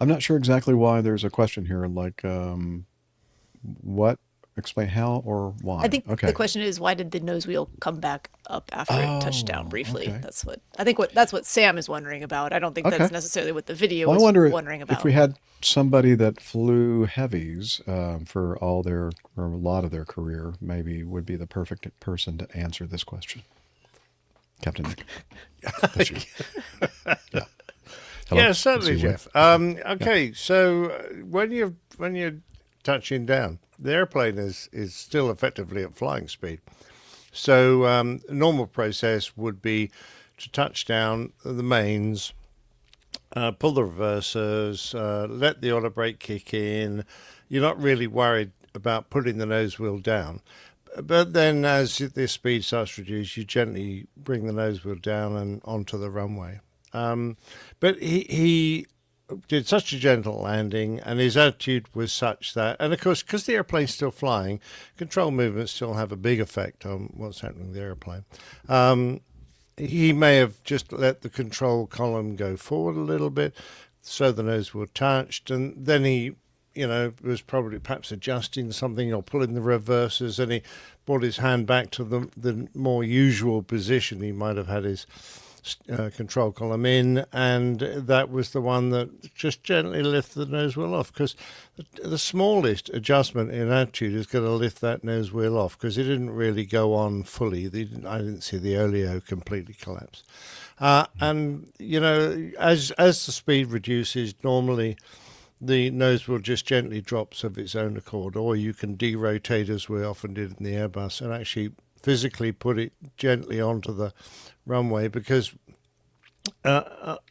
I'm not sure exactly why there's a question here. Like, what? Explain how or why. I think the question is, why did the nose wheel come back up after it touched down briefly? Okay. That's what Sam is wondering about. I don't think that's necessarily what the video is wondering about. If we had somebody that flew heavies for a lot of their career, maybe would be the perfect person to answer this question. Captain Nick. That's you. Yeah. Hello? Yeah, certainly, Jeff. Okay, so when you're touching down, the airplane is still effectively at flying speed. So normal process would be to touch down the mains, pull the reversers, let the auto brake kick in. You're not really worried about putting the nose wheel down. But then as the speed starts to reduce, you gently bring the nose wheel down and onto the runway. But he did such a gentle landing, and his attitude was such that, and of course, because the airplane's still flying, control movements still have a big effect on what's happening with the airplane. He may have just let the control column go forward a little bit, so the nose wheel touched, and then he, was probably perhaps adjusting something or pulling the reversers, and he brought his hand back to the more usual position. He might have had his control column in, and that was the one that just gently lifted the nose wheel off, because the smallest adjustment in attitude is going to lift that nose wheel off, because it didn't really go on fully. I didn't see the oleo completely collapse. And as the speed reduces, normally the nose wheel just gently drops of its own accord, or you can derotate, as we often did in the Airbus, and actually physically put it gently onto the runway, because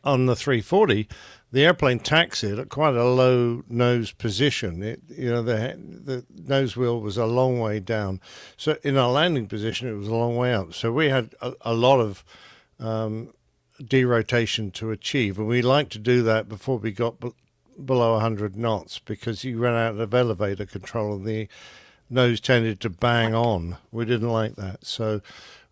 on the 340 the airplane taxied at quite a low nose position. The nose wheel was a long way down, so in our landing position it was a long way up, so we had a lot of derotation to achieve, and we like to do that before we got below 100 knots, because you ran out of elevator control and the nose tended to bang on. We didn't like that. So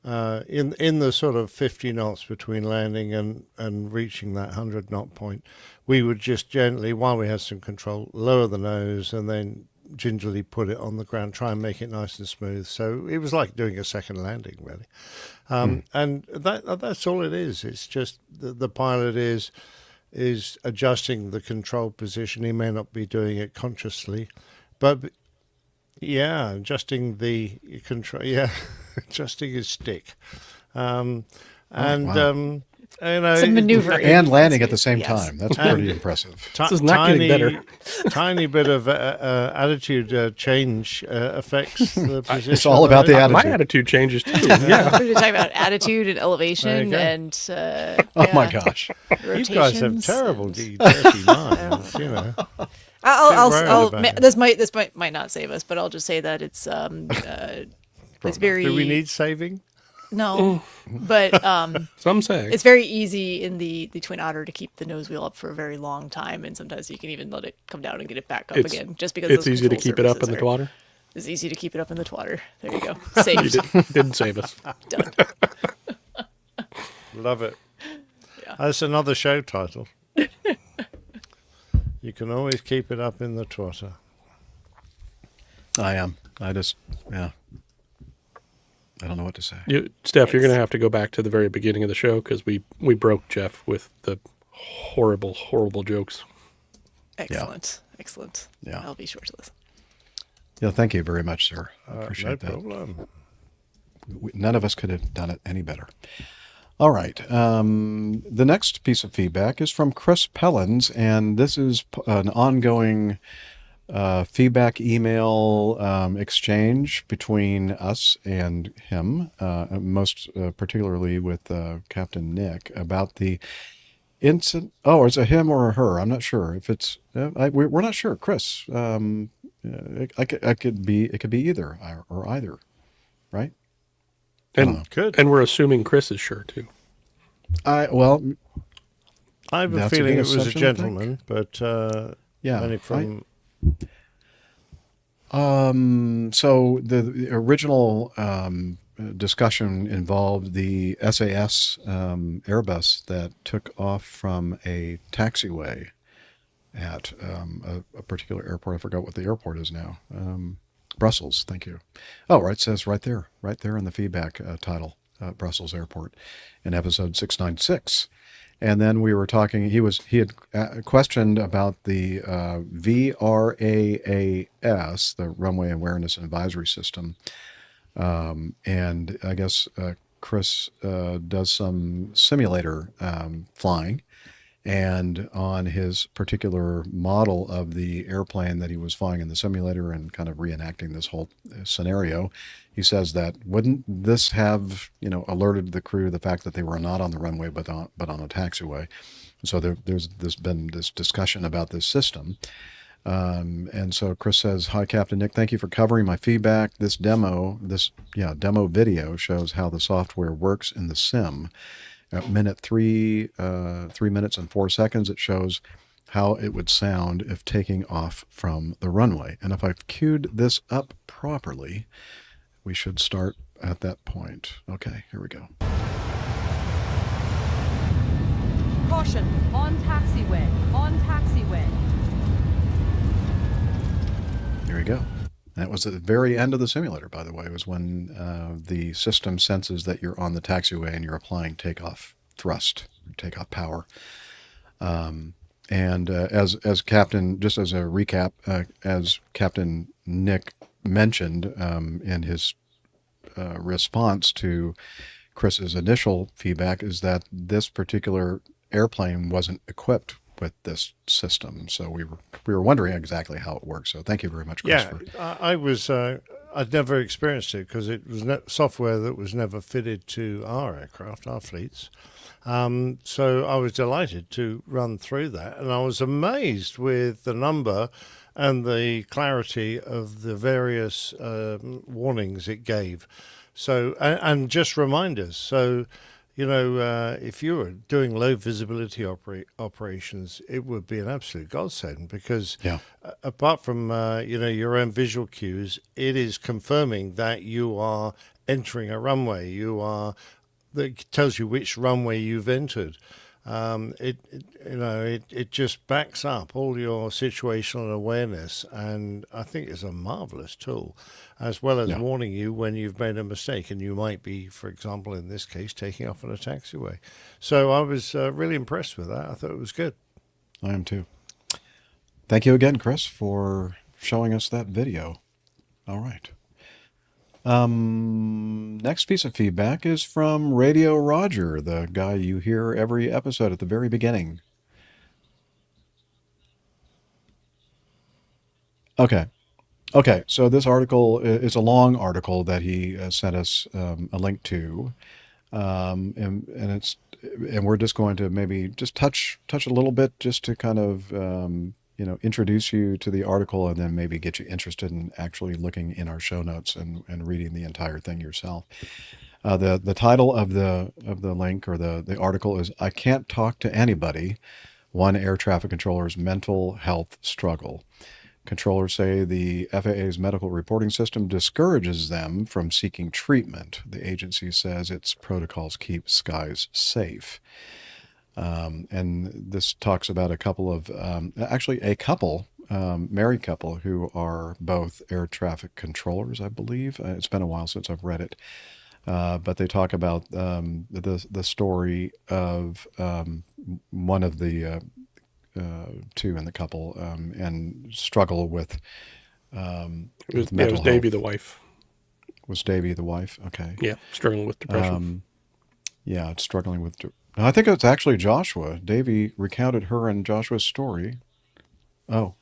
in the sort of 50 knots between landing and reaching that 100 knot point, we would just gently, while we had some control, lower the nose and then gingerly put it on the ground, try and make it nice and smooth. So it was like doing a second landing, really. And that's all it is. It's just the pilot is adjusting the control position. He may not be doing it consciously, but yeah, adjusting the control. Yeah, adjusting his stick, and some maneuvering and landing at the same time. That's pretty impressive. This is not getting better. Tiny bit of attitude change affects the position. It's all about the attitude. My attitude changes too. Yeah. We're talking about attitude and elevation and oh my gosh, you guys have terrible dirty minds. You know. This might not save us, but I'll just say that it's very. Do we need saving? No, but some say it's very easy in the Twin Otter to keep the nose wheel up for a very long time, and sometimes you can even let it come down and get it back up again, just because it's easy to keep it up in the twatter. It's easy to keep it up in the twatter. There you go. Saved. Didn't save us. Done. Love it. Yeah. That's another show title. You can always keep it up in the twatter. I am. I just, yeah. I don't know what to say. Steph, you're going to have to go back to the very beginning of the show because we broke Jeff with the horrible, horrible jokes. Excellent. Yeah. Excellent. Yeah. I'll be sure to listen. Yeah, thank you very much, sir. I appreciate that. No problem. None of us could have done it any better. All right. The next piece of feedback is from Chris Pellins, and this is an ongoing feedback email exchange between us and him, most particularly with Captain Nick, about the incident. Oh, is it him or a her? I'm not sure. If it's, we're not sure. Chris, it could be either or either, right? And we're assuming Chris is sure too. I have a feeling it was a gentleman, but yeah, only from. So the original discussion involved the SAS Airbus that took off from a taxiway at a particular airport. I forgot what the airport is now. Brussels, thank you. Oh, right, it says right there in the feedback title, Brussels Airport, in episode 696. And then we were talking. He had questioned about the VRAAS, the Runway Awareness and Advisory System, and I guess Chris does some simulator flying. And on his particular model of the airplane that he was flying in the simulator and kind of reenacting this whole scenario, he says that wouldn't this have, alerted the crew the fact that they were not on the runway but on a taxiway? So there's been this discussion about this system. And so Chris says, "Hi, Captain Nick. Thank you for covering my feedback. This demo video shows how the software works in the sim. At minute 3 minutes and 4 seconds, it shows how it would sound if taking off from the runway. And if I've queued this up properly, we should start at that point. Okay, here we go. Caution, on taxiway, on taxiway. Here we go. That was at the very end of the simulator, by the way. It was when the system senses that you're on the taxiway and you're applying takeoff thrust, takeoff power. And as Captain, just as a recap, as Captain Nick mentioned in his response to Chris's initial feedback, is that this particular airplane wasn't equipped with this system, so we were wondering exactly how it works. So thank you very much, Chris. I'd never experienced it because it was software that was never fitted to our aircraft, our fleets. So I was delighted to run through that, and I was amazed with the number and the clarity of the various warnings it gave. So and just reminders. So, if you were doing low visibility operations, it would be an absolute godsend because apart from, your own visual cues, it is confirming that you are entering a runway. That tells you which runway you've entered. It just backs up all your situational awareness, and I think it's a marvelous tool, as well as warning you when you've made a mistake, and you might be, for example, in this case, taking off on a taxiway. So I was really impressed with that. I thought it was good. I am too. Thank you again, Chris, for showing us that video. All right. Next piece of feedback is from Radio Roger, the guy you hear every episode at the very beginning. Okay. So this article is a long article that he sent us a link to, and we're just going to maybe just touch a little bit just to kind of introduce you to the article, and then maybe get you interested in actually looking in our show notes and reading the entire thing yourself. The title of the link, or the article, is "I Can't Talk to Anybody: One Air Traffic Controller's Mental Health Struggle." Controllers say the FAA's medical reporting system discourages them from seeking treatment. The agency says its protocols keep skies safe. And this talks about a married couple who are both air traffic controllers, I believe. It's been a while since I've read it. But they talk about the story of one of the two in the couple and struggle with mental health. It was Davey, the wife. Was Davey the wife? Okay. Yeah, struggling with depression. It's struggling with I think it's actually Joshua. Davey recounted her and Joshua's story. Oh.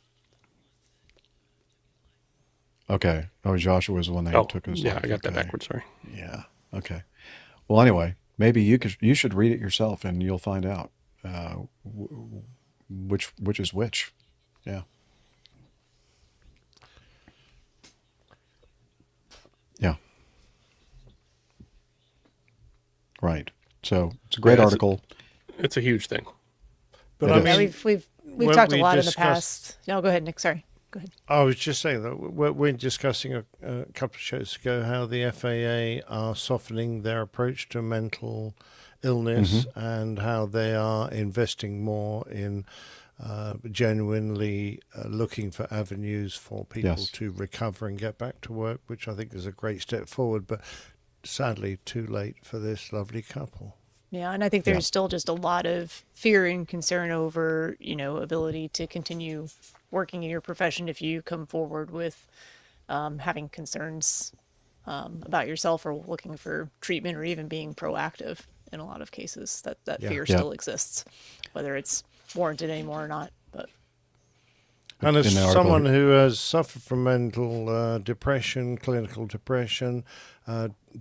Okay. Oh, Joshua was the one that took his life. Yeah, I got that backwards, sorry. Yeah. Okay. Well, anyway, maybe you should read it yourself, and you'll find out which is which. Yeah. Yeah. Right. So it's a great article. It's a huge thing. But I mean, we've talked a lot in the past. No, go ahead, Nick. Sorry. Go ahead. I was just saying that we're discussing a couple of shows ago how the FAA are softening their approach to mental illness, and how they are investing more in genuinely looking for avenues for people to recover and get back to work, which I think is a great step forward, but sadly too late for this lovely couple. Yeah, and I think there's still just a lot of fear and concern over, ability to continue working in your profession if you come forward with having concerns about yourself, or looking for treatment, or even being proactive. In a lot of cases, that fear still exists, whether it's warranted anymore or not. But and as someone who has suffered from mental depression, clinical depression,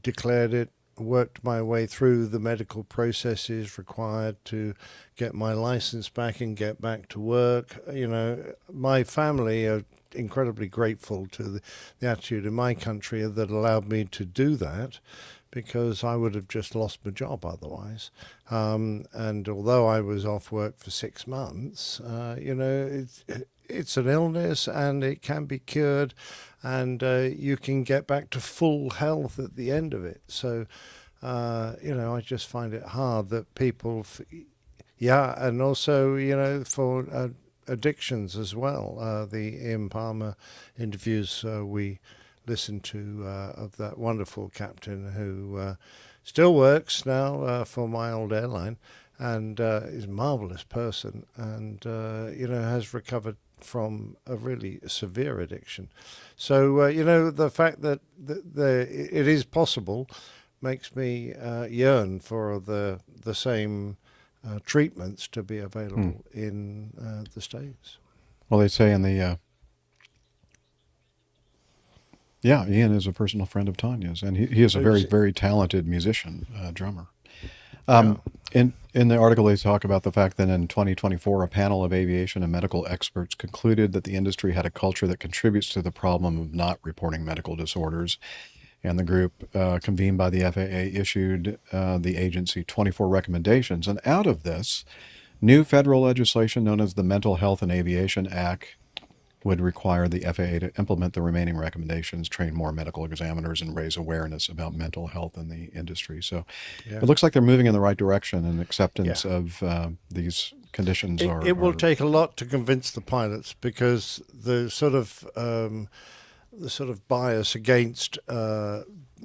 declared it, worked my way through the medical processes required to get my license back and get back to work. My family are incredibly grateful to the attitude in my country that allowed me to do that, because I would have just lost my job otherwise. And although I was off work for 6 months, it's an illness, and it can be cured, and you can get back to full health at the end of it. So, I just find it hard that people, and also, for addictions as well. The Ian Palmer interviews we listened to of that wonderful captain who still works now for my old airline, and is a marvelous person, and has recovered from a really severe addiction. So the fact that it is possible makes me yearn for the same treatments to be available in the States. Well, they say in the Ian is a personal friend of Tanya's, and he is a very, very talented musician, drummer. In the article, they talk about the fact that in 2024, a panel of aviation and medical experts concluded that the industry had a culture that contributes to the problem of not reporting medical disorders. And the group convened by the FAA issued the agency 24 recommendations. And out of this, new federal legislation known as the Mental Health in Aviation Act would require the FAA to implement the remaining recommendations, train more medical examiners, and raise awareness about mental health in the industry. So it looks like they're moving in the right direction, and acceptance of these conditions It will take a lot to convince the pilots, because the sort of bias against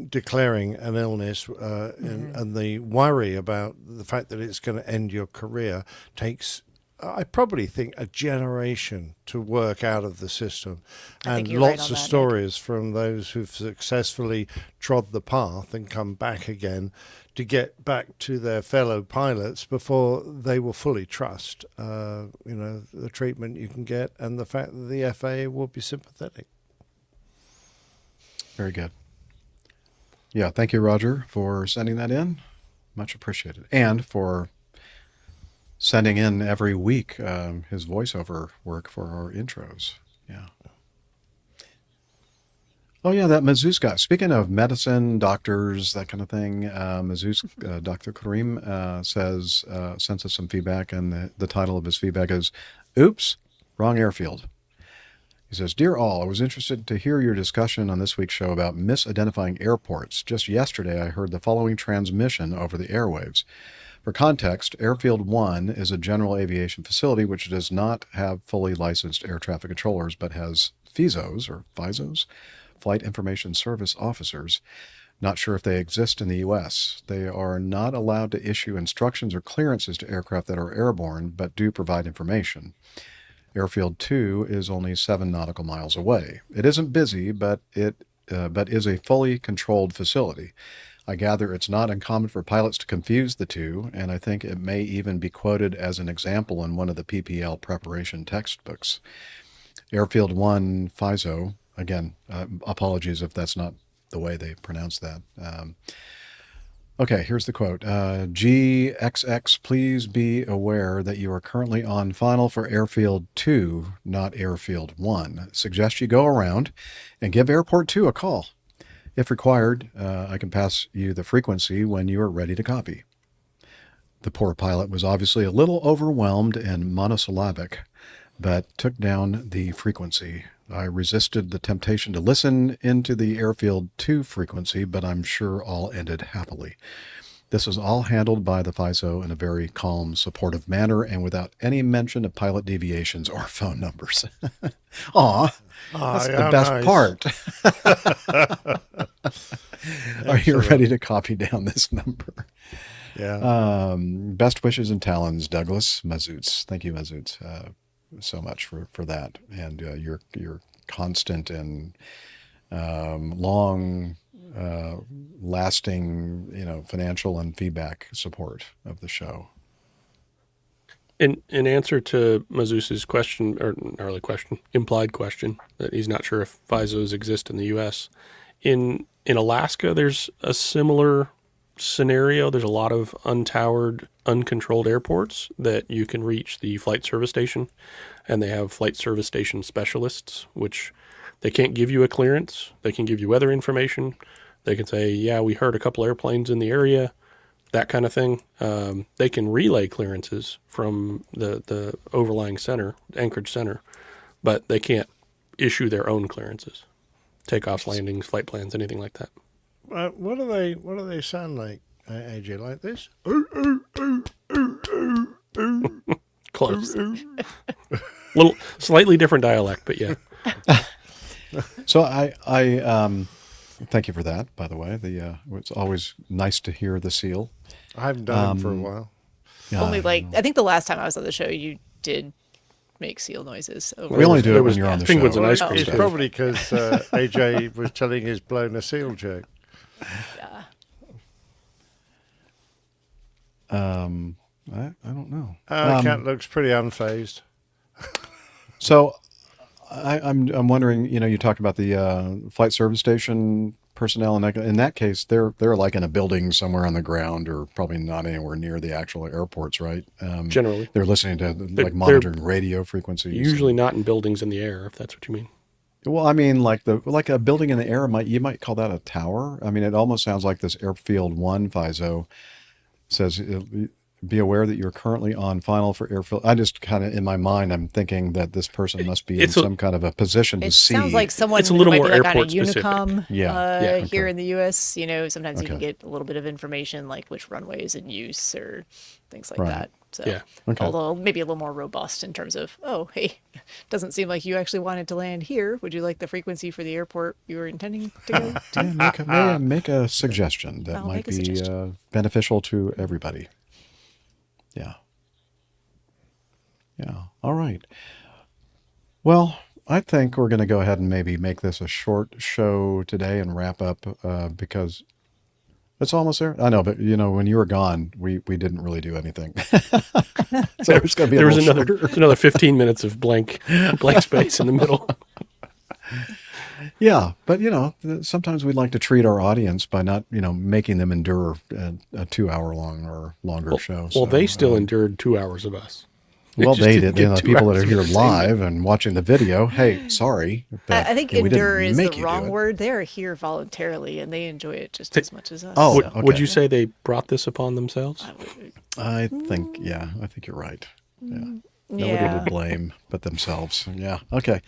declaring an illness and the worry about the fact that it's going to end your career takes, I probably think, a generation to work out of the system. And lots of stories from those who've successfully trod the path and come back again to get back to their fellow pilots before they will fully trust the treatment you can get, and the fact that the FAA will be sympathetic. Very good. Yeah, thank you, Roger, for sending that in. Much appreciated. And for sending in every week his voiceover work for our intros. Yeah. Oh, yeah, that Mazouz guy. Speaking of medicine, doctors, that kind of thing, Mazouz, Dr. Kareem sends us some feedback, and the title of his feedback is, Oops, Wrong Airfield. He says, Dear all, I was interested to hear your discussion on this week's show about misidentifying airports. Just yesterday, I heard the following transmission over the airwaves. For context, Airfield 1 is a general aviation facility which does not have fully licensed air traffic controllers, but has FISOs, Flight Information Service Officers. Not sure if they exist in the U.S. They are not allowed to issue instructions or clearances to aircraft that are airborne, but do provide information. Airfield 2 is only 7 nautical miles away. It isn't busy, but is a fully controlled facility. I gather it's not uncommon for pilots to confuse the two, and I think it may even be quoted as an example in one of the PPL preparation textbooks. Airfield 1 FISO, again, apologies if that's not the way they pronounce that. Okay, here's the quote. GXX, please be aware that you are currently on final for Airfield 2, not Airfield 1. Suggest you go around and give Airport 2 a call. If required, I can pass you the frequency when you are ready to copy. The poor pilot was obviously a little overwhelmed and monosyllabic, but took down the frequency. I resisted the temptation to listen into the Airfield 2 frequency, but I'm sure all ended happily. This was all handled by the FISO in a very calm, supportive manner and without any mention of pilot deviations or phone numbers. Aw, that's the best part. Are you ready to copy down this number? Yeah. Best wishes and talons, Douglas Mazouz. Thank you, Mazouz, so much for that, and your constant and long lasting financial and feedback support of the show. In answer to Mazouz's question, or early question, implied question, that he's not sure if FISOs exist in the U.S. In Alaska, there's a similar scenario. There's a lot of untowered, uncontrolled airports that you can reach the flight service station, and they have flight service station specialists, which they can't give you a clearance. They can give you weather information. They can say, yeah, we heard a couple airplanes in the area, that kind of thing. They can relay clearances from the overlying center, Anchorage Center, but they can't issue their own clearances, takeoffs, landings, flight plans, anything like that. What do they sound like, AJ? Like this? Close. Little slightly different dialect, but yeah. So I thank you for that, by the way. It's always nice to hear the seal. I haven't done it for a while. Only I think the last time I was on the show, you did make seal noises. We only do it when you're on the show. Penguins and ice cream. It's probably because AJ was telling his blown a seal joke. Yeah. I don't know. Cat looks pretty unfazed. So I'm wondering, you talked about the flight service station personnel, and in that case, they're like in a building somewhere on the ground, or probably not anywhere near the actual airports, right? Generally, they're listening to monitoring radio frequencies. Usually not in buildings in the air, if that's what you mean. Well, I mean, like a building in the air, you might call that a tower. I mean, it almost sounds like this Airfield 1 FISO says be aware that you're currently on final for airfield. I just kind of, in my mind, I'm thinking that this person must be in some kind of a position to see. It sounds like someone It's a little who more might be like on a airport specific. Unicom Yeah. here in the U.S. You know, sometimes you can Okay. get a little bit of information like which runway is in use or things like Right. that. So, Yeah. Okay. although maybe a little more robust in terms of, oh, hey, doesn't seem like you actually wanted to land here. Would you like the frequency for the airport you were intending to go to? Make a suggestion that I'll might make a be suggestion. beneficial to everybody. Yeah. Yeah. All right. Well, I think we're going to go ahead and maybe make this a short show today and wrap up because it's almost there. I know, but you know, when you were gone, we didn't really do anything. So there's going to be there was shorter. another 15 minutes of blank space in the middle. Yeah, but you know, sometimes we'd like to treat our audience by not, you know, making them endure a 2-hour long or longer show. Well, they still endured 2 hours of us. Well, just they didn't did. You know, get 2 people that hours are of here entertainment. live and watching the video. Hey, sorry. But I think we didn't endure is make the you do wrong it. word. They are here voluntarily and they enjoy it just as much as us. Oh, so. Would you say they brought this upon themselves? I think you're right. Yeah. Nobody Yeah. to blame but themselves. Yeah. Okay.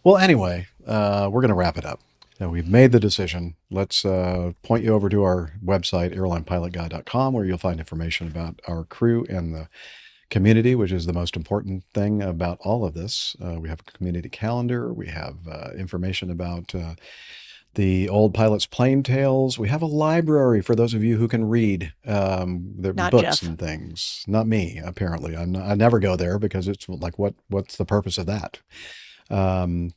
Well, anyway, we're going to wrap it up. Now, we've made the decision. Let's point you over to our website, airlinepilotguy.com, where you'll find information about our crew and the community, which is the most important thing about all of this. We have a community calendar. We have information about the old pilots' plane tales. We have a library for those of you who can read the Not books Jeff. and things. Not me, apparently. I never go there because it's like, what's the purpose of that? And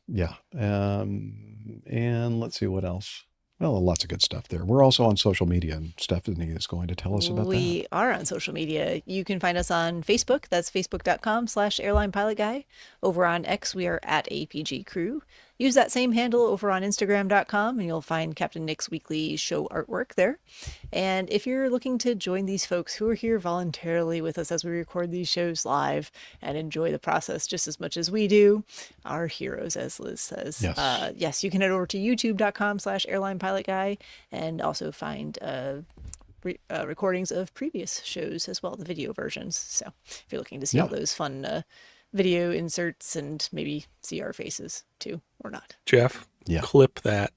let's see what else. Well, lots of good stuff there. We're also on social media, and Stephanie is going to tell us about that. We are on social media. You can find us on Facebook. That's facebook.com/airlinepilotguy. Over on X, we are at APG Crew. Use that same handle over on Instagram.com and you'll find Captain Nick's weekly show artwork there. And if you're looking to join these folks who are here voluntarily with us as we record these shows live and enjoy the process just as much as we do, our heroes, as Liz says. Yes. You can head over to youtube.com/airlinepilotguy and also find recordings of previous shows as well, the video versions. So if you're looking to see all those fun video inserts and maybe see our faces too, or not. Jeff, Yeah. clip that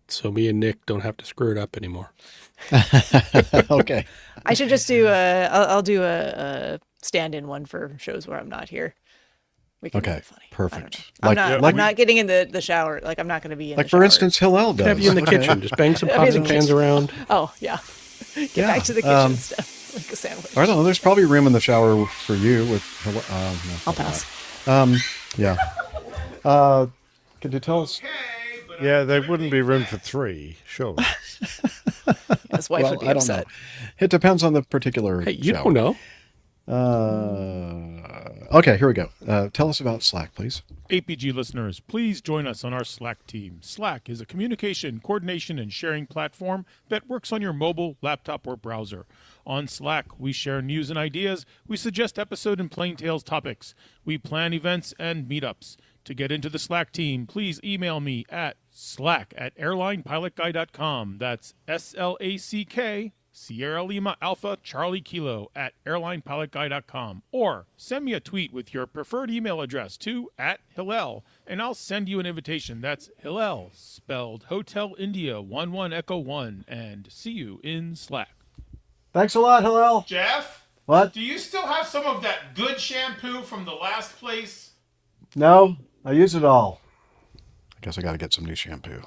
so me and Nick don't have to screw it up anymore. Okay. I should just do I'll do a stand-in one for shows where I'm not here. We can make Okay. it funny. Perfect. I'm not getting in the shower. Like I'm not going to be in Like the for shower. instance, Hillel does. Have you in the Okay. kitchen. Just bang some I'll be pots in and the pans kitchen. around. Oh yeah. Get back to the kitchen stuff. Like a sandwich. I don't know. There's probably room in the shower for you with. No, I'll pass. Yeah. Could you tell us? Yeah, there wouldn't be room for 3, surely. His wife would be I don't upset. know. It depends on the particular. Hey, you shower. don't know. Okay, here we go. Tell us about Slack, please. APG listeners, please join us on our Slack team. Slack is a communication, coordination, and sharing platform that works on your mobile, laptop, or browser. On Slack, we share news and ideas, we suggest episode and plain tales topics, we plan events and meetups. To get into the Slack team, please email me at slack@airlinepilotguy.com. That's SLACK, Sierra Lima Alpha Charlie Kilo at airlinepilotguy.com. Or send me a tweet with your preferred email address to @Hillel, and I'll send you an invitation. That's Hillel, spelled Hotel India 11 Echo 1, and see you in Slack. Thanks a lot, Hillel. Jeff? What? Do you still have some of that good shampoo from the last place? No, I use it all. I guess I got to get some new shampoo.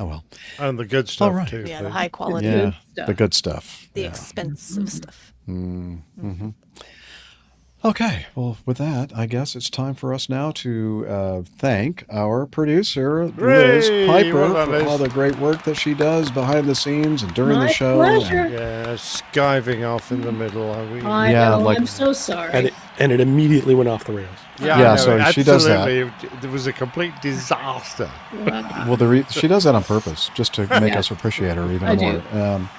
Oh well. And the good stuff All right. too. Yeah, the please. high quality Yeah, stuff. the good stuff. The expensive stuff. Mm-hmm. Okay, well, with that, I guess it's time for us now to thank our producer, Liz Hooray! Piper, Well done, for Liz. all the great work that she does behind the scenes and during the show. Yeah, skiving off in the middle. Are we? I Yeah, know, like- I'm so sorry. And it immediately went off the rails. Yeah, I know, so she does that. absolutely. It was a complete disaster. Well, she does that on purpose, just to make Yeah. us appreciate her even I more. do.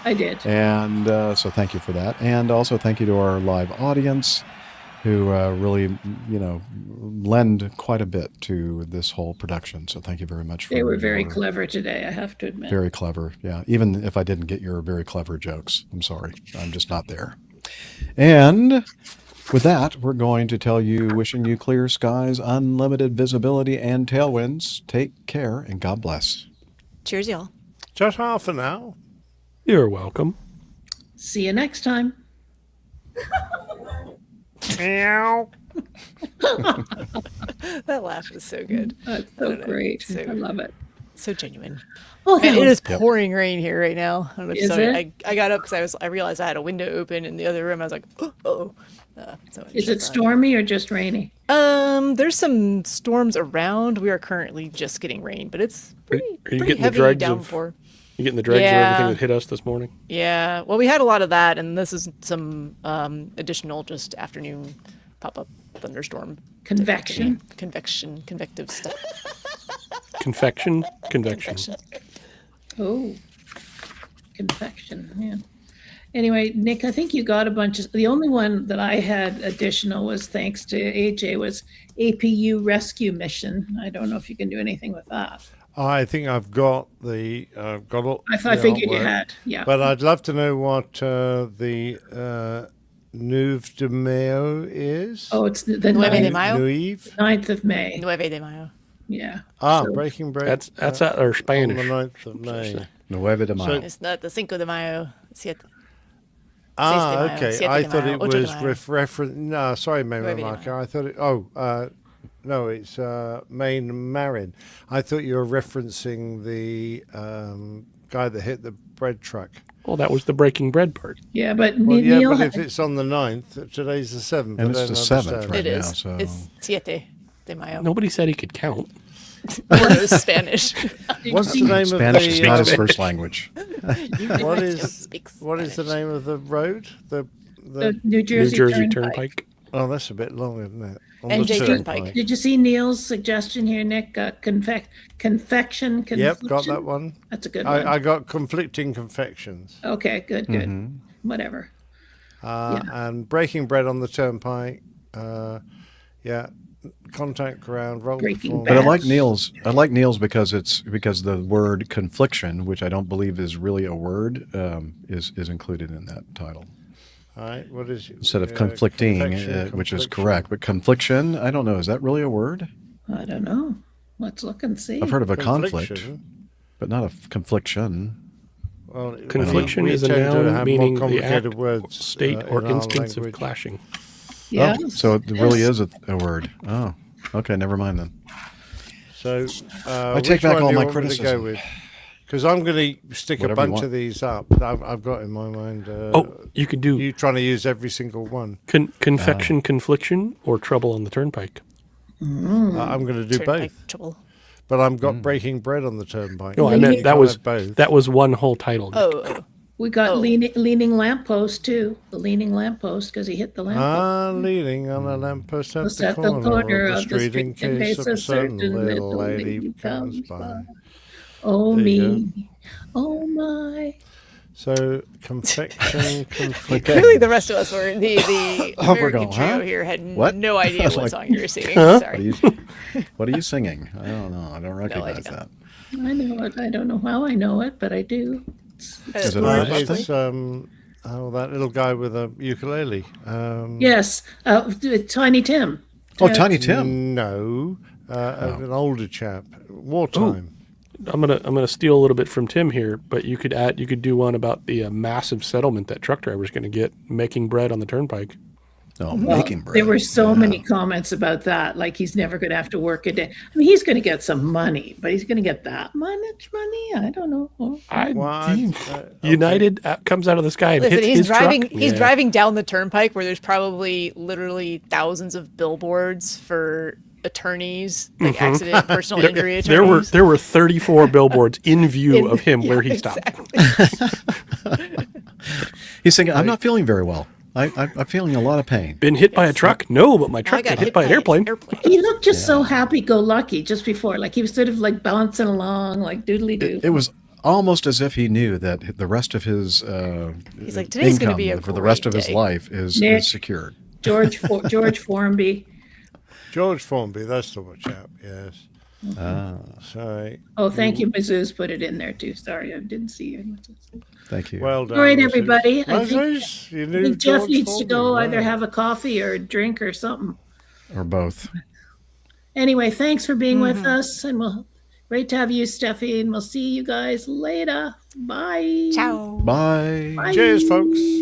I did. And so thank you for that. And also thank you to our live audience who really, lend quite a bit to this whole production. So thank you very much for They were very your- clever today, I have to admit. Very clever. Yeah. Even if I didn't get your very clever jokes, I'm sorry. I'm just not there. And with that, we're going to tell you, wishing you clear skies, unlimited visibility, and tailwinds. Take care, and God bless. Cheers, y'all. Just half an hour. You're welcome. See you next time. Meow. That laugh was so good. That's so great. So, I love it. So genuine. Oh, Man, it is Yep. pouring rain here right now. I don't know if Is somebody- I got up because I realized I had a window open in the other room. I was like, oh. So I Is shut it that. stormy or just rainy? There's some storms around. We are currently just getting rain, but it's Are you pretty getting the heavy dregs downpour. You getting the dregs of Yeah. everything that hit us this morning? Yeah. Well, we had a lot of that, and this is some additional just afternoon pop-up thunderstorm. Convection? Convective stuff. Convection? Convection. Oh, confection. Yeah. Anyway, Nick, I think you got a bunch of. The only one that I had additional was thanks to AJ was APU rescue mission. I don't know if you can do anything with that. I think I've got the got all. I the figured you artwork. had, yeah. But I'd love to know what the Nueve de Mayo is. Oh, it's the Nueve de 9th, Mayo? 9th of May. Nueve de Mayo. Yeah. So, Breaking Bread. That's our Spanish. On the 9th of May. Nueve de Mayo. It's not the Cinco de Mayo. Siete. Okay. Siete I de thought Mayo, it Ocho de was Mayo. reference. No, sorry, May Nueve de Marco. I thought it. No, it's Main Marin. I thought you were referencing the guy that hit the bread truck. Well, that was the breaking bread part. Yeah, but Well, yeah, Neil. but if it's on the 9th, today's the 7th. And I it's don't the 7th understand. right It now, is. so... It's Siete de Mayo. Nobody said he could count. Or it was Spanish. What's the name Spanish of is the? not his first language. What is the name of the road? The New Jersey, Turnpike. Turnpike. Oh, that's a bit long, isn't it? On NJ the Turnpike. Did you see Neil's suggestion here, Nick? Confection. Yep, got that one. That's a good one. I got conflicting confections. Okay, good. Mm-hmm. Whatever. And Breaking Bread on the Turnpike. Yeah, Contact Ground. Roll Breaking But I Bad. like Neil's. I like Neil's because the word confliction, which I don't believe is really a word, is included in that title. All right, what is it? Instead of conflicting, which is correct, but confliction, I don't know. Is that really a word? I don't know. Let's look and see. I've heard of a conflict, Confliction. but not a confliction. Well, Confliction we is a tend to noun have meaning more the complicated act, words, state, or in our instance of language. clashing. Yeah. Oh, so it really is a word. Oh, okay. Never mind then. So I take back all my criticism. Because I'm going to stick Whatever a you bunch want. of these up. I've got in my mind. You could do. You trying to use every single one. Confection, confliction, or trouble on the turnpike. I'm going to do Turnpike both. trouble. But I've got Breaking Bread on the Turnpike. No, I meant that I'll was have both. that was one whole title. Oh. We got leaning lamppost too. The leaning lamppost because he hit the lamppost. Leaning on a lamppost at Was the at the corner of the street in case a certain little lady comes by. Oh There you me, oh my. So confection, confliction. Clearly, the rest of us were the Oh, we're American going, trio huh? here had What? no idea I was what like, song you were singing. What Sorry. what are you singing? I don't know. I don't recognize that. I know it. I don't know how I know it, but I do. Is it a British It's thing? that little guy with a ukulele. Yes, Tiny Tim. Oh, Tiny Tim. No, an older chap. Wartime. I'm gonna steal a little bit from Tim here, but you could do one about the massive settlement that truck driver's going to get making bread on the turnpike. Oh, Well, making bread. there were so many comments about that. Like he's never going to have to work a day. I mean, he's going to get some money, but he's going to get that much money. I don't know. United comes out of the sky and Listen, hits he's his driving. truck. He's Yeah. driving down the turnpike where there's probably literally thousands of billboards for attorneys, like Mhm. accident, personal injury attorneys. There were 34 billboards in view of him where he stopped. He's saying, I'm not feeling very well. I'm feeling a lot of pain. Been hit by a truck? No, but my truck got hit by an airplane. He looked just so happy-go-lucky just before. Like he was sort of like bouncing along, like doodly-doo. It was almost as if he knew that the rest of his He's like, today's going to income be a for the rest of his day. life is Nick. secured. George Formby. George Formby, that's the chap. Yes. So. Oh, thank you, Mizzou's put it in there too. Sorry, I didn't see it. Thank you. Well done. All right, everybody. I Moses, think Jeff needs to go either have a coffee or a drink or something. Or both. Anyway, thanks for being with us, and great to have you, Steffi, and we'll see you guys later. Bye. Ciao. Bye. Bye. Cheers, folks.